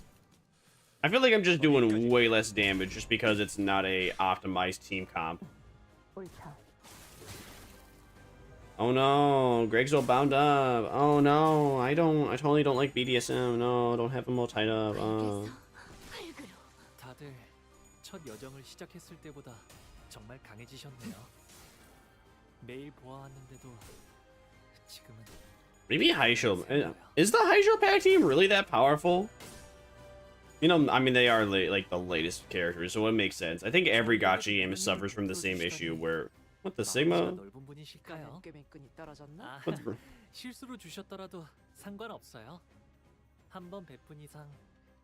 I feel like I'm just doing way less damage just because it's not a optimized team comp. Oh no, Greg's all bound up. Oh no, I totally don't like BDSM. No, don't have them all tied up. Maybe Haisho. Is the Haisho Pack team really that powerful? You know, I mean, they are like the latest characters, so it makes sense. I think every gacha game suffers from the same issue where... What the Sigma? 실수로 주셨더라도 상관없어요. 한 번 베푼 이상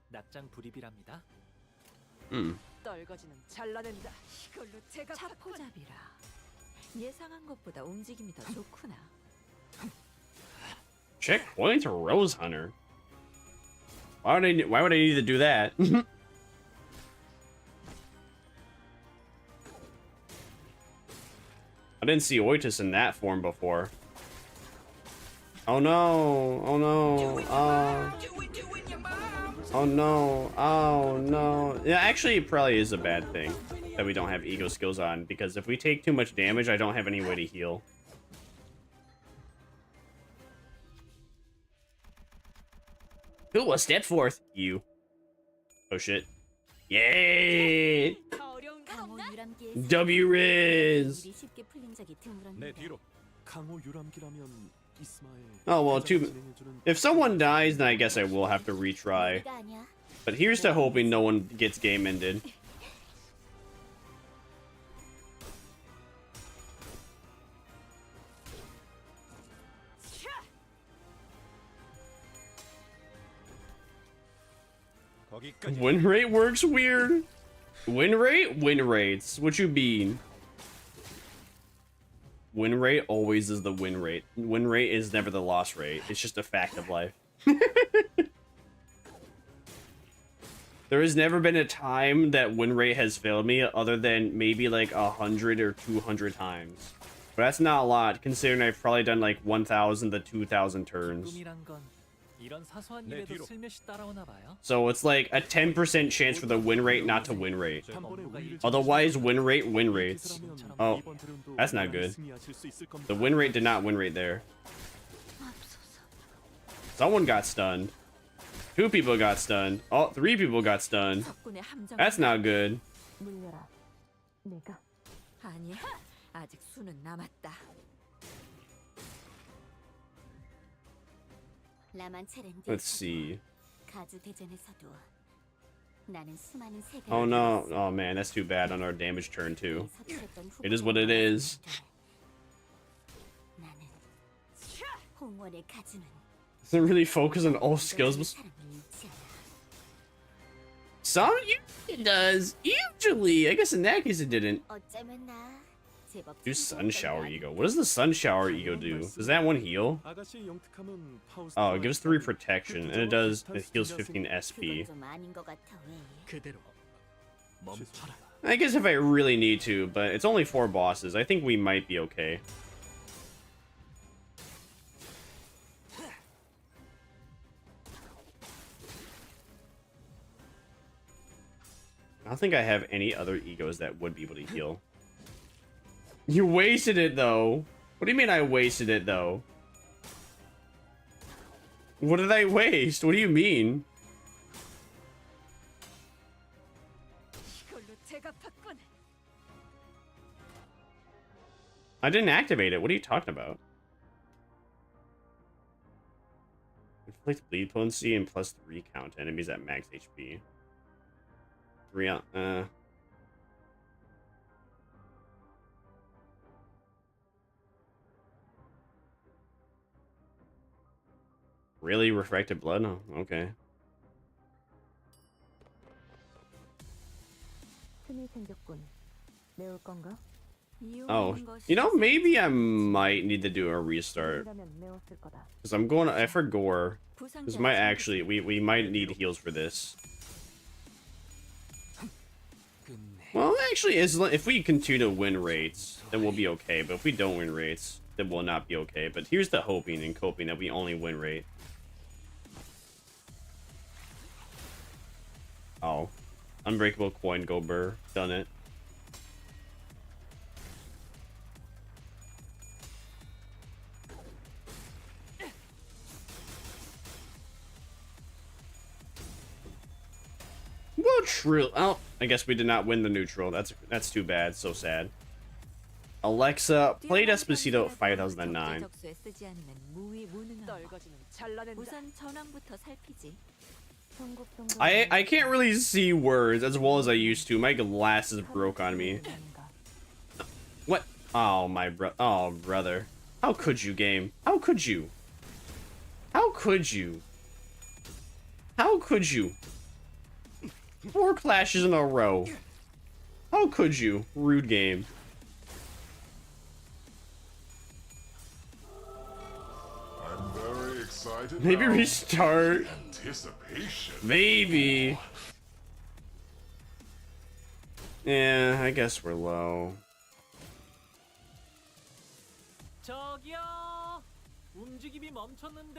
낙장 불입이랍니다. 떨거지는 잘라낸다. 이걸로 제가 차포잡이라. 예상한 것보다 움직임이 더 좋구나. Checkpoint Rose Hunter. Why would I need to do that? I didn't see Oitis in that form before. Oh no! Oh no! Oh no! Oh no! Yeah, actually, it probably is a bad thing that we don't have ego skills on, because if we take too much damage, I don't have any way to heal. Who will step forth? You. Oh shit. Yay! W Riz! Oh well, if someone dies, then I guess I will have to retry. But here's to hoping no one gets game ended. Win rate works weird. Win rate? Win rates. What you mean? Win rate always is the win rate. Win rate is never the loss rate. It's just a fact of life. There has never been a time that win rate has failed me other than maybe like 100 or 200 times. But that's not a lot considering I've probably done like 1,000 to 2,000 turns. So it's like a 10% chance for the win rate not to win rate. Otherwise, win rate win rates. Oh, that's not good. The win rate did not win rate there. Someone got stunned. 2 people got stunned. Oh, 3 people got stunned. That's not good. Let's see. 가주 대전에서도 나는 수많은 세계를 Oh no. Oh man, that's too bad on our damage turn too. It is what it is. 나는 홍원의 가주는 Does it really focus on all skills? Some it does. Usually. I guess in that case it didn't. 어쩌면 나 제법 Do Sun Shower Ego. What does the Sun Shower Ego do? Does that one heal? 아가씨의 영특함은 Oh, it 파우스트와 gives 이상 3 protection, and it does 비슷한 it heals 스킬이라서 15 SP. 좀 아닌 것 같아 왜? 그대로 멈춰라. I guess if I really need to, but it's only 4 bosses. I think we might be okay. I don't think I have any other egos that would be able to heal. You wasted it though. What do you mean I wasted it though? What did I waste? What do you mean? I didn't activate it. What are you talking about? Inflict bleed potency and +3 count enemies at max HP. Really? Refracted blood? Oh, okay. Oh, you know, maybe I might need to do a restart. Because I'm going for gore. This might actually, we might need heals for this. Well, actually, if we continue to win rates, then we'll be okay. But if we don't win rates, then we'll not be okay. But here's the hoping and coping that we only win rate. Oh. Unbreakable coin, go burr. Done it. Neutral. Oh, I guess we did not win the neutral. That's too bad. So sad. Alexa, play Despacito 5009. I can't really see words as well as I used to. My glasses broke on me. What? Oh my brother. How could you, game? How could you? How could you? How could you? 4 clashes in a row. How could you? Rude game. I'm very excited. Maybe now. restart. Anticipation. Maybe. Yeah, I guess we're low.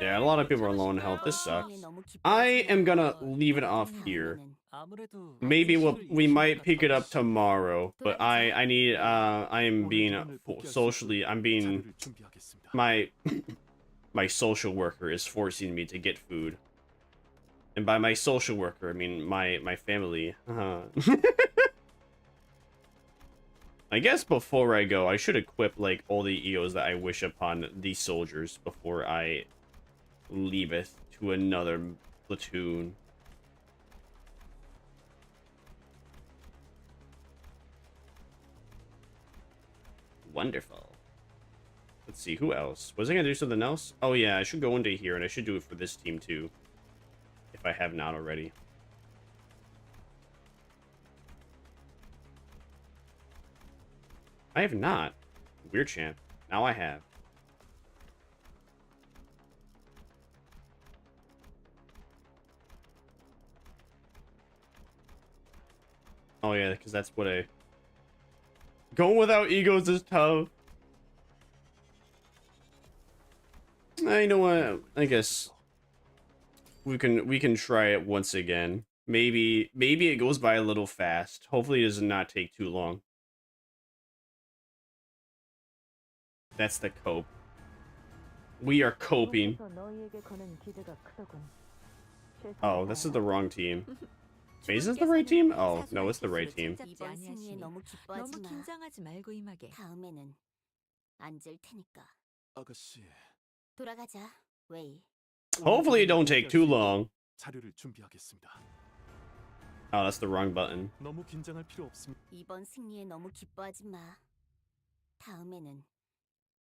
Yeah, a lot of people are low in health. This sucks. I am gonna leave it off here. Maybe we might pick it up tomorrow, but I am being socially, I'm being, my social worker is forcing me to get food. And by my social worker, I mean my family. I guess before I go, I should equip like all the EOs that I wish upon these soldiers before I leaveth to another platoon. Wonderful. Let's see, who else? Was I gonna do something else? Oh yeah, I should go into here, and I should do it for this team too. If I have not already. I have not. Weird champ. Now I have. Oh yeah, because that's what I... Going without egos is tough. You know what? I guess we can try it once again. Maybe it goes by a little fast. Hopefully it does not take too long. That's the cope. We are coping. Oh, this is the wrong team. Wait, is this the right team? Oh, no, it's the right team. 아가씨. 돌아가자, 웨이. Hopefully it don't take too long. 자료를 준비하겠습니다. Oh, that's the wrong button. 너무 긴장할 필요 없습니다. 이번 승리에 너무 기뻐하지 마. 다음에는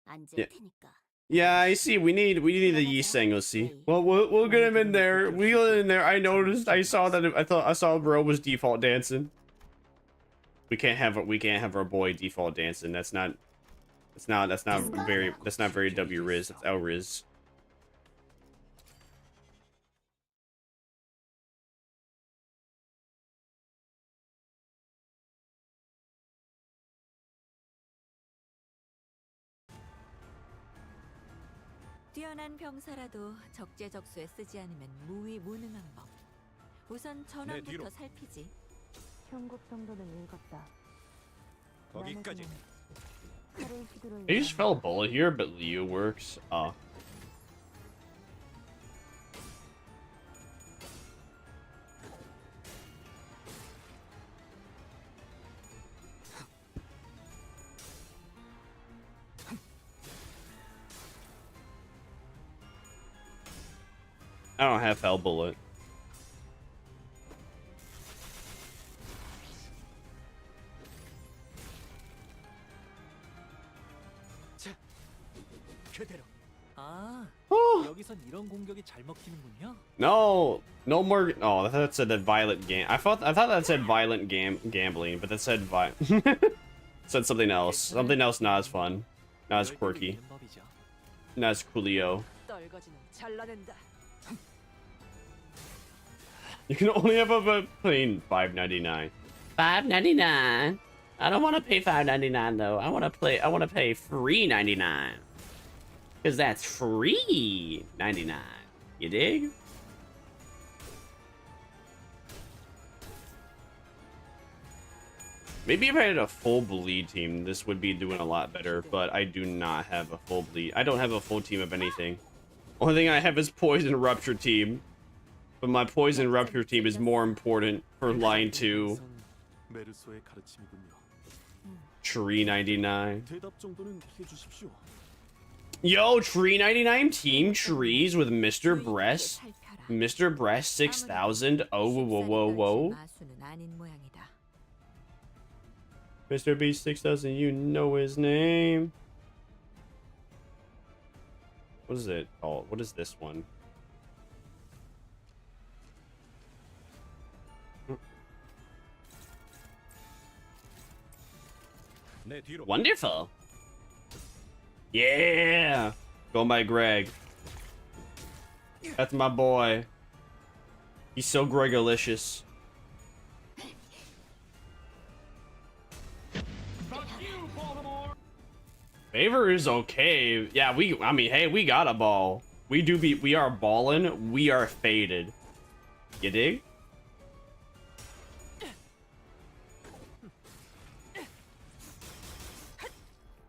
안 질 Yeah. 테니까. Yeah, I see. We need the Yi Sang. Let's see. Well, we'll get him in there. We get in there. I noticed. I saw that. I saw Bro was default dancing. We can't have our boy default dancing. That's not very W Riz. That's L Riz. 뛰어난 병사라도 적재적소에 쓰지 않으면 무위무능한 법. 우선 전황부터 살피지. 현국 정도는 읽었다. 거기까지. He just fell a bullet here, but Liu works. Oh. I don't have Hell Bullet. 그대로. 아, 여기선 이런 공격이 잘 먹히는군요. No more. Oh, that said that violent game. I thought that said violent gambling, but that said said something else. Something else not as fun, not as quirky, not as coolio. 떨거지는 잘라낸다. You can only have a plane $5.99. $5.99. I don't want to pay $5.99 though. I want to pay free $99. Cause that's free $99. You dig? Maybe if I had a full bleed team, this would be doing a lot better. But I do not have a full bleed. I don't have a full team of anything. Only thing I have is Poison Rupture team. But my Poison Rupture team is more important for line 2. 메르소의 가르침이군요. Tree 99. 대답 정도는 해주십시오. Yo, Tree 99 team trees with Mr. Breast. Mr. Breast 6000. Oh, whoa. Mr. B 6000, you know his name. What is it called? What is this one? Wonderful. Yeah. Going by Greg. That's my boy. He's so Gregolicious. Favor is okay. Yeah, I mean, hey, we got a ball. We are ballin'. We are faded. You dig?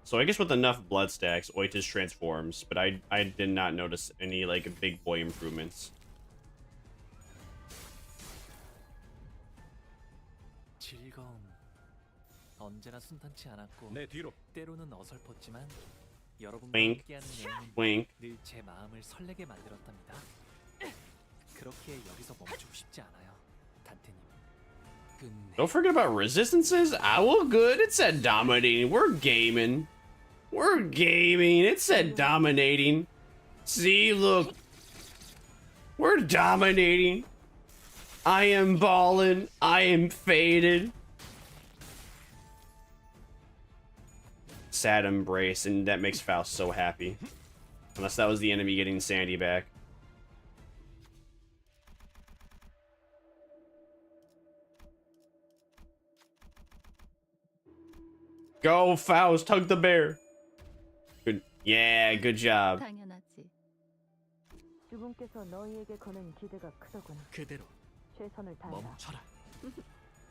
So I guess with enough blood stacks, Oitis transforms, but I did not notice any like big boy improvements. 즐거움 언제나 순탄치 않았고 내 뒤로. 때로는 어설펐지만 여러분과 Wink. 함께하는 여행은 Wink. 늘 제 마음을 설레게 만들었답니다. 그렇게 여기서 멈추고 싶지 않아요, 단테님. Don't forget about resistances. Owl good. It said dominating. We're gaming. We're gaming. It said dominating. See, look. We're dominating. I am ballin'. I am faded. Sad embrace, and that makes Faust so happy. Unless that was the enemy getting Sandy back. Go, Faust, hug the bear. Good. Yeah, good job. 당연하지. 주분께서 너희에게 거는 기대가 크더군. 그대로 최선을 다해라. 멈춰라.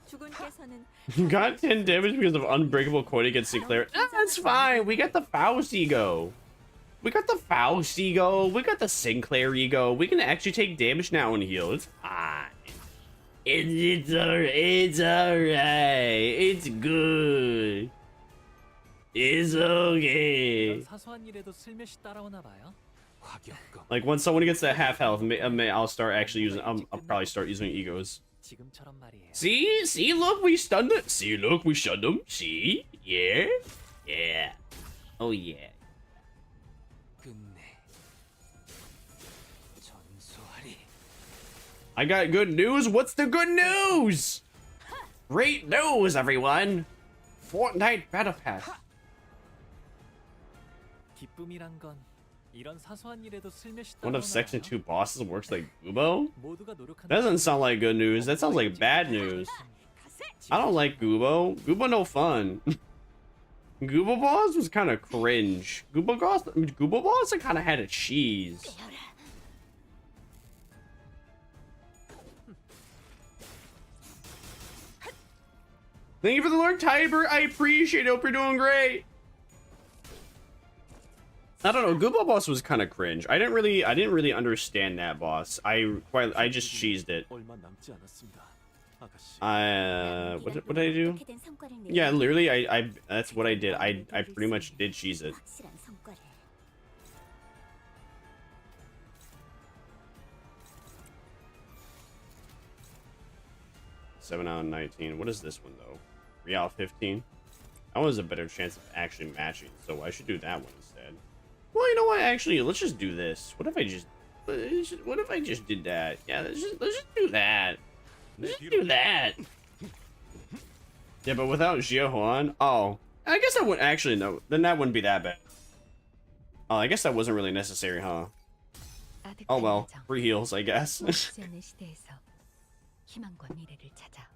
주군께서는 You got 10 damage because of Unbreakable Coin against Sinclair. That's fine. We got the Faust ego. We got the Faust ego. We got the Sinclair ego. We can actually take damage now and heal. It's fine. It's alright. It's alright. It's good. It's okay. 이런 사소한 일에도 슬며시 따라오나 봐요. Like when someone gets that half health, I'll start actually using. I'll probably start using egos. 지금처럼 말이에요. See, look, we stunned it. See, look, we shunned him. See, yeah, oh yeah. I got good news. What's the good news? Great news, everyone. Fortnite Battle Pass. 기쁨이란 건 이런 사소한 일에도 슬며시 One of Section 2 bosses works like Gubo? 모두가 노력하는 That doesn't sound like good news. That sounds like bad news. I don't like Gubo. Gubo no fun. Gubo boss was kind of cringe. Gubo boss kind of had a cheese. Thank you for the lurk, Tiber. I appreciate it. Hope you're doing great. I don't know. Gubo boss was kind of cringe. I didn't really understand that boss. I just cheesed it. What did I do? Yeah, literally, I that's what I did. I pretty much did cheese it. Seven out of 19. What is this one though? 3 out of 15. That one has a better chance of actually matching, so I should do that one instead. Well, you know what? Actually, let's just do this. What if I just did that? Yeah, let's just do that. Let's just do that. Yeah, but without Xiaohuan, oh, I guess I wouldn't actually know. Then that wouldn't be that bad. Oh, I guess that wasn't really necessary, huh? Oh well, free heals, I guess.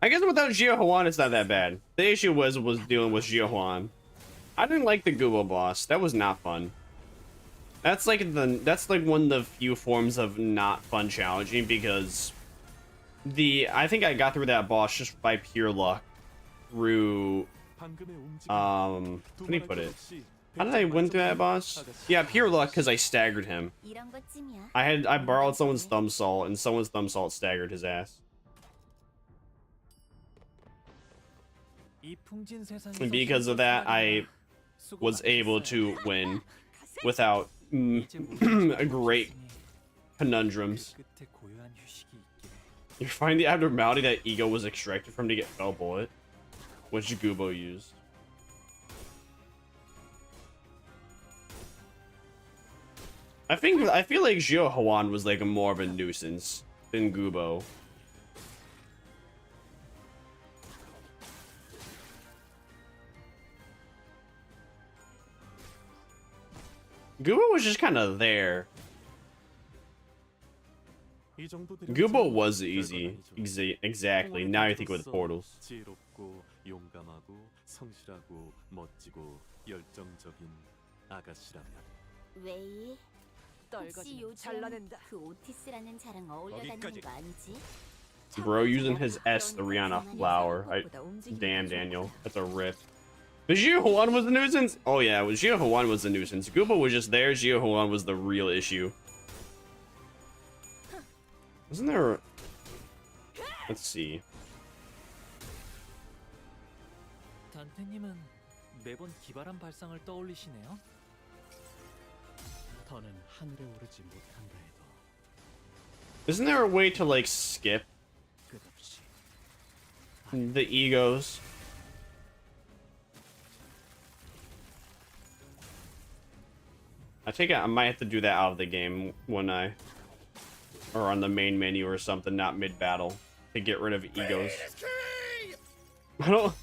I guess without Xiaohuan, it's not that bad. The issue was dealing with Xiaohuan. I didn't like the Gubo boss. That was not fun. That's like one of the few forms of not fun challenging because I think I got through that boss just by pure luck through how do you put it? How did I win through that boss? Yeah, pure luck because I staggered him. I borrowed someone's thumb salt and someone's thumb salt staggered his ass. And because of that, I was able to win without great conundrums. You find the abnormality that Ego was extracted from to get Fell Bullet, which Gubo used. I feel like Xiaohuan was like more of a nuisance than Gubo. Gubo was just kind of there. Gubo was easy. Exactly. Now you think with portals. 왜? 혹시 요즘 그 오티스라는 자랑 어울려다니는 거 아니지? Bro using his S3 on a flower. Damn, Daniel. That's a rip. But Xiaohuan was the nuisance? Oh yeah, Xiaohuan was the nuisance. Gubo was just there. Xiaohuan was the real issue. Wasn't there... Let's see. 단테님은 매번 기발한 발상을 떠올리시네요. 더는 하늘에 오르지 못한다 해도. Isn't there a way to like skip the egos? I take it I might have to do that out of the game when or on the main menu or something, not mid-battle, to get rid of egos. I don't...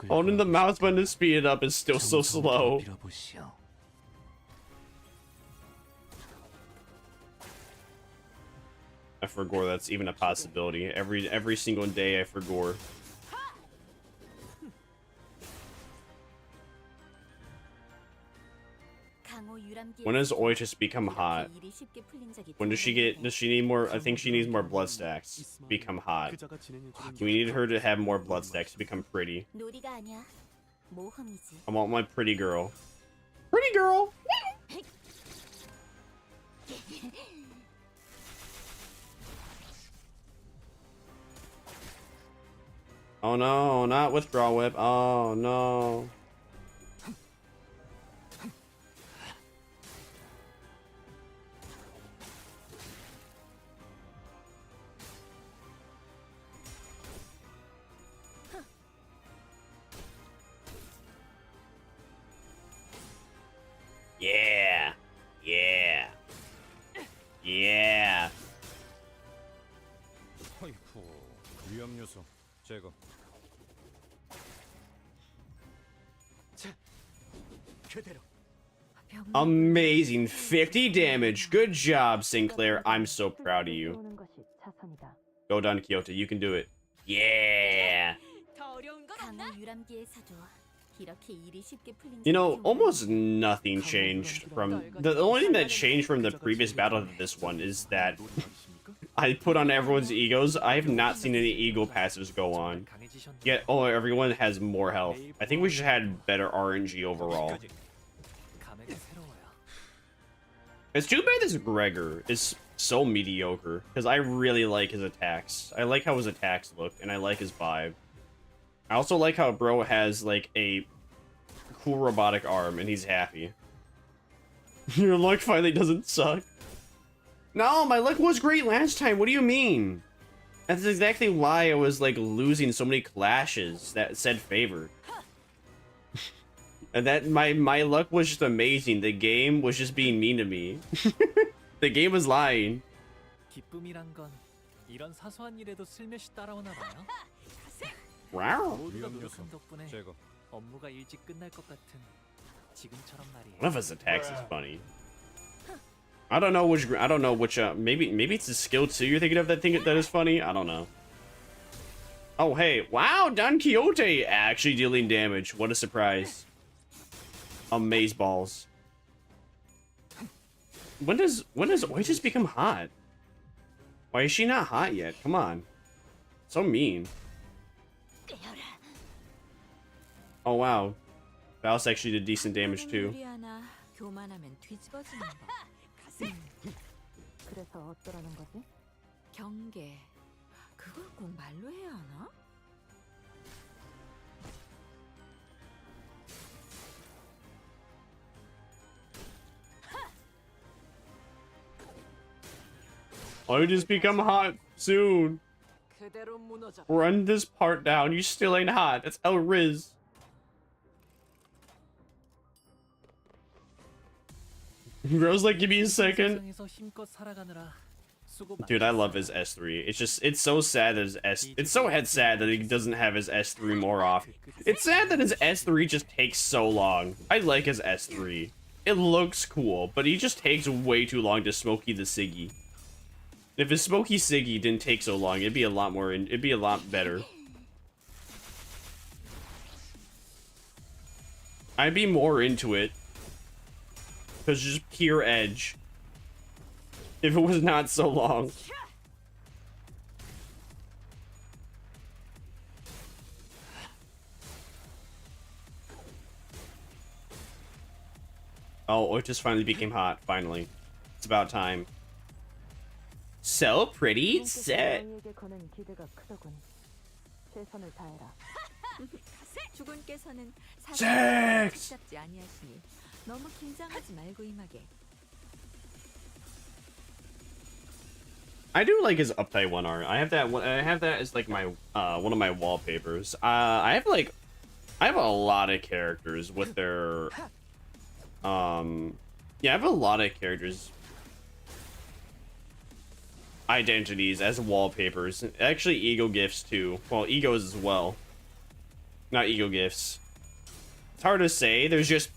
Holding the mouse button to speed it up is still so slow. I forgot that's even a possibility. Every single day I forgot. When does Oitis become hot? When does she need more? I think she needs more blood stacks to become hot. We need her to have more blood stacks to become pretty. I want my pretty girl. Pretty girl! Oh no, not withdrawal whip. Oh no. Amazing. 50 damage. Good job, Sinclair. I'm so proud of you. Go Don Quixote. You can do it. Yeah. You know, almost nothing changed from... The only thing that changed from the previous battle to this one is that I put on everyone's egos. I have not seen any ego passives go on. Yet, oh, everyone has more health. I think we should have better RNG overall. It's too bad this Gregor is so mediocre, because I really like his attacks. I like how his attacks look, and I like his vibe. I also like how bro has, like, a cool robotic arm, and he's happy. Your luck finally doesn't suck. No, my luck was great last time. What do you mean? That's exactly why I was, like, losing so many clashes that said favored. And that my luck was just amazing. The game was just being mean to me. The game was lying. 기쁨이란 건 이런 사소한 일에도 슬며시 따라오나 봐요. Wow. 노력한 덕분에 업무가 일찍 끝날 것 같은 지금처럼 말이에요. One of his attacks is funny. I don't know which maybe it's a skill too you're thinking of that is funny. I don't know. Oh hey, wow, Don Quixote actually dealing damage. What a surprise. Amaze balls. When does Oasis become hot? Why is she not hot yet? Come on. So mean. Oh wow. Faust actually did decent damage too. 그래서 어쩌라는 거지? 경계. 그걸 꼭 말로 해야 하나? Why just become hot soon? Run this part down. You still ain't hot. That's El Riz. Bro's like, give me a second. Dude, I love his S3. It's so sad that it's so sad that he doesn't have his S3 more often. It's sad that his S3 just takes so long. I like his S3. It looks cool, but he just takes way too long to Smokey the Siggy. If his Smokey Siggy didn't take so long, it'd be a lot better. I'd be more into it. Because just pure edge. If it was not so long. Oh, it just finally became hot. Finally. It's about time. So pretty set. Sex! 너무 긴장하지 말고 임하게. I do like his uptight one art. I have that as like my one of my wallpapers. I have a lot of characters with their yeah, I have a lot of characters identities as wallpapers. Actually ego gifts too. Well, egos as well. Not ego gifts. It's hard to say. There's just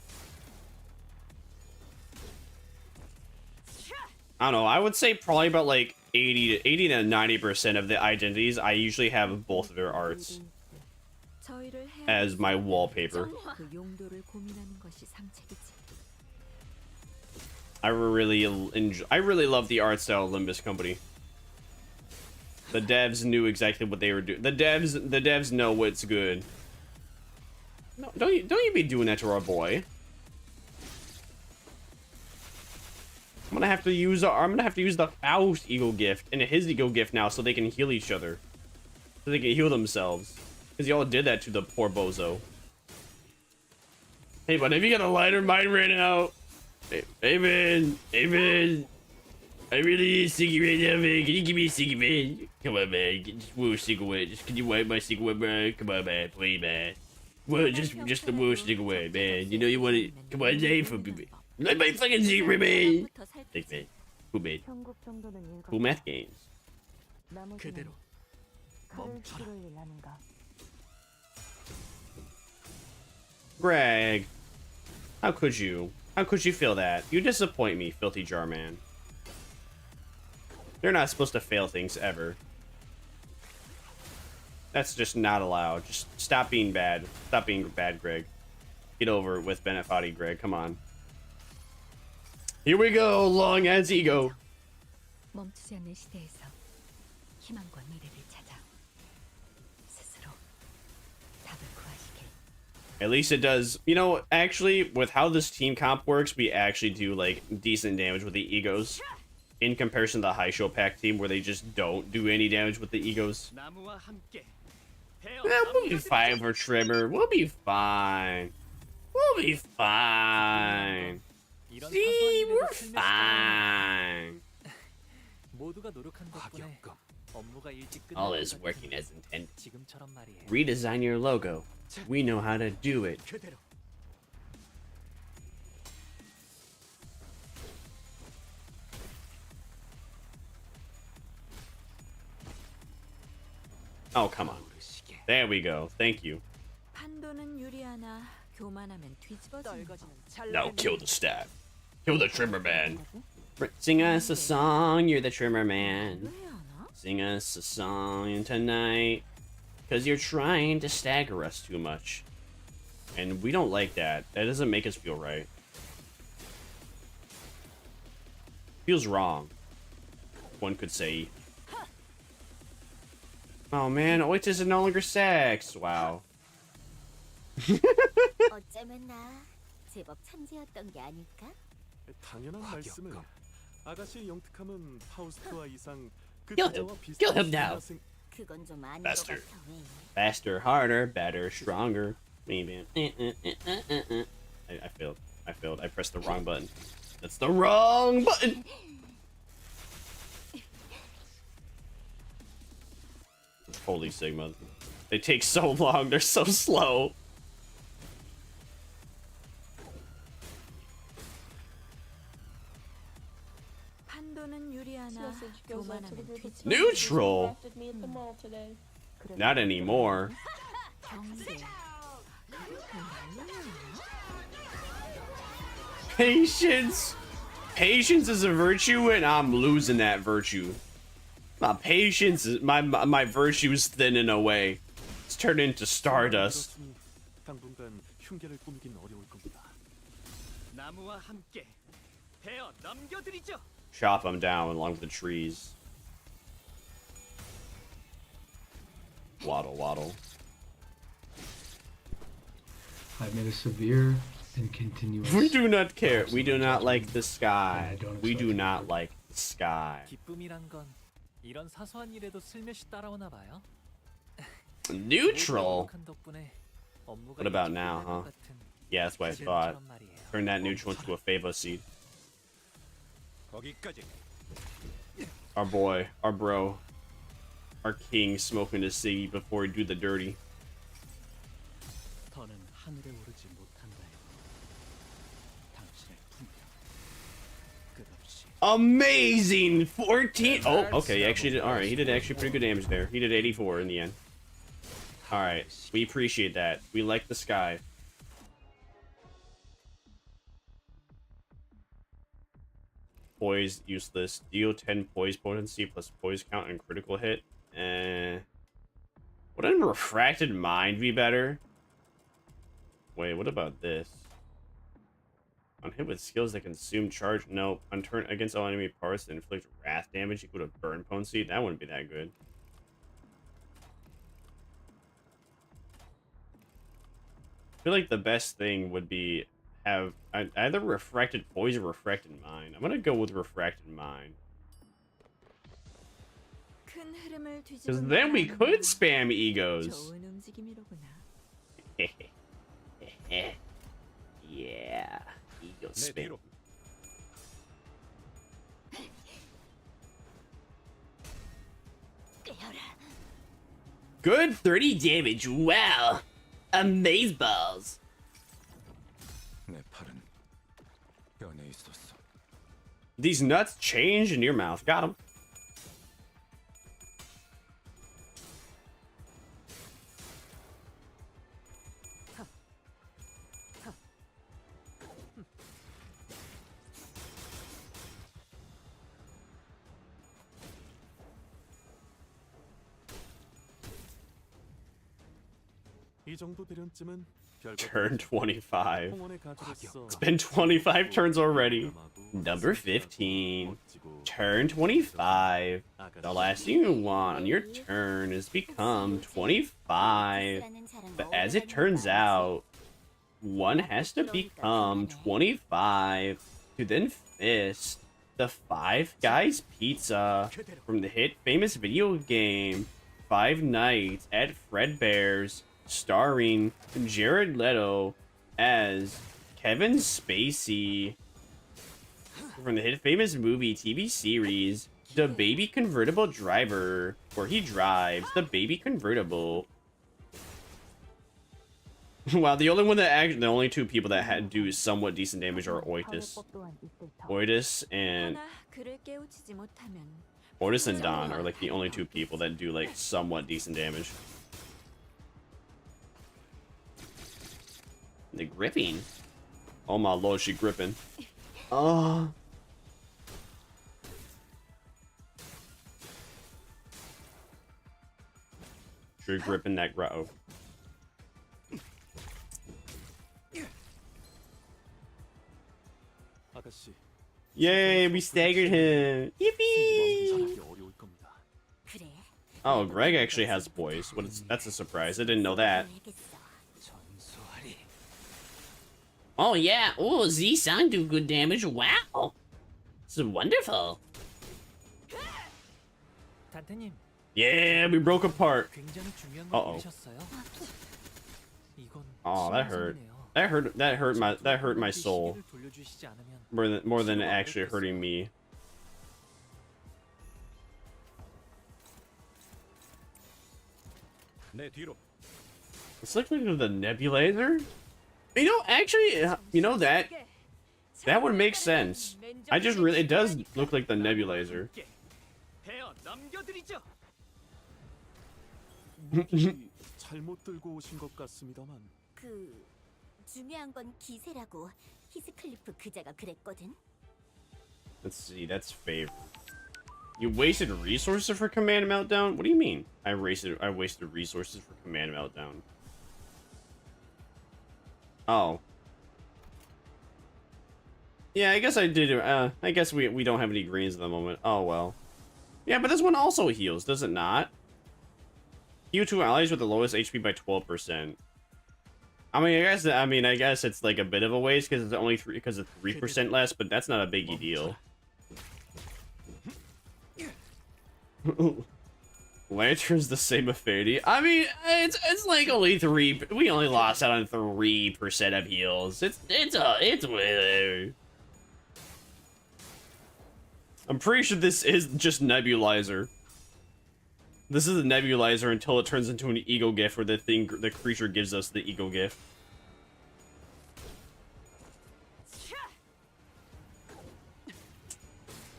I don't know, I would say probably about like 80 to 90% of the identities I usually have both of their arts as my wallpaper. I really love the art style of Limbus Company. The devs knew exactly what they were doing. The devs know what's good. No, don't you be doing that to our boy. I'm gonna have to use the Faust ego gift and his ego gift now so they can heal each other. So they can heal themselves. Because y'all did that to the poor bozo. Hey, but if you got a lighter, mine ran out. Hey man. I really need a sticky right now, man. Can you give me a sticky, man? Come on, man. Just woo stick away. Just can you wipe my stick away, man? Come on, man. Please, man. Well, just the woo stick away, man. You know you want it. Come on, name for me. Let my fucking secret, man. Thanks, man. Who made? Cool math games. Greg, how could you? How could you feel that? You disappoint me, filthy jar man. They're not supposed to fail things ever. That's just not allowed. Just stop being bad. Stop being bad, Greg. Get over it with Benefati, Greg. Come on. Here we go, long as ego. 멈추지 않는 시대에서 희망과 미래를 찾아 스스로 답을 구하시길. At least it does. You know, actually, with how this team comp works, we actually do, like, decent damage with the egos. In comparison to the high show pack team, where they just don't do any damage with the egos. We'll be fine for Trimmer. We'll be fine. We'll be fine. See, we're fine. All is working as intended. Redesign your logo. We know how to do it. Oh, come on. There we go. Thank you. 판도는 유리하나 교만하면 뒤집어지는 거. Now kill the stat. Kill the trimmer man. Sing us a song, you're the trimmer man. Sing us a song tonight. Because you're trying to stagger us too much. And we don't like that. That doesn't make us feel right. Feels wrong. One could say. Oh man, Oitis is no longer sex. Wow. 어쩌면 나 제법 천재였던 게 아닐까? 당연한 말씀을. 아가씨의 영특함은 파우스트와 이상 그 Kill 부자와 him. 비슷한 Kill him now. 그건 좀 아닌 Faster. 것 같아. 왜? Faster, harder, better, stronger. I failed. I failed. I pressed the wrong button. That's the wrong button. Holy Sigma. They take so long. They're so slow. 판도는 유리하나 교만하면 뒤집어지는 Neutral. Not anymore. 경계. Patience. Patience is a virtue, and I'm losing that virtue. My patience is my virtue is thinning away. It's turned into stardust. 당분간 흉계를 꾸미긴 어려울 겁니다. 나무와 함께 베어 넘겨드리죠. Chop them down along the trees. Waddle, waddle. I made a severe and continuous. We do not care. We do not like the sky. We do not like the sky. 기쁨이란 건 이런 사소한 일에도 슬며시 따라오나 봐요. Neutral? What about now, huh? Yeah, that's what I thought. Turn that neutral into a Fava seed. Our boy, our bro, our king smoking his ciggy before he do the dirty. 더는 하늘에 오르지 못한다요. 당신의 분명 끝없이. Amazing! 14! Oh, okay, he actually did. Alright, he did actually pretty good damage there. He did 84 in the end. Alright, we appreciate that. We like the sky. Poise useless. Deal 10 poise potency plus poise count and critical hit. Wouldn't refracted mind be better? Wait, what about this? On hit with skills that consume charge. No. On turn against all enemy parts that inflict wrath damage equal to burn potency. That wouldn't be that good. I feel like the best thing would be have either refracted poise or refracted mind. I'm gonna go with refracted mind. Because then we could spam egos. Yeah. Ego spam. Good 30 damage. Wow. Amazeballs. These nuts change in your mouth. Got him. 이 정도 대련쯤은 Turn 25. 홍원의 가주로서 It's been 25 turns already. Number 15. Turn 25. The last thing you want on your turn is become 25. But as it turns out, one has to become 25 to then fist the Five Guys Pizza from the hit famous video game Five Nights at Fredbear's, starring Jared Leto as Kevin Spacey from the hit famous movie TV series The Baby Convertible Driver, where he drives the baby convertible. Wow, the only two people that do somewhat decent damage are Oitis and Don are like the only two people that do like somewhat decent damage. The gripping. Oh my lord, she gripping. Oh. She gripping that grotto. Yay, we staggered him. Yippee! Oh, Greg actually has boys. That's a surprise. I didn't know that. Oh yeah, oh Z-San do good damage. Wow, this is wonderful. Yeah, we broke apart. Uh-oh. Oh, that hurt. That hurt my soul. More than actually hurting me. It's like the nebulizer. You know, actually, you know that would make sense. It does look like the nebulizer. 잘못 들고 오신 것 같습니다만. 중요한 건 기세라고 히스클리프 그자가 그랬거든. Let's see, that's favor. You wasted resources for command meltdown? What do you mean? I wasted resources for command meltdown. Oh. Yeah, I guess I did. I guess we don't have any greens at the moment. Oh well. Yeah, but this one also heals, does it not? Heal two allies with the lowest HP by 12%. I guess it's like a bit of a waste because it's only 3% less, but that's not a biggie deal. Lantern's the same affinity. I mean, it's like only 3. We only lost out on 3% of heals. It's whatever. I'm pretty sure this is just nebulizer. This is a nebulizer until it turns into an ego gift, where the creature gives us the ego gift.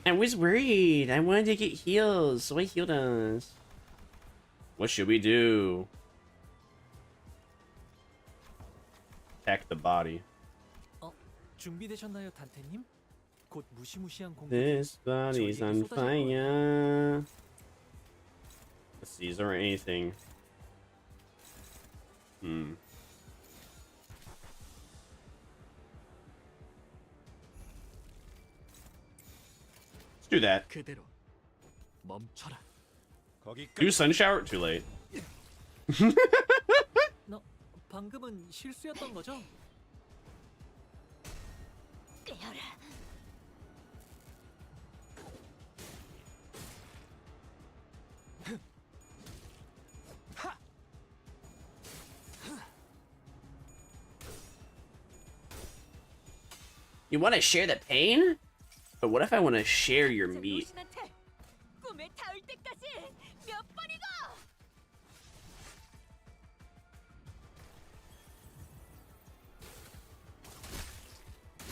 I was worried. I wanted to get heals, so I healed us. What should we do? Attack the body. 준비되셨나요, 단테님? 곧 무시무시한 공격이 This body's on fire. Let's see, is there anything? Let's do that. 그대로 멈춰라. Do sun shower? Too late. 너 방금은 실수였던 거죠? You want to share the pain? But what if I want to share your meat?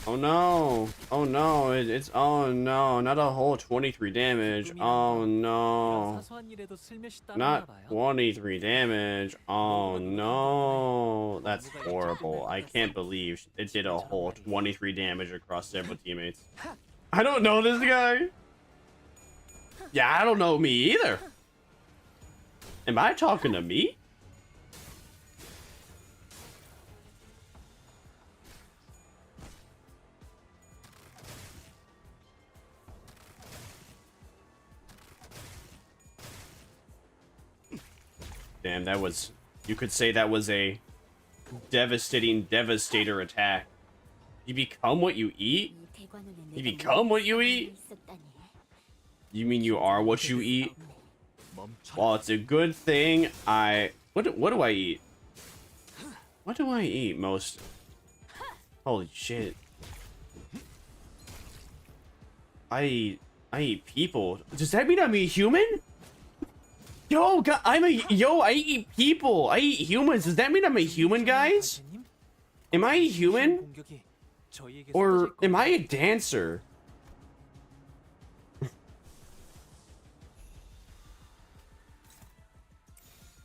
Oh no! Oh no! Oh no! Not a whole 23 damage. Oh no! Not 23 damage. Oh no! That's horrible. I can't believe it did a whole 23 damage across several teammates. I don't know this guy. Yeah, I don't know me either. Am I talking to me? Damn, that was... You could say that was a devastating devastator attack. You become what you eat? You become what you eat? You mean you are what you eat? Well, it's a good thing what do I eat? What do I eat most? Holy shit. I eat people. Does that mean I'm a human? Yo, God, I eat people. I eat humans. Does that mean I'm a human, guys? Am I a human? Or am I a dancer?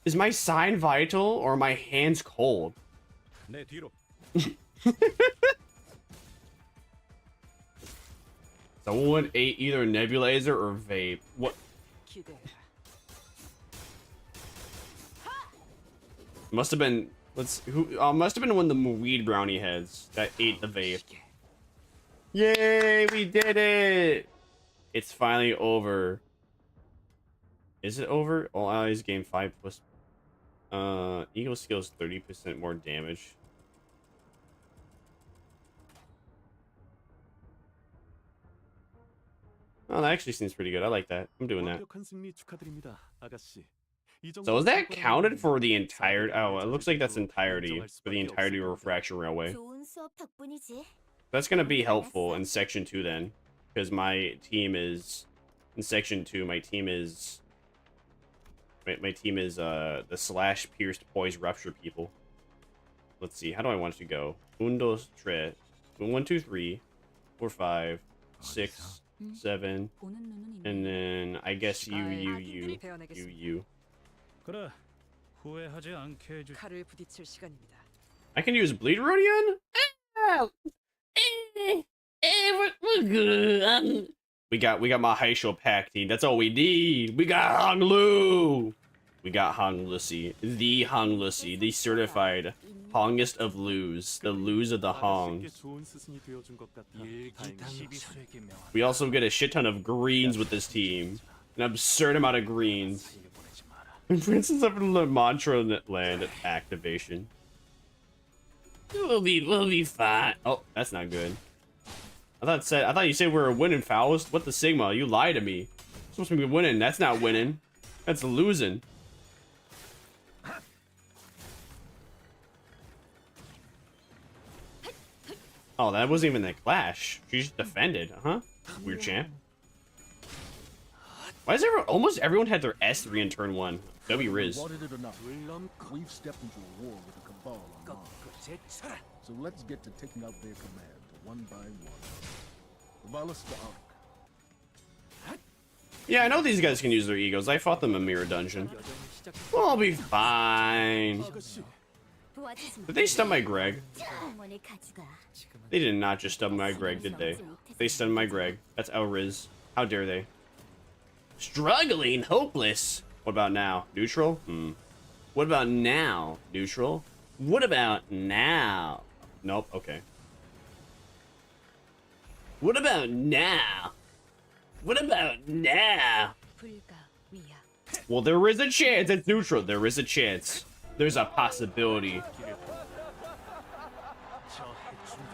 Is my sign vital or are my hands cold? Someone ate either nebulizer or vape. What? Must have been must have been one of the weed brownie heads that ate the vape. Yay, we did it! It's finally over. Is it over? All allies gain 5 plus Eagle skills 30% more damage. Oh, that actually seems pretty good. I like that. I'm doing that. So is that counted for the entire... Oh, it looks like that's entirety. For the entirety of Refraction Railway. That's going to be helpful in Section 2 then. Because my team is... In Section 2, my team is... My team is the slash pierced poised rupture people. Let's see. How do I want it to go? 1, 2, 3. 1, 2, 3. 4, 5. 6. 7. And then I guess you. I can use Bleed Rodion? We're good. We got my Heishel pack team. That's all we need. We got Hong Lu. We got Hong Lucy. The Hong Lucy. The certified Hongest of Lus. The Lus of the Hong. We also get a shit ton of greens with this team. An absurd amount of greens. Princess of the Mantra Land activation. We'll be fine. Oh, that's not good. I thought you said we were winning, Faust. What the Sigma? You lied to me. It's supposed to be winning. That's not winning. That's losing. Oh, that wasn't even the clash. She just defended, huh? Weird champ. Why is almost everyone had their S3 in turn 1? W Riz. We've stepped into a war with the Cabal on Mars. So let's get to taking out their command one by one. Yeah, I know these guys can use their egos. I fought them in Mirror Dungeon. We'll be fine. Did they stun my Greg? They did not just stun my Greg, did they? They stunned my Greg. That's Elriz. How dare they? Struggling, hopeless. What about now? Neutral? What about now? Neutral? What about now? Nope, okay. What about now? What about now? Well, there is a chance. It's neutral. There is a chance. There's a possibility.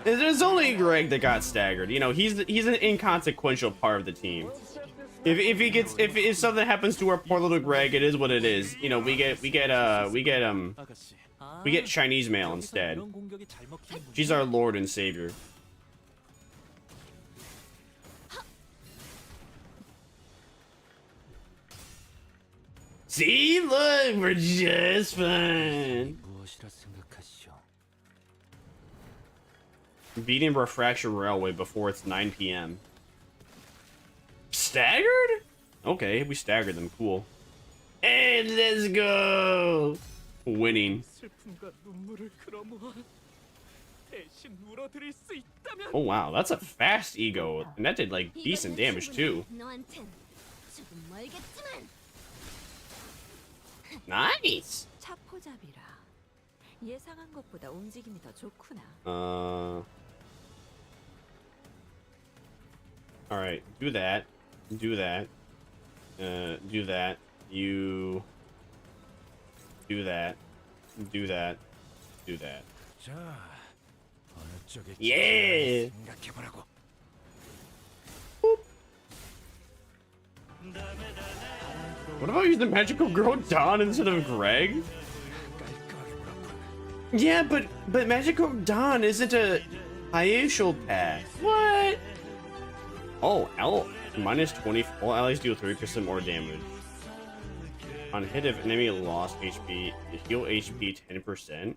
There's only Greg that got staggered. You know, he's an inconsequential part of the team. If something happens to our poor little Greg, it is what it is. You know, we get Chinese mail instead. She's our Lord and Savior. See, look, we're just fine. Beating Refraction Railway before it's 9 p.m. Staggered? Okay, we staggered them. Cool. And let's go. Winning. Oh wow, that's a fast ego, and that did like decent damage too. Nice. All right, do that. Do that. Do that. You Do that. Do that. Do that. Yeah! What about using the magical girl Dawn instead of Greg? Yeah, but magical Dawn isn't a Hiya pack. What? Oh, L minus 20. All allies deal 3% more damage. On hit, if enemy lost HP, heal HP 10%.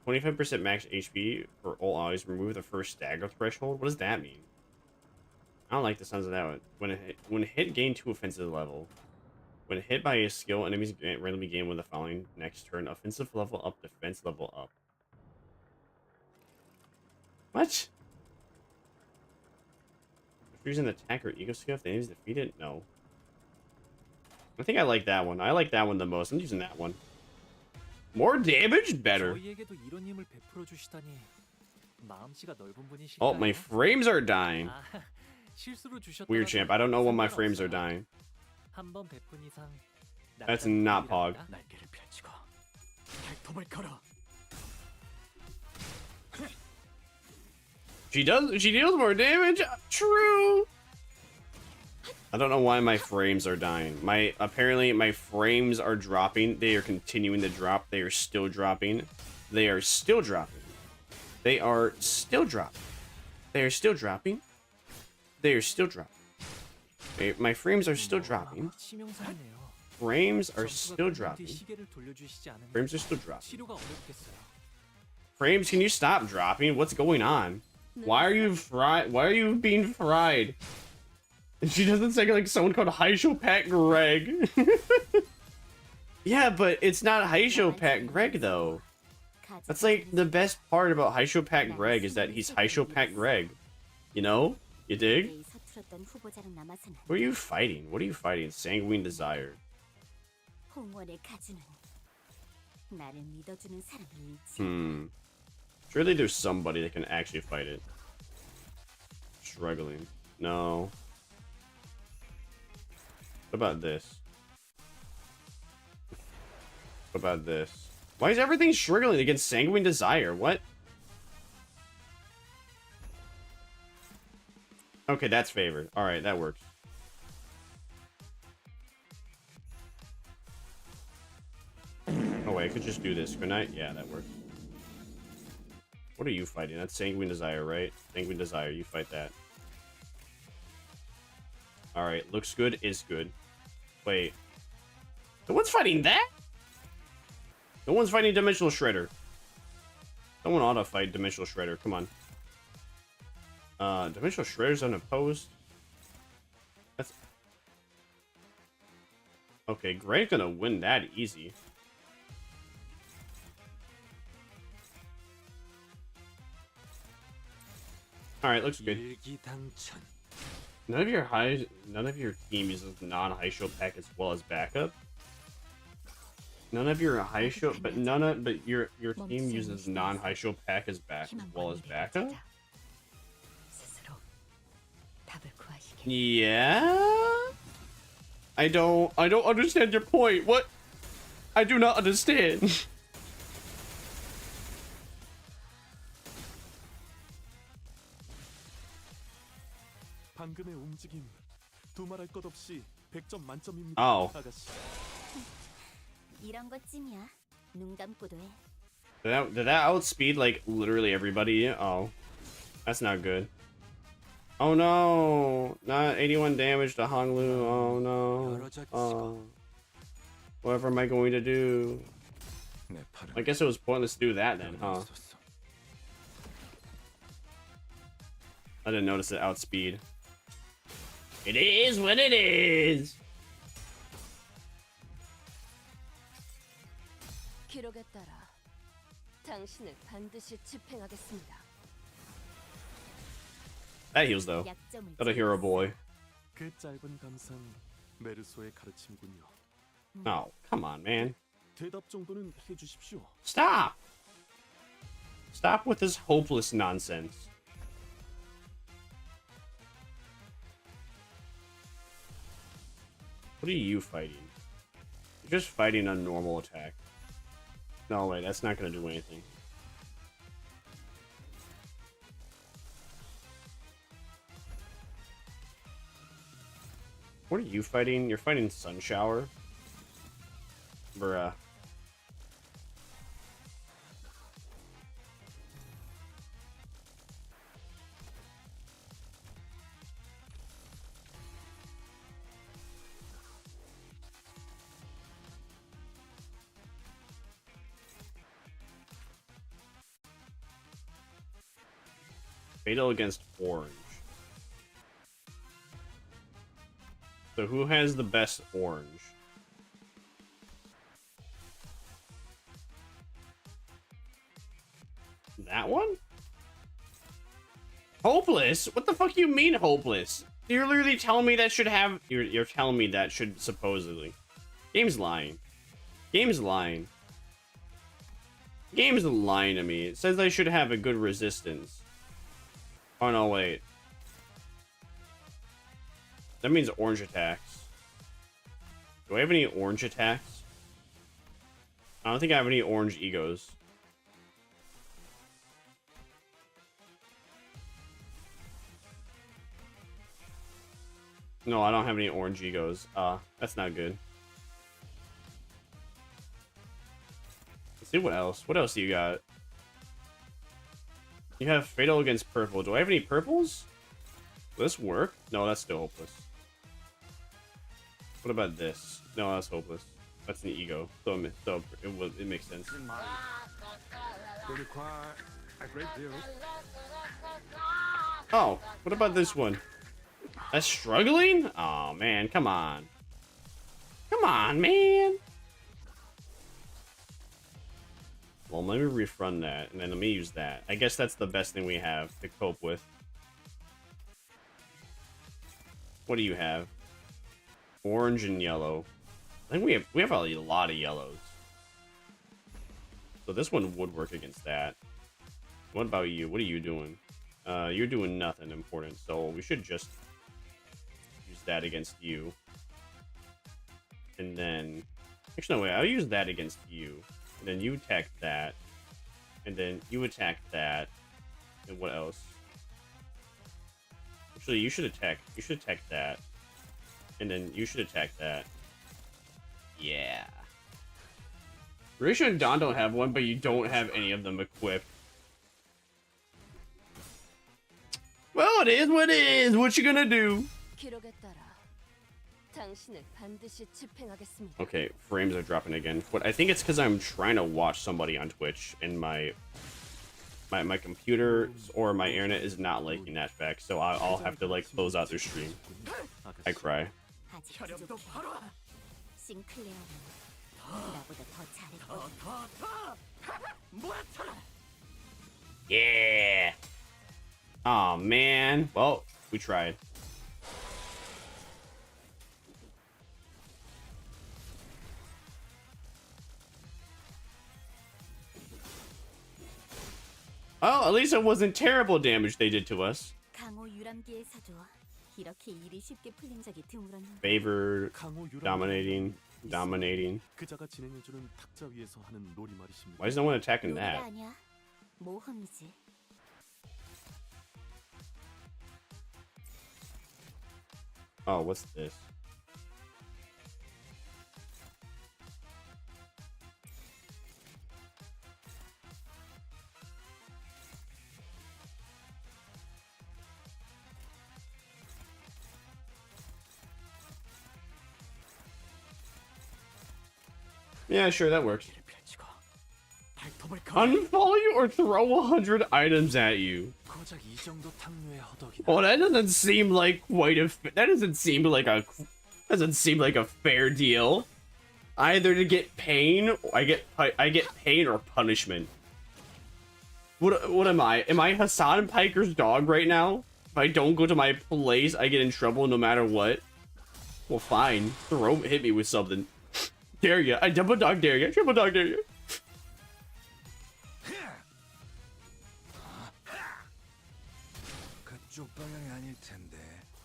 25% max HP for all allies. Remove the first stagger threshold. What does that mean? I don't like the sounds of that one. When hit, gain 2 offensive level. When hit by a skill, enemies randomly gain one of the following next turn: offensive level up, defense level up. What? Freezing attack or ego skill if the enemy's defeated? No. I think I like that one. I like that one the most. I'm using that one. More damage? Better. Oh, my frames are dying. Weird champ. I don't know when my frames are dying. That's not Pog. She deals more damage? True. I don't know why my frames are dying. Apparently my frames are dropping. They are continuing to drop. They are still dropping. They are still dropping. They are still dropping. They are still dropping. They are still dropping. My frames are still dropping. Frames are still dropping. Frames are still dropping. Frames, can you stop dropping? What's going on? Why are you fried? Why are you being fried? And she doesn't say like someone called Hiya Pat Greg. Yeah, but it's not Hiya Pat Greg though. That's like the best part about Hiya Pat Greg is that he's Hiya Pat Greg. You know? You dig? Who are you fighting? What are you fighting? Sanguine Desire. Surely there's somebody that can actually fight it. Struggling. No. What about this? What about this? Why is everything struggling against Sanguine Desire? What? Okay, that's favored. Alright, that works. Oh wait, I could just do this, couldn't I? Yeah, that works. What are you fighting? That's Sanguine Desire, right? Sanguine Desire, you fight that. Alright, looks good, is good. Wait. No one's fighting that? No one's fighting Dimensional Shredder. Someone ought to fight Dimensional Shredder, come on. Dimensional Shredder's unopposed. That's... Okay, Greg's gonna win that easy. Alright, looks good. None of your team uses non-Hiya pack as well as backup. None of your Hiya, but your team uses non-Hiya pack as well as backup. Yeah. I don't understand your point. What? I do not understand. 방금의 움직임 두말할 것 없이 100점 만점입니다. Oh. 이런 것쯤이야. 눈 감고도 해. Did that outspeed like literally everybody? Oh, that's not good. Oh no, not 81 damage to Honglu. Oh no. Oh. Whatever am I going to do? I guess it was pointless to do that then, huh? I didn't notice it outspeed. It is what it is. 기록에 따라 당신을 반드시 집행하겠습니다. That heals though. Got a hero boy. 그 짧은 감상 메르소의 가르침군요. Oh, come on, man. 대답 정도는 해주십시오. Stop. Stop with this hopeless nonsense. What are you fighting? You're just fighting a normal attack. No, wait, that's not gonna do anything. What are you fighting? You're fighting Sun Shower? Bruh. Fatal against orange. So who has the best orange? That one? Hopeless? What the fuck you mean hopeless? You're literally telling me that should have... You're telling me that should supposedly... Game's lying. Game's lying. Game's lying to me. It says I should have a good resistance. Oh no, wait. That means orange attacks. Do I have any orange attacks? I don't think I have any orange egos. No, I don't have any orange egos. That's not good. Let's see what else. What else do you got? You have fatal against purple. Do I have any purples? Will this work? No, that's still hopeless. What about this? No, that's hopeless. That's an ego. So it makes sense. Oh, what about this one? That's struggling? Oh man, come on. Come on, man. Well, let me refund that, and then let me use that. I guess that's the best thing we have to cope with. What do you have? Orange and yellow. I think we have a lot of yellows. So this one would work against that. What about you? What are you doing? You're doing nothing important, so we should just use that against you. And then... Actually, no, wait. I'll use that against you. And then you attack that. And then you attack that. And what else? Actually, you should attack that. And then you should attack that. Yeah. Risha and Don don't have one, but you don't have any of them equipped. Well, it is what it is. What you gonna do? Okay, frames are dropping again. But I think it's because I'm trying to watch somebody on Twitch, and my computer or my internet is not liking that fact, so I'll have to like close out their stream. I cry. Yeah. Oh man. Well, we tried. Well, at least it wasn't terrible damage they did to us. Favored, dominating. Why is no one attacking that? Oh, what's this? Yeah, sure, that works. Unfollow you or throw 100 items at you. Well, that doesn't seem like doesn't seem like a fair deal. Either to get pain, I get pain or punishment. What am I? Am I Hassan Piker's dog right now? If I don't go to my place, I get in trouble no matter what. Well, fine. Hit me with something. Dare ya? I double dog dare ya. Triple dog dare ya.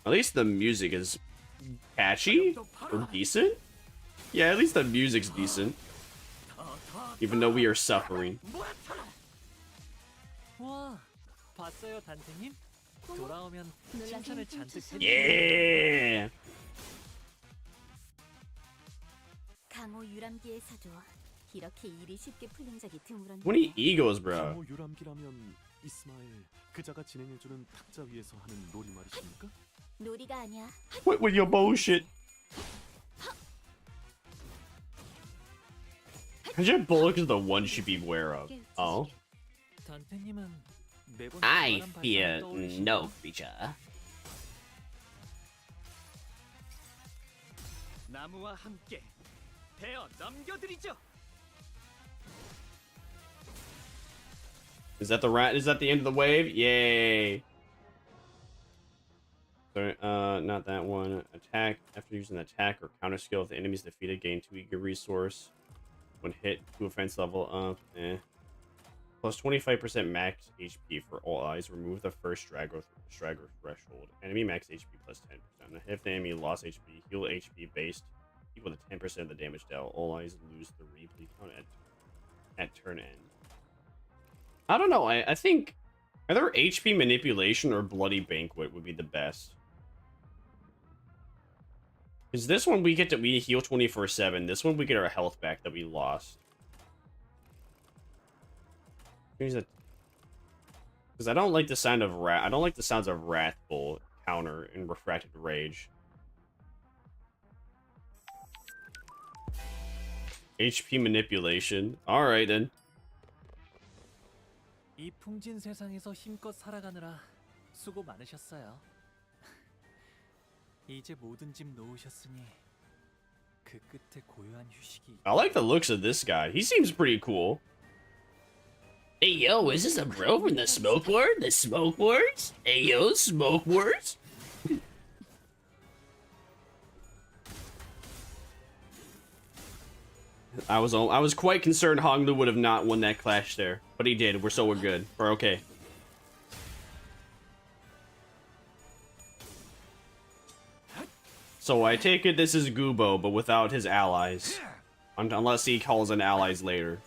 At least the music is catchy or decent. Yeah, at least the music's decent. even though we are suffering. 와, 봤어요, 단테님? 돌아오면 칭찬을 잔뜩 해주세요. Yeah. 강호 유람기에서도 이렇게 일이 쉽게 풀린 적이 드물었는데. How many egos, bro? 강호 유람기라면 이스마엘 그자가 진행해주는 탁자 위에서 하는 놀이 말이십니까? 놀이가 아니야. What with your bullshit? How's Bullock is the one you should be aware of? Oh. 단테님은 매번 I 특별한 fear 발상을 떠올리시네요. no creature. 나무와 함께 베어 넘겨드리죠. Is that the rat? Is that the end of the wave? Yay! Sorry, not that one. Attack. After using an attack or counter skill, if the enemy is defeated, gain 2 eager resource. When hit, 2 offense level up. Plus 25% max HP for all eyes. Remove the first straggler threshold. Enemy max HP plus 10%. If the enemy lost HP, heal HP based equal to 10% of the damage dealt. All eyes lose 3. Please count at turn end. I don't know. I think either HP manipulation or bloody banquet would be the best. Because this one we heal 24/7. This one we get our health back that we lost. Because I don't like the sound of I don't like the sounds of Wrathful, Counter, and Refracted Rage. HP manipulation. All right then. 이 풍진 세상에서 힘껏 살아가느라 수고 많으셨어요. 이제 모든 짐 놓으셨으니 그 끝에 고요한 휴식이. I like the looks of this guy. He seems pretty cool. Hey yo, is this a bro from the Smoke Ward? The Smoke Wards? Hey yo, Smoke Wards? I was quite concerned Honglu would have not won that clash there, but he did. We're good. We're okay. So I take it this is Gubo, but without his allies, unless he calls in allies later.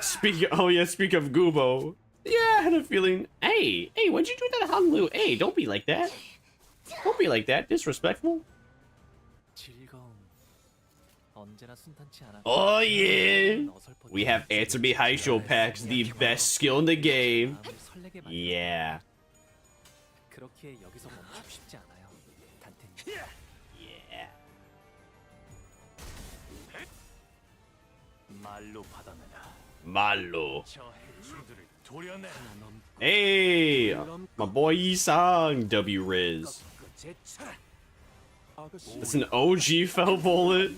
Speak of Gubo. Yeah, I had a feeling. Hey, why'd you do that, Honglu? Hey, don't be like that. Don't be like that. Disrespectful. Oh yeah! We have Answer Me Haisho packs, the best skill in the game. Yeah. Yeah. Malo. Hey! My boy Yisang, W Riz. It's an OG fell bullet.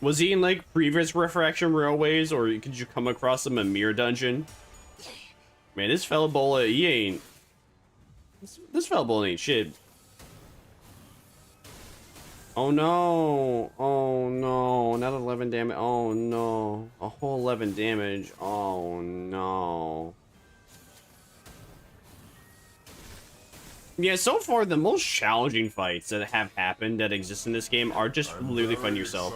Was he in like previous Refraction Railways, or could you come across him in a Mirror Dungeon? Man, this fella bullet, he ain't. This fella bullet ain't shit. Oh no! Oh no! Another 11 damage. Oh no! A whole 11 damage. Oh no! Yeah, so far the most challenging fights that have happened that exist in this game are just literally find yourself.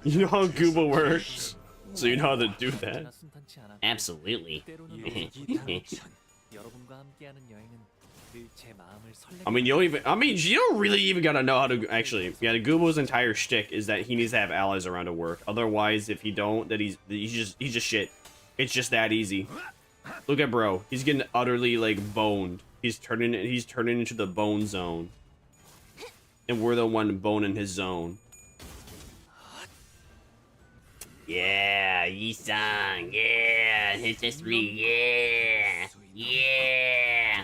You know how Gooba works, so you know how to do that. Absolutely. I mean, you don't really even gotta know how to actually. Yeah, the Goobo's entire shtick is that he needs to have allies around to work. Otherwise, if he don't, then he's just shit. It's just that easy. Look at bro. He's getting utterly like boned. He's turning into the bone zone. And we're the one boning his zone. Yeah, Yisang, yeah, his history, yeah, yeah, yeah.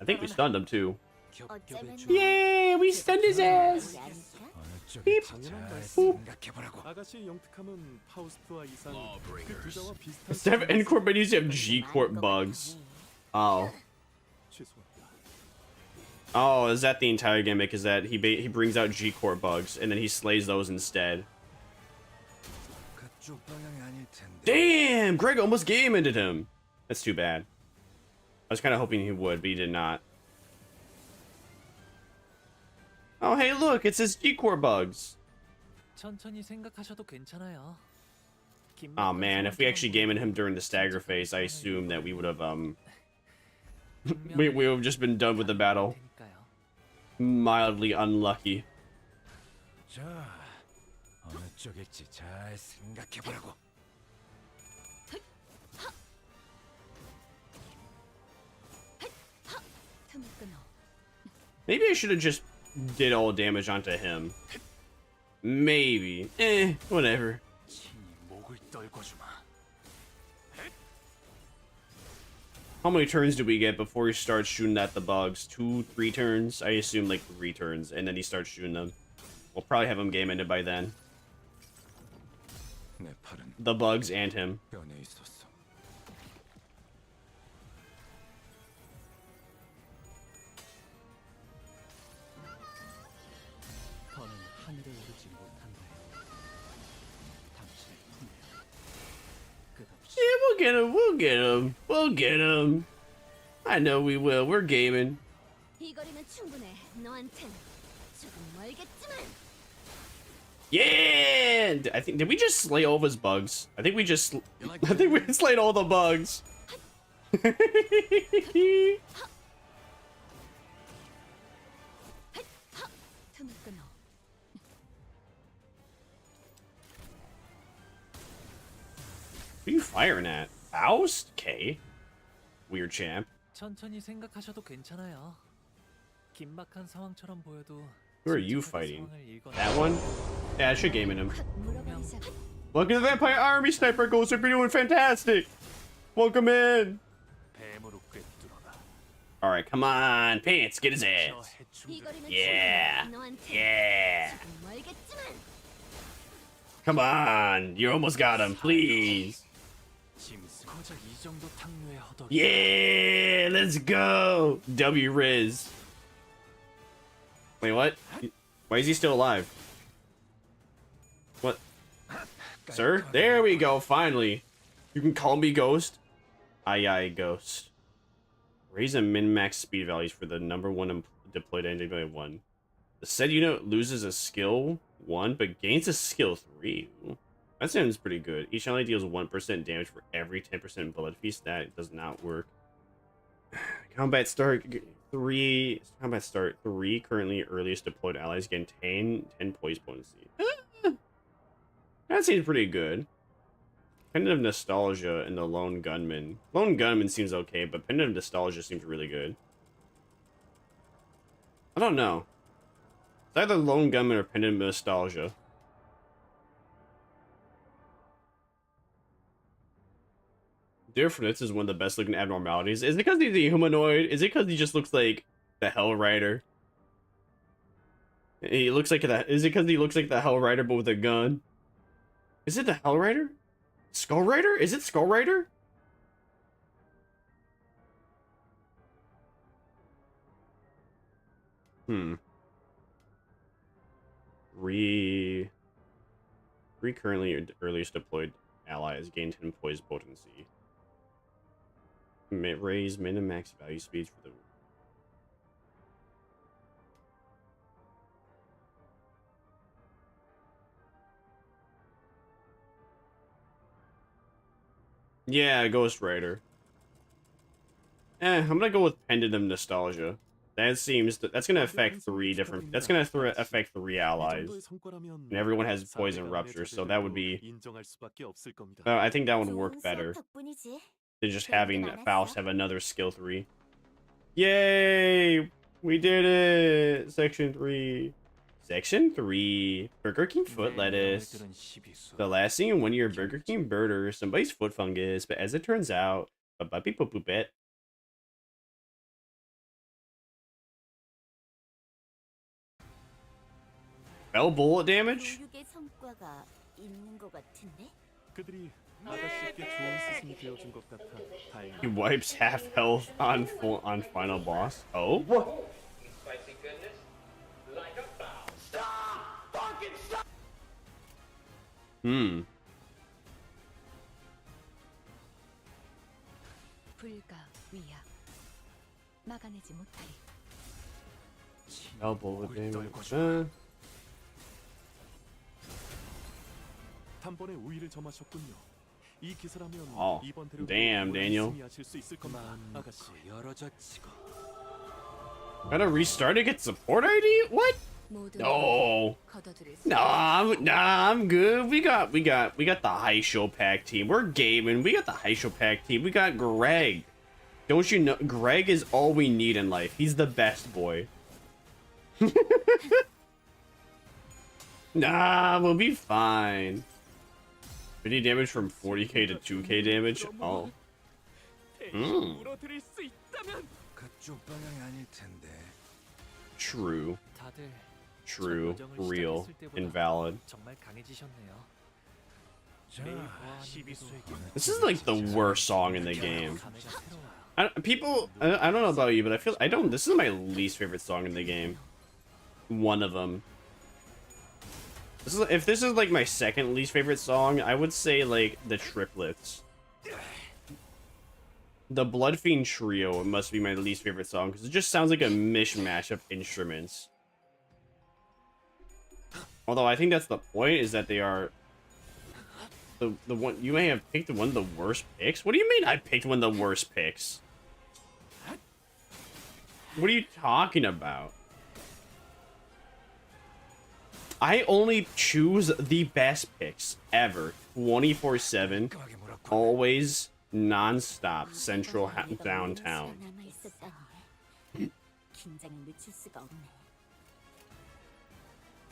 I think we stunned him too. Yeah, we stunned his ass. Beep. Boop. Instead of N Corp menus, you have G Corp bugs. Oh. Oh, is that the entire gimmick? Is that he brings out G Corp bugs and then he slays those instead? Damn, Greg almost game ended him. That's too bad. I was kind of hoping he would, but he did not. Oh, hey, look, it's his G-Core bugs. 천천히 생각하셔도 괜찮아요. Oh man, if we actually gamed him during the stagger phase, I assume that we would have we would have just been done with the battle. Mildly unlucky. 자, 어느 쪽일지 잘 생각해보라고. Maybe I should have just did all damage onto him. Maybe. Whatever. How many turns do we get before he starts shooting at the bugs? 2, 3 turns? I assume like 3 turns, and then he starts shooting them. We'll probably have him game ended by then. The bugs and him. Yeah, we'll get him. We'll get him. We'll get him. I know we will. We're gaming. Yeah! I think did we just slay all of his bugs? I think we just I think we slayed all the bugs. Who are you firing at? Faust? Okay. Weird champ. 천천히 생각하셔도 괜찮아요. 긴박한 상황처럼 보여도 Who are you fighting? That one? Yeah, I should game in him. Look at the Vampire Army Sniper Ghost. They're doing fantastic. Welcome in. Alright, come on. Pants, get his ass. Yeah. Yeah. Come on. You almost got him. Please. Yeah, let's go. W Riz. Wait, what? Why is he still alive? What? Sir? There we go, finally. You can call me Ghost. Aye, Ghost. Raise and min-max speed values for the #1 deployed anti 1. The said unit loses a skill 1, but gains a skill 3. Ooh. That sounds pretty good. Each ally deals 1% damage for every 10% blood feast. That does not work. Combat start 3. Combat start 3. Currently, earliest deployed allies gain 10 poise potency. That seems pretty good. Pendant of Nostalgia and the Lone Gunman. Lone Gunman seems okay, but Pendant of Nostalgia seems really good. I don't know. It's either Lone Gunman or Pendant of Nostalgia. Difference is one of the best looking abnormalities. Is it because he's a humanoid? Is it because he just looks like the Hell Rider? He looks like that. Is it because he looks like the Hell Rider but with a gun? Is it the Hell Rider? Skull Rider? Is it Skull Rider? Three currently earliest deployed allies gain 10 poise potency. Raise min and max value speeds for the yeah, Ghost Rider. I'm gonna go with Pendant of Nostalgia. That seems that's gonna affect 3 different. That's gonna affect 3 allies, and everyone has poison rupture, so that would be. I think that would work better than just having Faust have another skill 3. Yay! We did it! Section 3. Section 3. Burger King foot lettuce. The last thing in one of your Burger King burger, somebody's foot fungus, but as it turns out, a puppy poopet. Fell bullet damage? He wipes half health on final boss. Oh? Spicy goodness, like a bow. Stop! Fucking stop! 불가 위야 막아내지 못하리. Double damage. 단번에 우위를 점하셨군요. 이 기세라면 Oh, 이번 대륙 damn, Daniel. 승리하실 수 있을 겁니다. 아가씨. Gotta restart to get support ID? What? No. I'm good. We got the high show pack team. We're gaming. We got the high show pack team. We got Greg. Don't you know Greg is all we need in life. He's the best boy. Nah, we'll be fine. 50 damage from 40k to 2k damage. Oh. True. True. Real. Invalid. This is like the worst song in the game. I don't know about you, but this is my least favorite song in the game. One of them. If this is like my second least favorite song, I would say like the triplets. The Blood Fiend Trio must be my least favorite song because it just sounds like a mishmash of instruments. Although I think that's the point, is that they are the one you may have picked one of the worst picks. What do you mean I picked one of the worst picks? What are you talking about? I only choose the best picks ever, 24/7, always, non-stop, central downtown.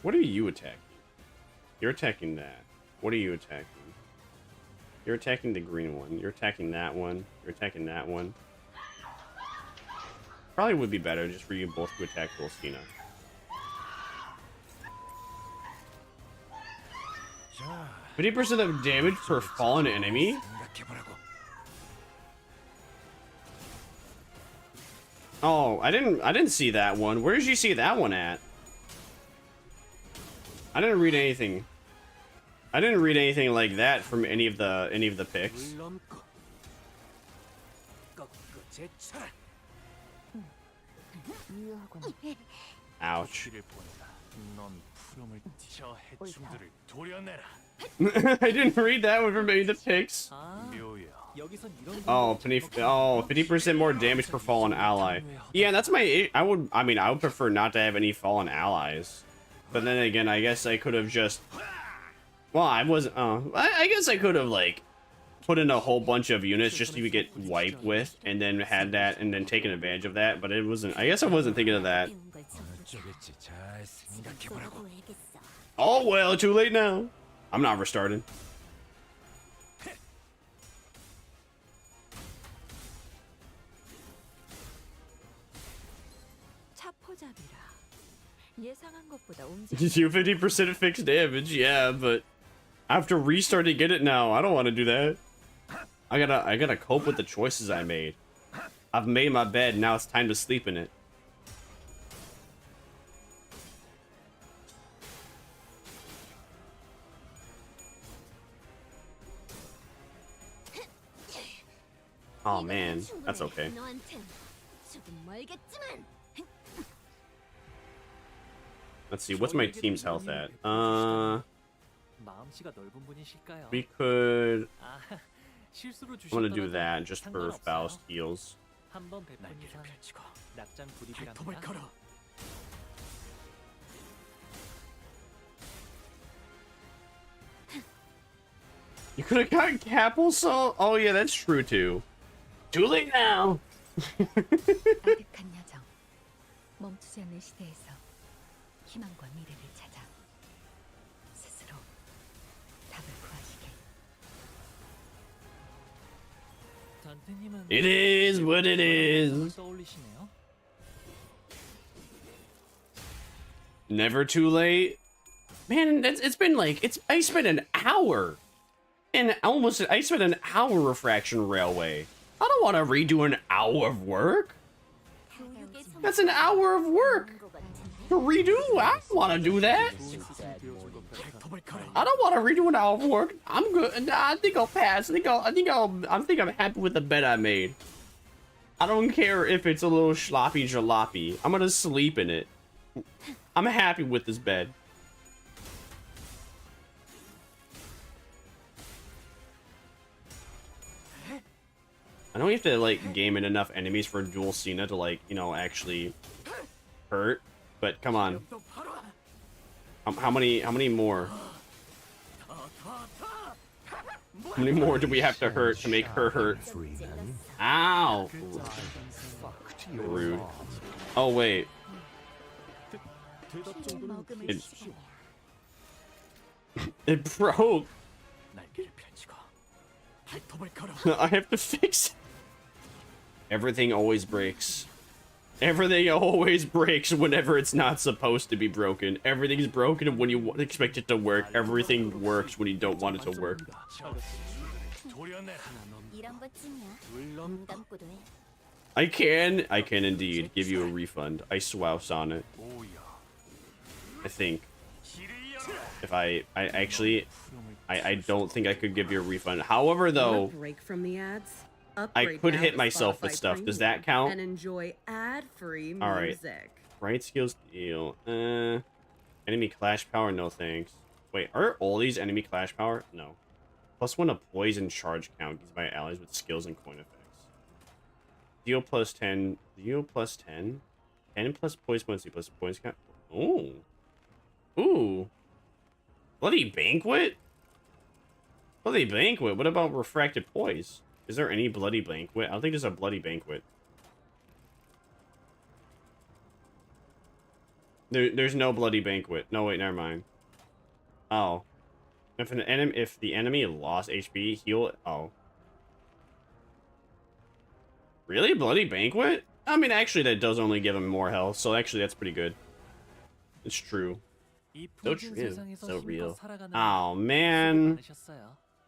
What are you attacking? You're attacking that. What are you attacking? You're attacking the green one. You're attacking that one. You're attacking that one. Probably would be better just for you both to attack Dulcina. %50 of damage per fallen enemy? Oh, I didn't see that one. Where did you see that one at? I didn't read anything. I didn't read anything like that from any of the picks. Ouch. I didn't read that one from any of the picks. Oh, 50% more damage per fallen ally. Yeah, that's my. I would prefer not to have any fallen allies. But then again, I guess I could have just. Well, I wasn't. I guess I could have like put in a whole bunch of units just to get wiped with, and then had that, and then taken advantage of that. But it wasn't. I guess I wasn't thinking of that. Oh well, too late now. I'm not restarting. You do 50% fixed damage, yeah, but I have to restart to get it now. I don't want to do that. I gotta cope with the choices I made. I've made my bed, now it's time to sleep in it. Oh man, that's okay. Let's see, what's my team's health at? We could. I'm gonna do that just for Faust heals. You could have gotten Capel Salt? Oh yeah, that's true too. Too late now. It is what it is. Never too late. Man, it's been like I spent an hour. And I spent an hour refraction railway. I don't want to redo an hour of work. That's an hour of work to redo. I don't want to do that. I don't want to redo an hour of work. I'm good. Nah, I think I'll pass. I think I'm happy with the bet I made. I don't care if it's a little sloppy jalopy. I'm gonna sleep in it. I'm happy with this bed. I know you have to like game in enough enemies for dual Cena to like, you know, actually hurt, but come on. How many more? How many more do we have to hurt to make her hurt? Ow! Rude. Oh wait. It broke. I have to fix it. Everything always breaks. Everything always breaks whenever it's not supposed to be broken. Everything's broken when you expect it to work. Everything works when you don't want it to work. I can indeed give you a refund. I swouse on it. I think. If I don't think I could give you a refund. However, though, break from the ads? I could hit myself with stuff. Does that count? And enjoy ad-free music. All right. Right skills deal. Enemy clash power. No thanks. Wait, are all these enemy clash power? No. +1 of poison charge count gives my allies with skills and coin effects. Deal +10. Deal +10. 10 plus poison points. Plus points count. Ooh. Ooh. Bloody banquet. Bloody banquet. What about refracted poise? Is there any bloody banquet? I don't think there's a bloody banquet. There's no bloody banquet. No, wait, never mind. Oh. If the enemy lost HP, heal. Oh. Really? Bloody banquet? I mean, actually, that does only give him more health, so actually, that's pretty good. It's true. So true. So real. Oh, man.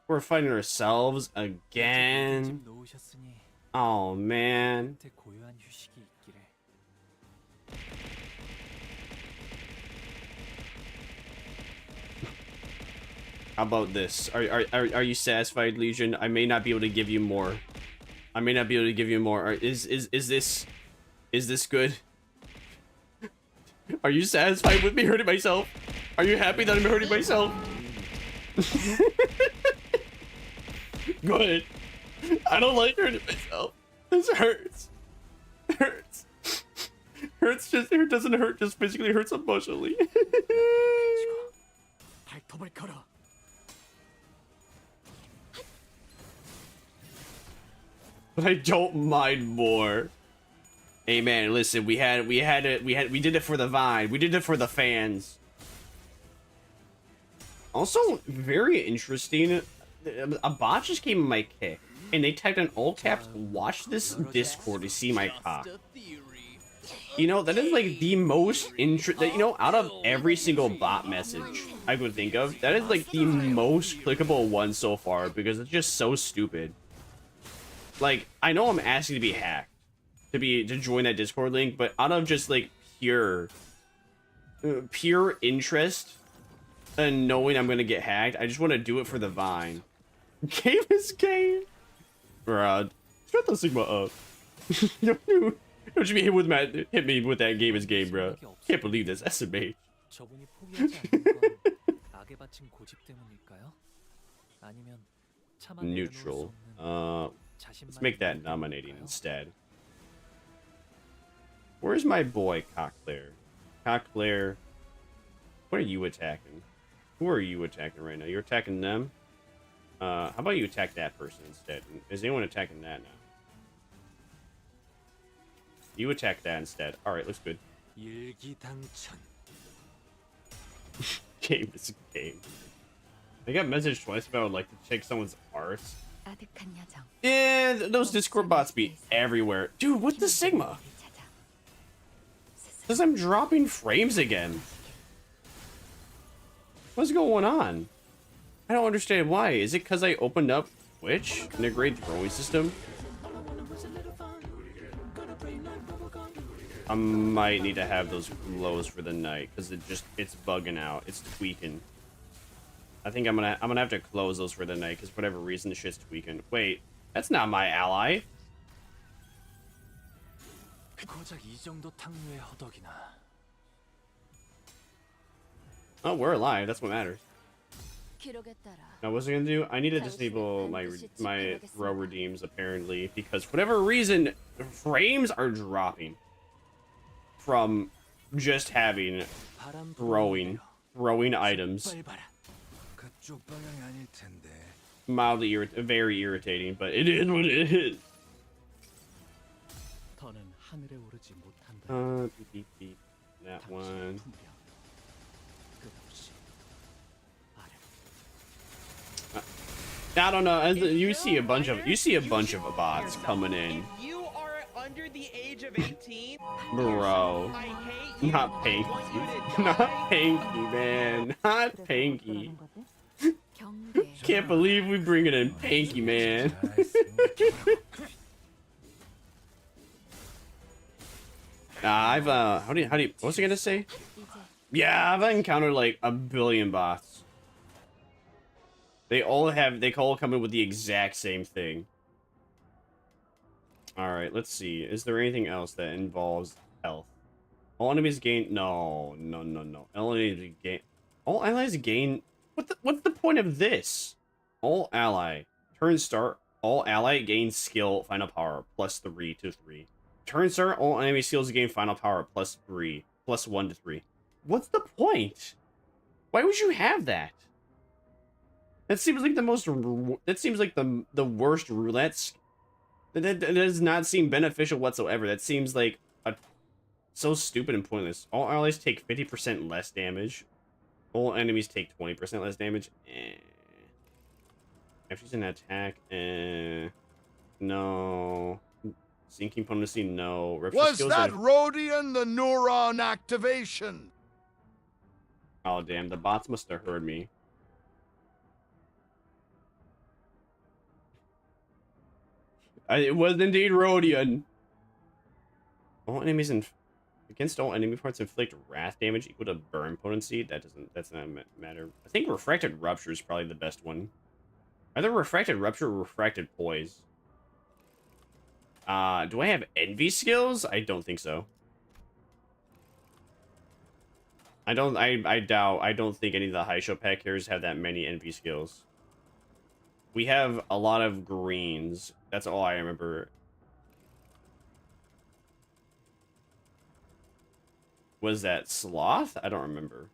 We're fighting ourselves again. Oh, man. How about this? Are you satisfied, Legion? I may not be able to give you more. I may not be able to give you more. Is this good? Are you satisfied with me hurting myself? Are you happy that I'm hurting myself? Good. I don't like hurting myself. This hurts. It hurts. It doesn't hurt just physically, it hurts emotionally. But I don't mind more. Hey man, listen, we did it for the Vine. We did it for the fans. Also, very interesting. A bot just came in my kick, and they typed in all caps, "Watch this Discord to see my cock." You know, that is like the most you know, out of every single bot message I could think of, that is like the most clickable one so far because it's just so stupid. Like, I know I'm asking to be hacked, to join that Discord link, but out of just like pure interest and knowing I'm gonna get hacked, I just want to do it for the Vine. Game is game. Bruh, shut the Sigma up. Don't you be hit me with that game is game, bro. Can't believe this. SMA. Neutral. Let's make that nominating instead. Where's my boy, Cockclair? Cockclair, what are you attacking? Who are you attacking right now? You're attacking them? How about you attack that person instead? Is anyone attacking that now? You attack that instead. Alright, looks good. Game is game. I got messaged twice about I would like to check someone's art. Yeah, those Discord bots be everywhere. Dude, what's the Sigma? Because I'm dropping frames again. What's going on? I don't understand why. Is it because I opened up Twitch? Integrate throwing system? I might need to have those lows for the night because it's bugging out. It's tweaking. I think I'm gonna have to close those for the night because for whatever reason the shit's tweaking. Wait, that's not my ally. 고작 이 정도 탕류의 허덕이나. Oh, we're alive. That's what matters. 기록에 따라 Now, what's I gonna do? I need to disable my row redeems apparently because for whatever reason, frames are dropping from just having throwing items. Mildly very irritating, but it is what it is. Beep, beep. That one. I don't know. You see a bunch of bots coming in. If you are under the age of 18, Bro, I hate you. not Pinky, not Pinky, man, not Pinky. Can't believe we bring it in Pinky, man. I've how do you what was I gonna say? Yeah, I've encountered like a billion bots. They all come in with the exact same thing. Alright, let's see. Is there anything else that involves health? All enemies gain no. All allies gain what's the point of this? All ally. Turn start, all ally gains skill final power +3 to 3. Turn start, all enemy skills gain final power +3, +1 to 3. What's the point? Why would you have that? That seems like the most. That seems like the worst roulette. That does not seem beneficial whatsoever. That seems like so stupid and pointless. All allies take 50% less damage. All enemies take 20% less damage. If she's an attack, no. Sinking potency, no. Was that Rhodian the neuron activation? Oh damn! The bots must have heard me. It was indeed Rhodian. All enemies against all enemy parts inflict wrath damage equal to burn potency. That's not matter. I think refracted rupture is probably the best one. Either refracted rupture or refracted poise. Do I have envy skills? I don't think so. I don't think any of the high show pack carriers have that many envy skills. We have a lot of greens. That's all I remember. Was that sloth? I don't remember.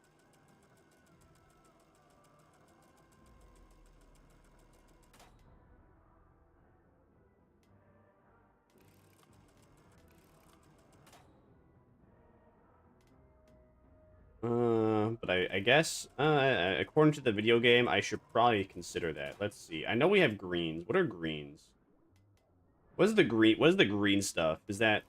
But I guess, according to the video game, I should probably consider that. Let's see. I know we have greens. What are greens? What is the green stuff? Is that...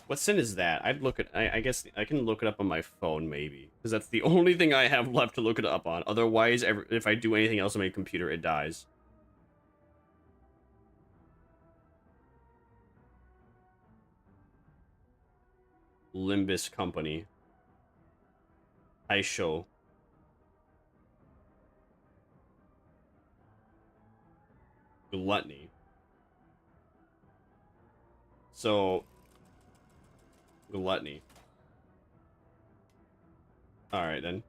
What sin is that? I'd look at... I guess I can look it up on my phone, maybe. Because that's the only thing I have left to look it up on. Otherwise, if I do anything else on my computer, it dies. Limbus Company. I show. Gluttony. So, gluttony. Alright then.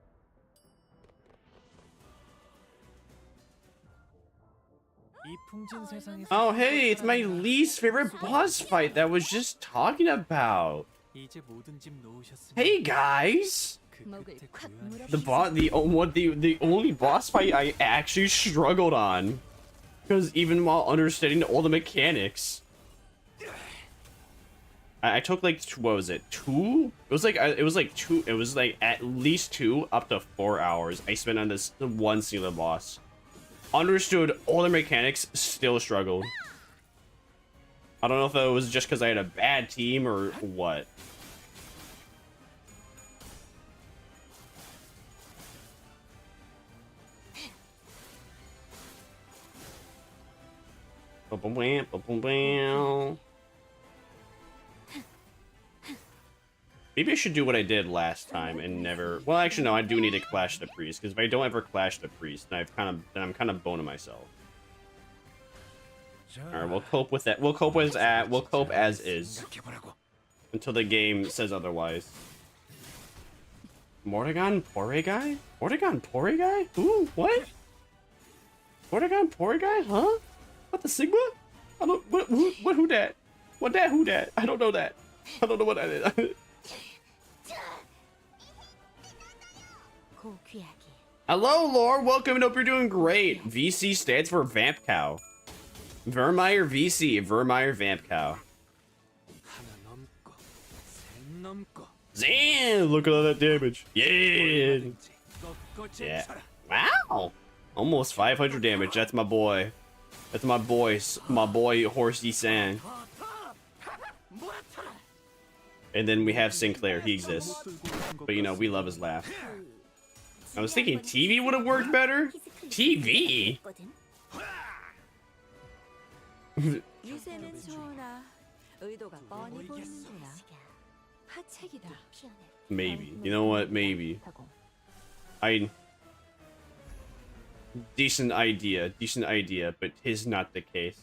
Oh hey, it's my least favorite boss fight that I was just talking about. Hey guys! The only boss fight I actually struggled on, because even while understanding all the mechanics, I took like what was it, 2? It was like at least 2 up to 4 hours I spent on this one single boss. Understood all the mechanics, still struggled. I don't know if it was just because I had a bad team or what. Maybe I should do what I did last time and never... Well, actually, no, I do need to clash the priest, because if I don't ever clash the priest, then I'm kind of boning myself. Alright, we'll cope with that. We'll cope as is. until the game says otherwise. Mordegon Pore guy? Mordegon Pore guy? Who? What? Mordegon Pore guy? Huh? What the Sigma? I don't. What? Who that? What that? Who that? I don't know that. I don't know what that is. Hello, Lord. Welcome and hope you're doing great. VC stands for Vamp Cow. Vermire VC. Vermire Vamp Cow. Zan! Look at all that damage. Yeah. Yeah. Wow. Almost 500 damage. That's my boy. That's my boy. My boy Horsey San. And then we have Sinclair. He exists. But you know, we love his laugh. I was thinking TV would have worked better. TV? 유세는 소나 의도가 뻔히 보이는구나. 하책이다. Maybe. You know what? Maybe. Decent idea, but tis not the case.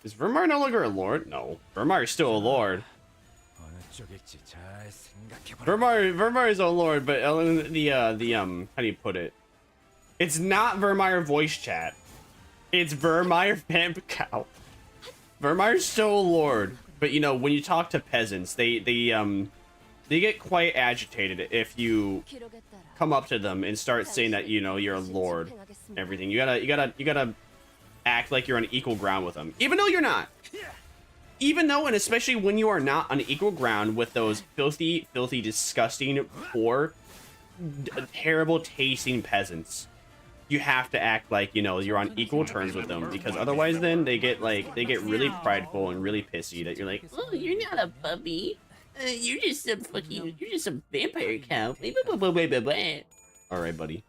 Is Vermire no longer a lord? No. Vermire is still a lord. Vermire is a lord, but how do you put it? It's not Vermire voice chat. It's Vermire Vamp Cow. Vermire's still a lord, but you know, when you talk to peasants, they get quite agitated if you come up to them and start saying that, you know, you're a lord and everything. You gotta act like you're on equal ground with them, even though you're not. Even though, and especially when you are not on equal ground with those filthy, disgusting, poor, terrible tasting peasants, you have to act like, you know, you're on equal terms with them, because otherwise then they get really prideful and really pissy that you're like, oh, you're not a puppy. You're just a vampire cow. All right, buddy.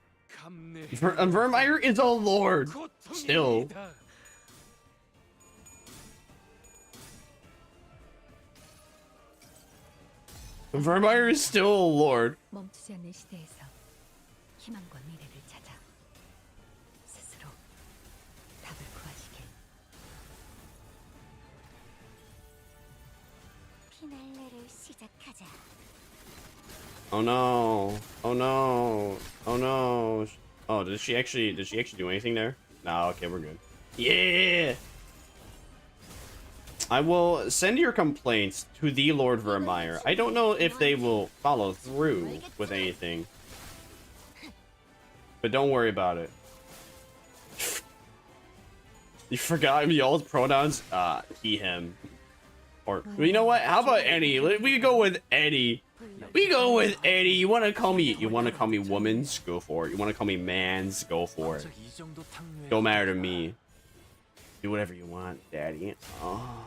Vermire is a lord. Still. Vermire is still a lord. 멈추지 않는 시대에서 희망과 미래를 찾아 스스로 답을 구하시길. 피날레를 시작하자. Oh no. Oh no. Oh no. Oh, did she actually do anything there? No, okay, we're good. Yeah. I will send your complaints to the Lord Vermire. I don't know if they will follow through with anything, but don't worry about it. You forgot y'all's pronouns? He, him. Or, you know what? How about any? We go with any. We go with any. You wanna call me womans? Go for it. You wanna call me mans? Go for it. Don't matter to me. Do whatever you want, daddy. Oh.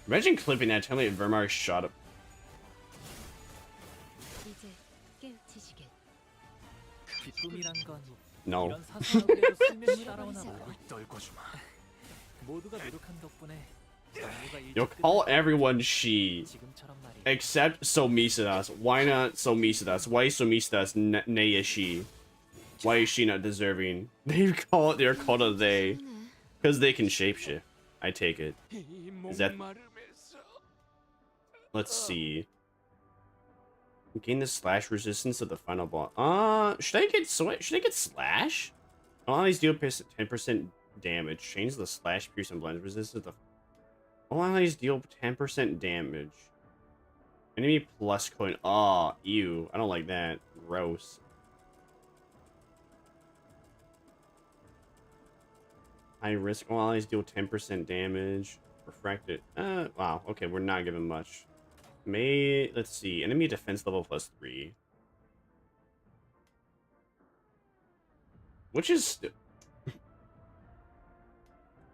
Imagine clipping that, telling me Vermire shot up. No. You'll call everyone she, except Somicidas. Why not Somicidas? Why is Somicidas nay is she? Why is she not deserving? They're called a they, because they can shapeshift. I take it. Is that? Let's see. Gain the slash resistance of the final boss. Should I get slash? All these deal 10% damage. Change the slash pierce and blend resistance of the. All these deal 10% damage. Enemy plus coin. Oh, ew. I don't like that. Gross. High risk. All allies deal 10% damage. Refracted. Wow. Okay, we're not giving much. Let's see. Enemy defense level +3. Which is...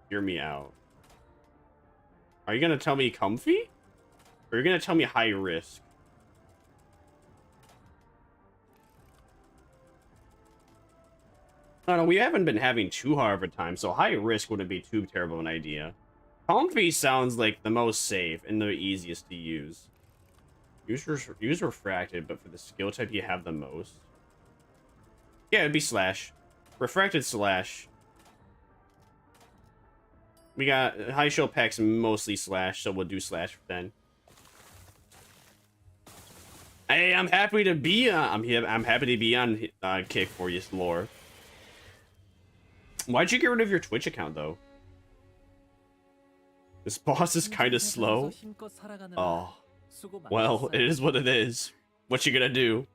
Hear me out. Are you gonna tell me comfy? Or are you gonna tell me high risk? I don't know, we haven't been having too hard of a time, so high risk wouldn't be too terrible of an idea. Comfy sounds like the most safe and the easiest to use. Use refracted, but for the skill type you have the most. Yeah, it'd be slash. Refracted slash. We got high show packs mostly slash, so we'll do slash then. Hey, I'm happy to be on. I'm happy to be on kick for you, Lore. Why'd you get rid of your Twitch account though? This boss is kind of slow. Oh, well, it is what it is. What you gonna do?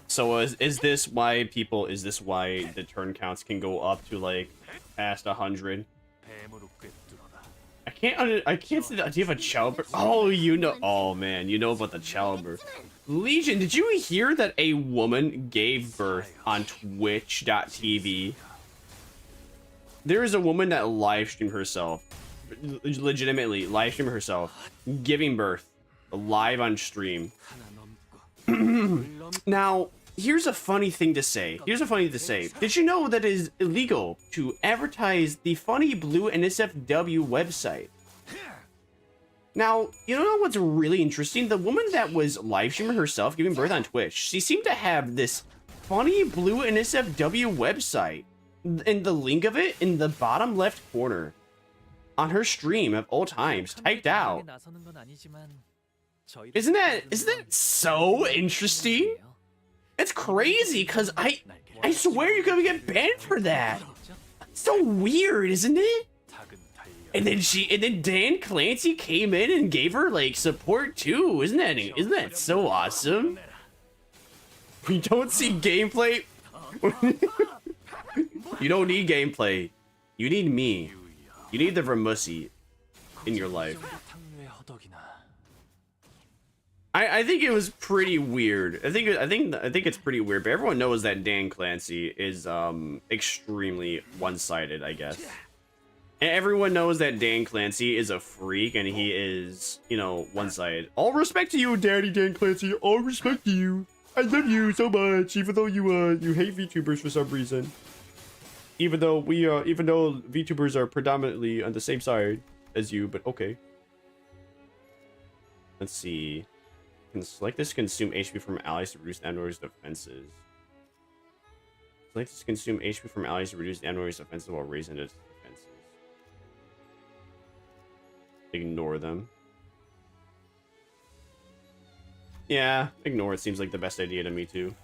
So is this why the turn counts can go up to like past 100? I can't see that. Do you have a childbirth? Oh, you know. Oh man, you know about the childbirth. Legion, did you hear that a woman gave birth on Twitch.tv? There is a woman that live streamed herself, legitimately live streamed herself, giving birth live on stream. Now, here's a funny thing to say. Did you know that it is illegal to advertise the Funny Blue NSFW website? Now, you know what's really interesting? The woman that was live streaming herself giving birth on Twitch, she seemed to have this Funny Blue NSFW website, and the link of it in the bottom left corner on her stream at all times, typed out. Isn't that so interesting? It's crazy, because I swear you're gonna get banned for that. It's so weird, isn't it? And then Dan Clancy came in and gave her like support too. Isn't that so awesome? We don't see gameplay. You don't need gameplay. You need me. You need the Vermisa in your life. I think it was pretty weird. I think it's pretty weird, but everyone knows that Dan Clancy is extremely one-sided, I guess. And everyone knows that Dan Clancy is a freak and he is, you know, one-sided. All respect to you, Daddy Dan Clancy. All respect to you. I love you so much, even though you hate VTubers for some reason. Even though VTubers are predominantly on the same side as you, but okay. Let's see. Can select this consume HP from allies to reduce Android's defenses. Select this consume HP from allies to reduce Android's defenses while raising its defenses. Ignore them. Yeah, ignore it seems like the best idea to me too.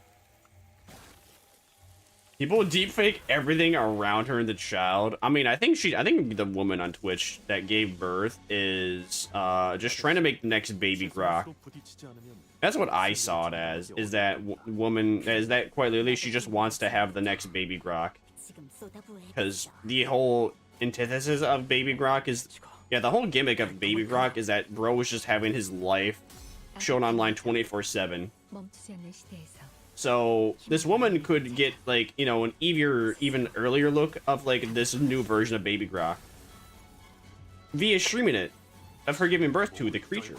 People deepfake everything around her and the child. I mean, I think the woman on Twitch that gave birth is just trying to make the next baby grok. That's what I saw it as. Is that quite literally she just wants to have the next baby grok. Because the whole antithesis of baby grok is, yeah, the whole gimmick of baby grok is that bro was just having his life shown online 24/7. So this woman could get like, you know, an even earlier look of like this new version of Baby Grok via streaming it of her giving birth to the creature.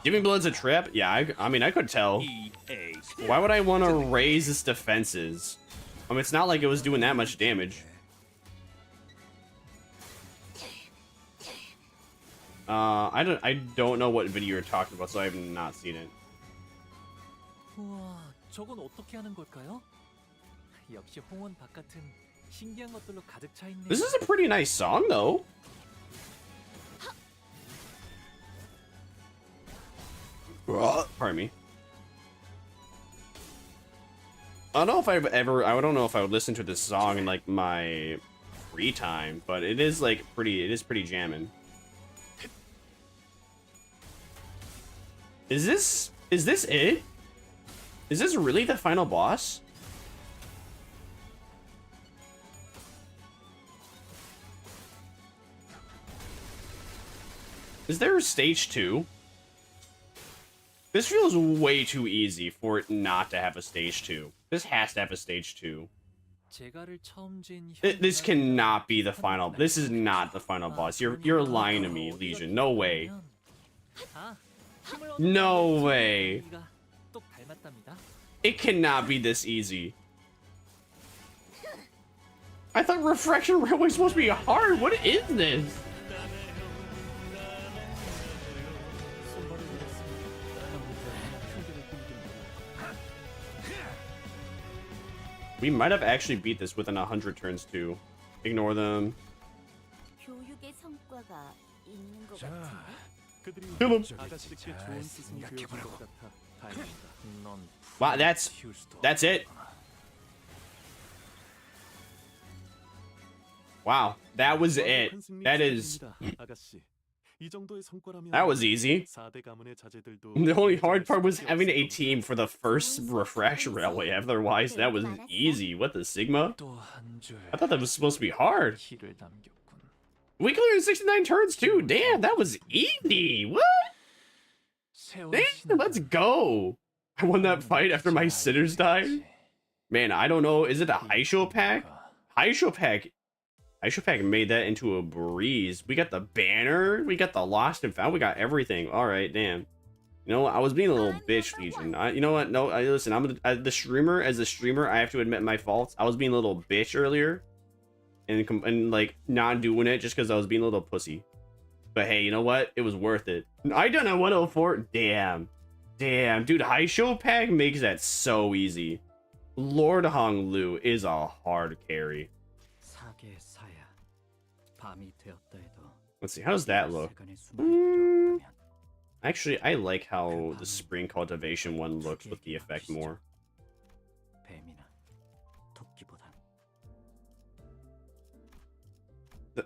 Giving blood's a trap? Yeah, I mean I could tell. Why would I want to raise its defenses? I mean it's not like it was doing that much damage. I don't know what video you're talking about, so I have not seen it. 저건 어떻게 하는 걸까요? 역시 홍원 박 같은 신기한 것들로 가득 차 있네요. This is a pretty nice song, though. Pardon me. I don't know if I would listen to this song in like my free time, but it is pretty jamming. Is this it? Is this really the final boss? Is there a stage 2? This feels way too easy for it not to have a stage 2. This has to have a stage 2. This cannot be the final. This is not the final boss. You're lying to me, Legion. No way. No way. It cannot be this easy. I thought Refraction Railway was supposed to be hard. What is this? We might have actually beat this within 100 turns too. Ignore them. 교육의 성과가 있는 것 자, 같은데? 그들이 Kill him. 아가씨께 좋은 스승이 되어준 것 같아 다행이다. 넌 Wow, that's it. Wow, that was it. That is. 아가씨. 이 정도의 성과라면 That was easy. 4대 가문의 자제들도 The only hard part was having a team for the first refresh railway. Otherwise, that was easy. What the Sigma? I thought that was supposed to be hard. We cleared 69 turns too. Damn, that was easy. What? Damn, let's go. I won that fight after my sitters died. Man, I don't know. Is it a Haisho pack? Haisho pack made that into a breeze. We got the banner. We got the lost and found. We got everything. All right, damn. You know what? I was being a little bitch, Legion. You know what? No, listen. I'm the streamer. As a streamer, I have to admit my faults. I was being a little bitch earlier, and like not doing it just because I was being a little pussy. But hey, you know what? It was worth it. I done a 104. Damn, dude. Haisho pack makes that so easy. Lord Hong Lu is a hard carry. Let's see, how does that look? Actually, I like how the spring cultivation one looks with the effect more.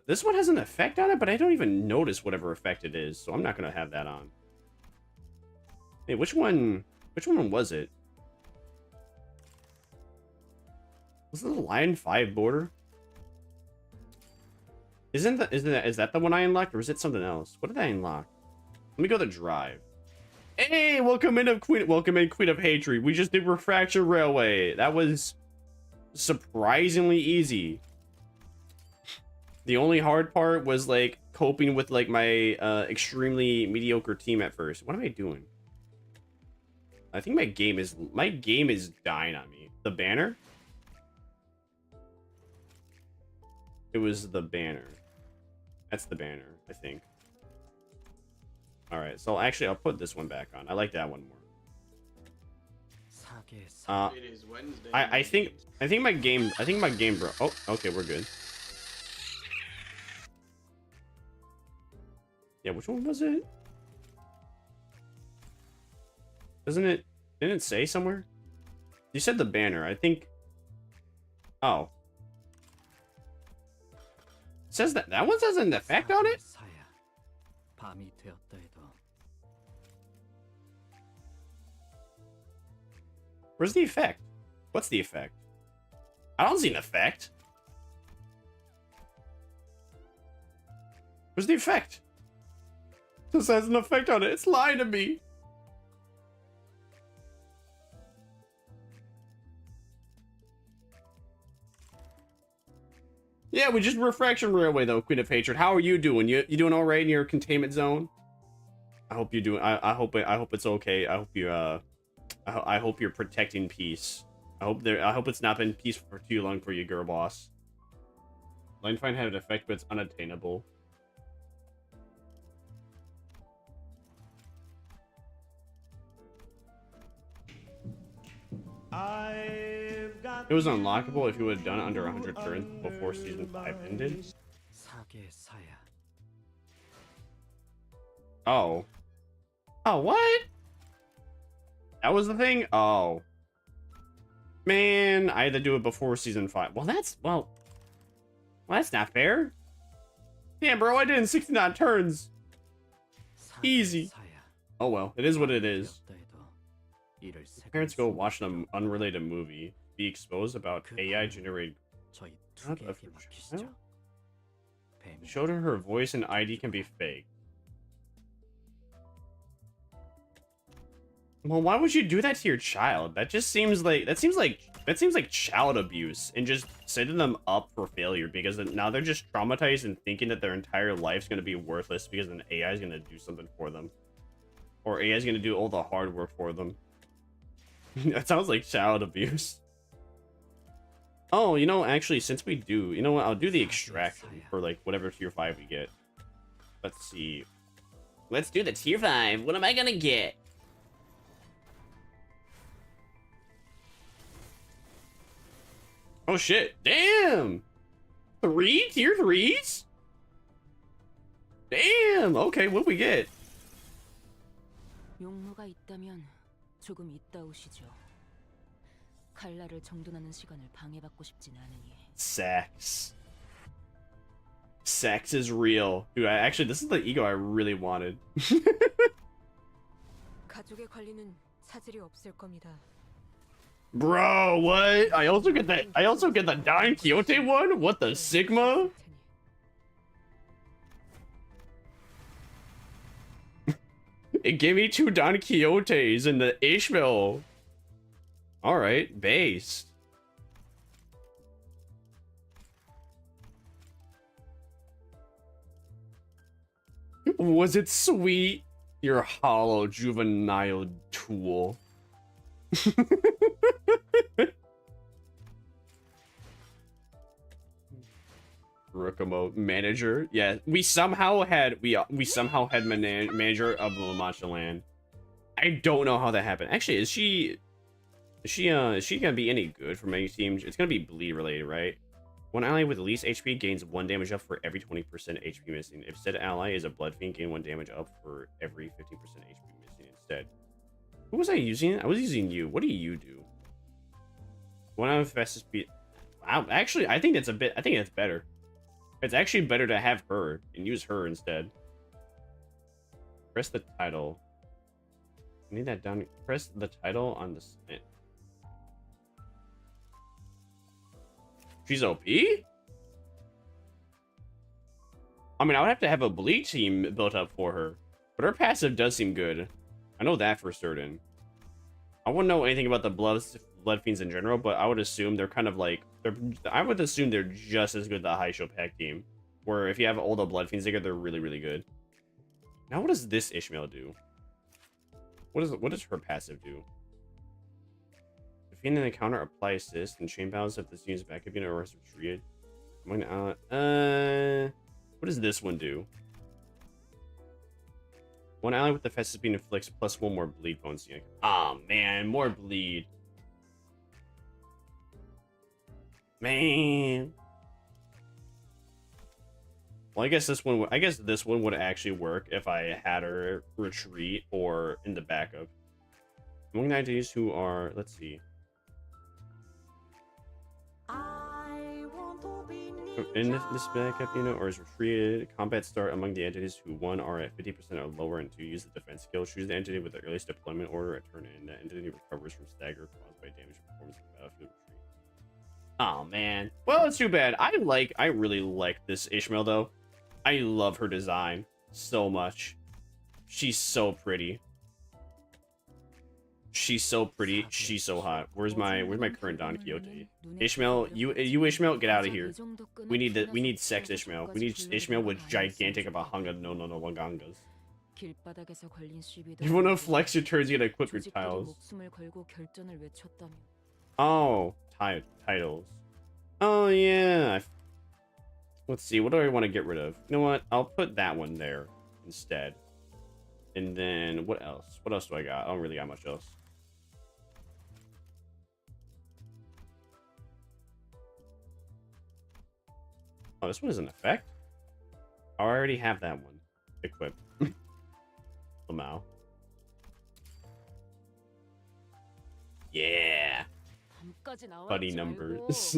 This one has an effect on it, but I don't even notice whatever effect it is, so I'm not gonna have that on. Hey, which one was it? Was it the Lion 5 border? Is that the one I unlocked, or is it something else? What did I unlock? Let me go to drive. Hey, welcome in Queen of Hatred. We just did Refraction Railway. That was surprisingly easy. The only hard part was like coping with like my extremely mediocre team at first. What am I doing? I think my game is dying on me. The banner? It was the banner. That's the banner, I think. All right, so actually, I'll put this one back on. I like that one more. It is Wednesday. I think my game. Bro. Oh, okay, we're good. Yeah, which one was it? Didn't it say somewhere? You said the banner. I think. Oh. Says that one says an effect on it. Where's the effect? What's the effect? I don't see an effect. Where's the effect? It says has an effect on it. It's lying to me. Yeah, we just Refraction Railway though, Queen of Hatred. How are you doing? You doing all right in your containment zone? I hope you're doing. I hope it's okay. I hope you're protecting peace. I hope it's not been peaceful for too long for you, girl boss. Line Find had an effect, but it's unattainable. It was unlockable if you would have done it under 100 turns before season 5 ended. Oh. Oh, what? That was the thing? Oh. Man, I had to do it before season 5. Well, that's not fair. Damn, bro, I did it in 69 turns. Easy. Oh well, it is what it is. Parents go watch an unrelated movie, be exposed about AI generated. Showed her voice and ID can be fake. Well, why would you do that to your child? That just seems like child abuse and just setting them up for failure because now they're just traumatized and thinking that their entire life's going to be worthless because an AI is going to do something for them. Or AI is going to do all the hard work for them. That sounds like child abuse. Oh, you know, actually, since we do, you know what? I'll do the extraction for like whatever tier 5 we get. Let's see. Let's do the tier 5. What am I going to get? Oh shit! Damn! 3 tier 3s? Damn! Okay, what we get? 용무가 있다면 조금 있다 오시죠. 칼날을 정돈하는 시간을 방해받고 싶진 않으니. Sex. Sex is real. Dude, actually, this is the ego I really wanted. 가족의 관리는 차질이 없을 겁니다. Bro, what? I also get the Don Quixote one? What the Sigma? It gave me 2 Don Quixotes and the Ishmael. Alright, base. Was it sweet? You're a hollow juvenile tool. Rookamo manager. Yeah, we somehow had manager of the La Mancha land. I don't know how that happened. Actually, is she gonna be any good for many teams? It's gonna be bleed related, right? One ally with the least HP gains 1 damage up for every 20% HP missing. If said ally is a blood fiend, gain 1 damage up for every 50% HP missing instead. Who was I using? I was using you. What do you do? One ally with fastest speed. Wow, actually, I think that's better. It's actually better to have her and use her instead. Press the title. I need that down. Press the title on the. She's OP? I mean, I would have to have a bleed team built up for her. But her passive does seem good. I know that for certain. I wouldn't know anything about the blood fiends in general, but I would assume they're kind of like... I would assume they're just as good as the high show pack team. Where if you have all the blood fiends together, they're really, really good. Now what does this Ishmael do? What does her passive do? Defeat an encounter, apply assist, and chain balance if this unit's backup unit or has retreated. What does this one do? One ally with the fastest speed inflicts +1 more bleed potency. Oh man, more bleed. Man. Well, I guess this one would actually work if I had her retreat or in the backup. Among the entities who are, let's see. In this backup unit or is retreated, combat start among the entities who 1 are at 50% or lower and 2 use the defense skill. Choose the entity with the earliest deployment order at turn in. That entity recovers from stagger caused by damage performance of the battlefield retreat. Oh man. Well, it's too bad. I really like this Ishmael though. I love her design so much. She's so pretty. She's so pretty. She's so hot. Where's my current Don Quixote? Ishmael, you Ishmael, get out of here. We need sex Ishmael. We need Ishmael with gigantic abahanga no wangangas. You wanna flex your turns, you gotta equip your tiles. Oh, titles. Oh yeah. Let's see, what do I want to get rid of? You know what? I'll put that one there instead. And then what else? What else do I got? I don't really got much else. Oh, this one is an effect? Oh, I already have that one equipped. Somehow. Yeah. Buddy numbers.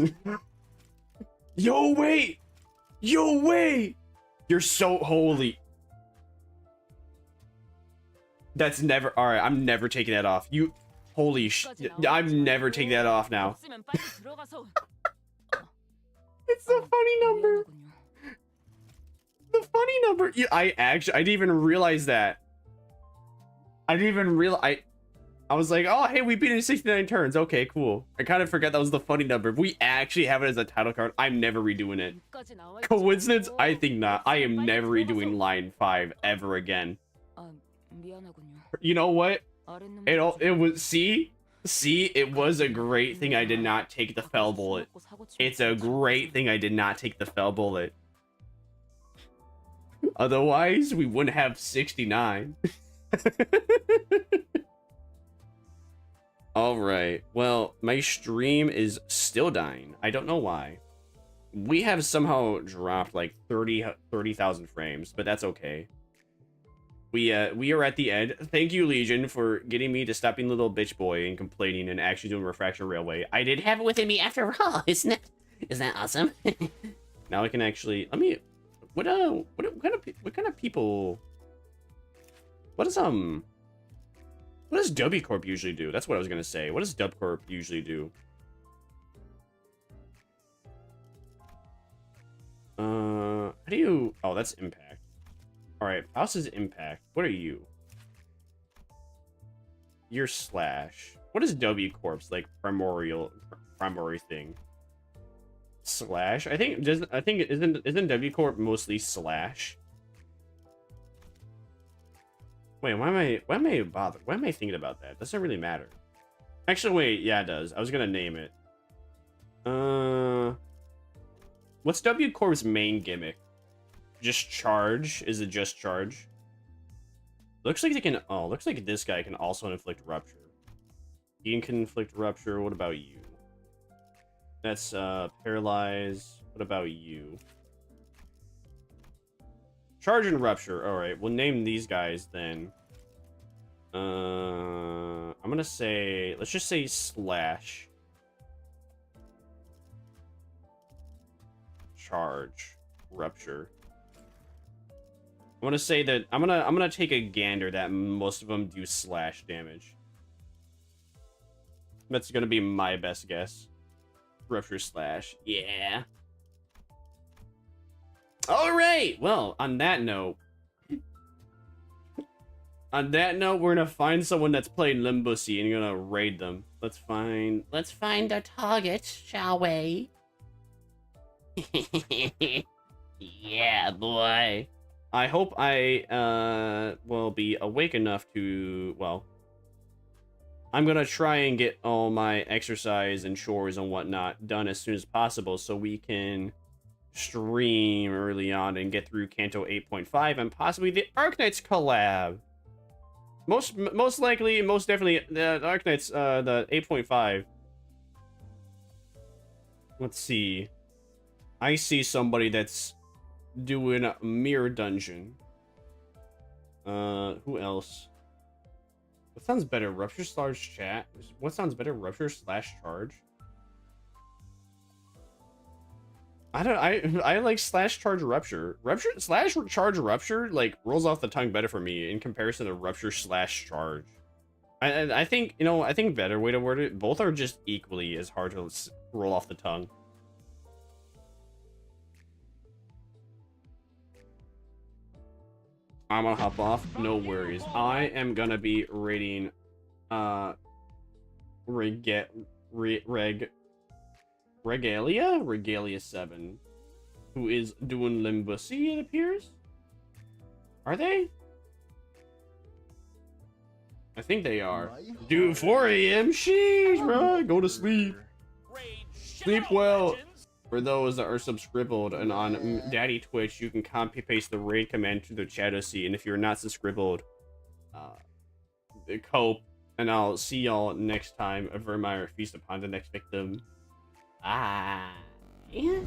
Yo, wait! Yo, wait! You're so holy. That's never... Alright, I'm never taking that off. You... Holy sh... I'm never taking that off now. It's the funny number. The funny number. I didn't even realize that. I didn't even realize... I was like, oh, hey, we beat it in 69 turns. Okay, cool. I kind of forgot that was the funny number. If we actually have it as a title card, I'm never redoing it. Coincidence? I think not. I am never redoing line 5 ever again. You know what? It was... See, it was a great thing I did not take the fell bullet. It's a great thing I did not take the fell bullet. Otherwise, we wouldn't have 69. Alright, well, my stream is still dying. I don't know why. We have somehow dropped like 30,000 frames, but that's okay. We are at the end. Thank you, Legion, for getting me to stop being a little bitch boy and complaining and actually doing Refraction Railway. I did have it within me after all, isn't that awesome? Now I can actually what kind of people, what does W Corp usually do? That's what I was gonna say. What does W Corp usually do? How do you... Oh, that's Impact. Alright, Faust is Impact. What are you? You're Slash. What is W Corp's, like, primary thing? Slash? Isn't W Corp mostly Slash? Wait, why am I bothered? Why am I thinking about that? Doesn't really matter. Actually, wait, yeah, it does. I was gonna name it. What's W Corp's main gimmick? Just charge? Is it just charge? Looks like they can... Oh, looks like this guy can also inflict rupture. He can inflict rupture. What about you? That's paralyze. What about you? Charge and rupture. Alright, we'll name these guys then. I'm gonna say... Let's just say Slash. Charge. Rupture. I'm gonna say that I'm gonna take a gander that most of them do slash damage. That's gonna be my best guess. Rupture slash. Yeah. Alright! Well, on that note, we're gonna find someone that's playing Limbusy and gonna raid them. Let's find a target, shall we? Yeah, boy. I hope I will be awake enough to, well, I'm gonna try and get all my exercise and chores and whatnot done as soon as possible so we can stream early on and get through Kanto 8.5 and possibly the Arknights collab. Most likely, most definitely, the Arknights, the 8.5. Let's see. I see somebody that's doing a mirror dungeon. Who else? What sounds better? Rupture slash chat? What sounds better? Rupture slash charge? I like slash charge rupture. Rupture slash charge rupture like rolls off the tongue better for me in comparison to rupture slash charge. I think, you know, I think better way to word it, both are just equally as hard to roll off the tongue. I'm gonna hop off, no worries. I am gonna be raiding Regalia 7, who is doing Limbusy, it appears. Are they? I think they are. Dude, 4 a.m. Sheesh, bro. Go to sleep. Sleep well. For those that are subscribed and on Daddy Twitch, you can copy paste the raid command to the shadow seat. And if you're not subscribed, cope. And I'll see y'all next time. Vermire feast upon the next victim. Ah. Yeah.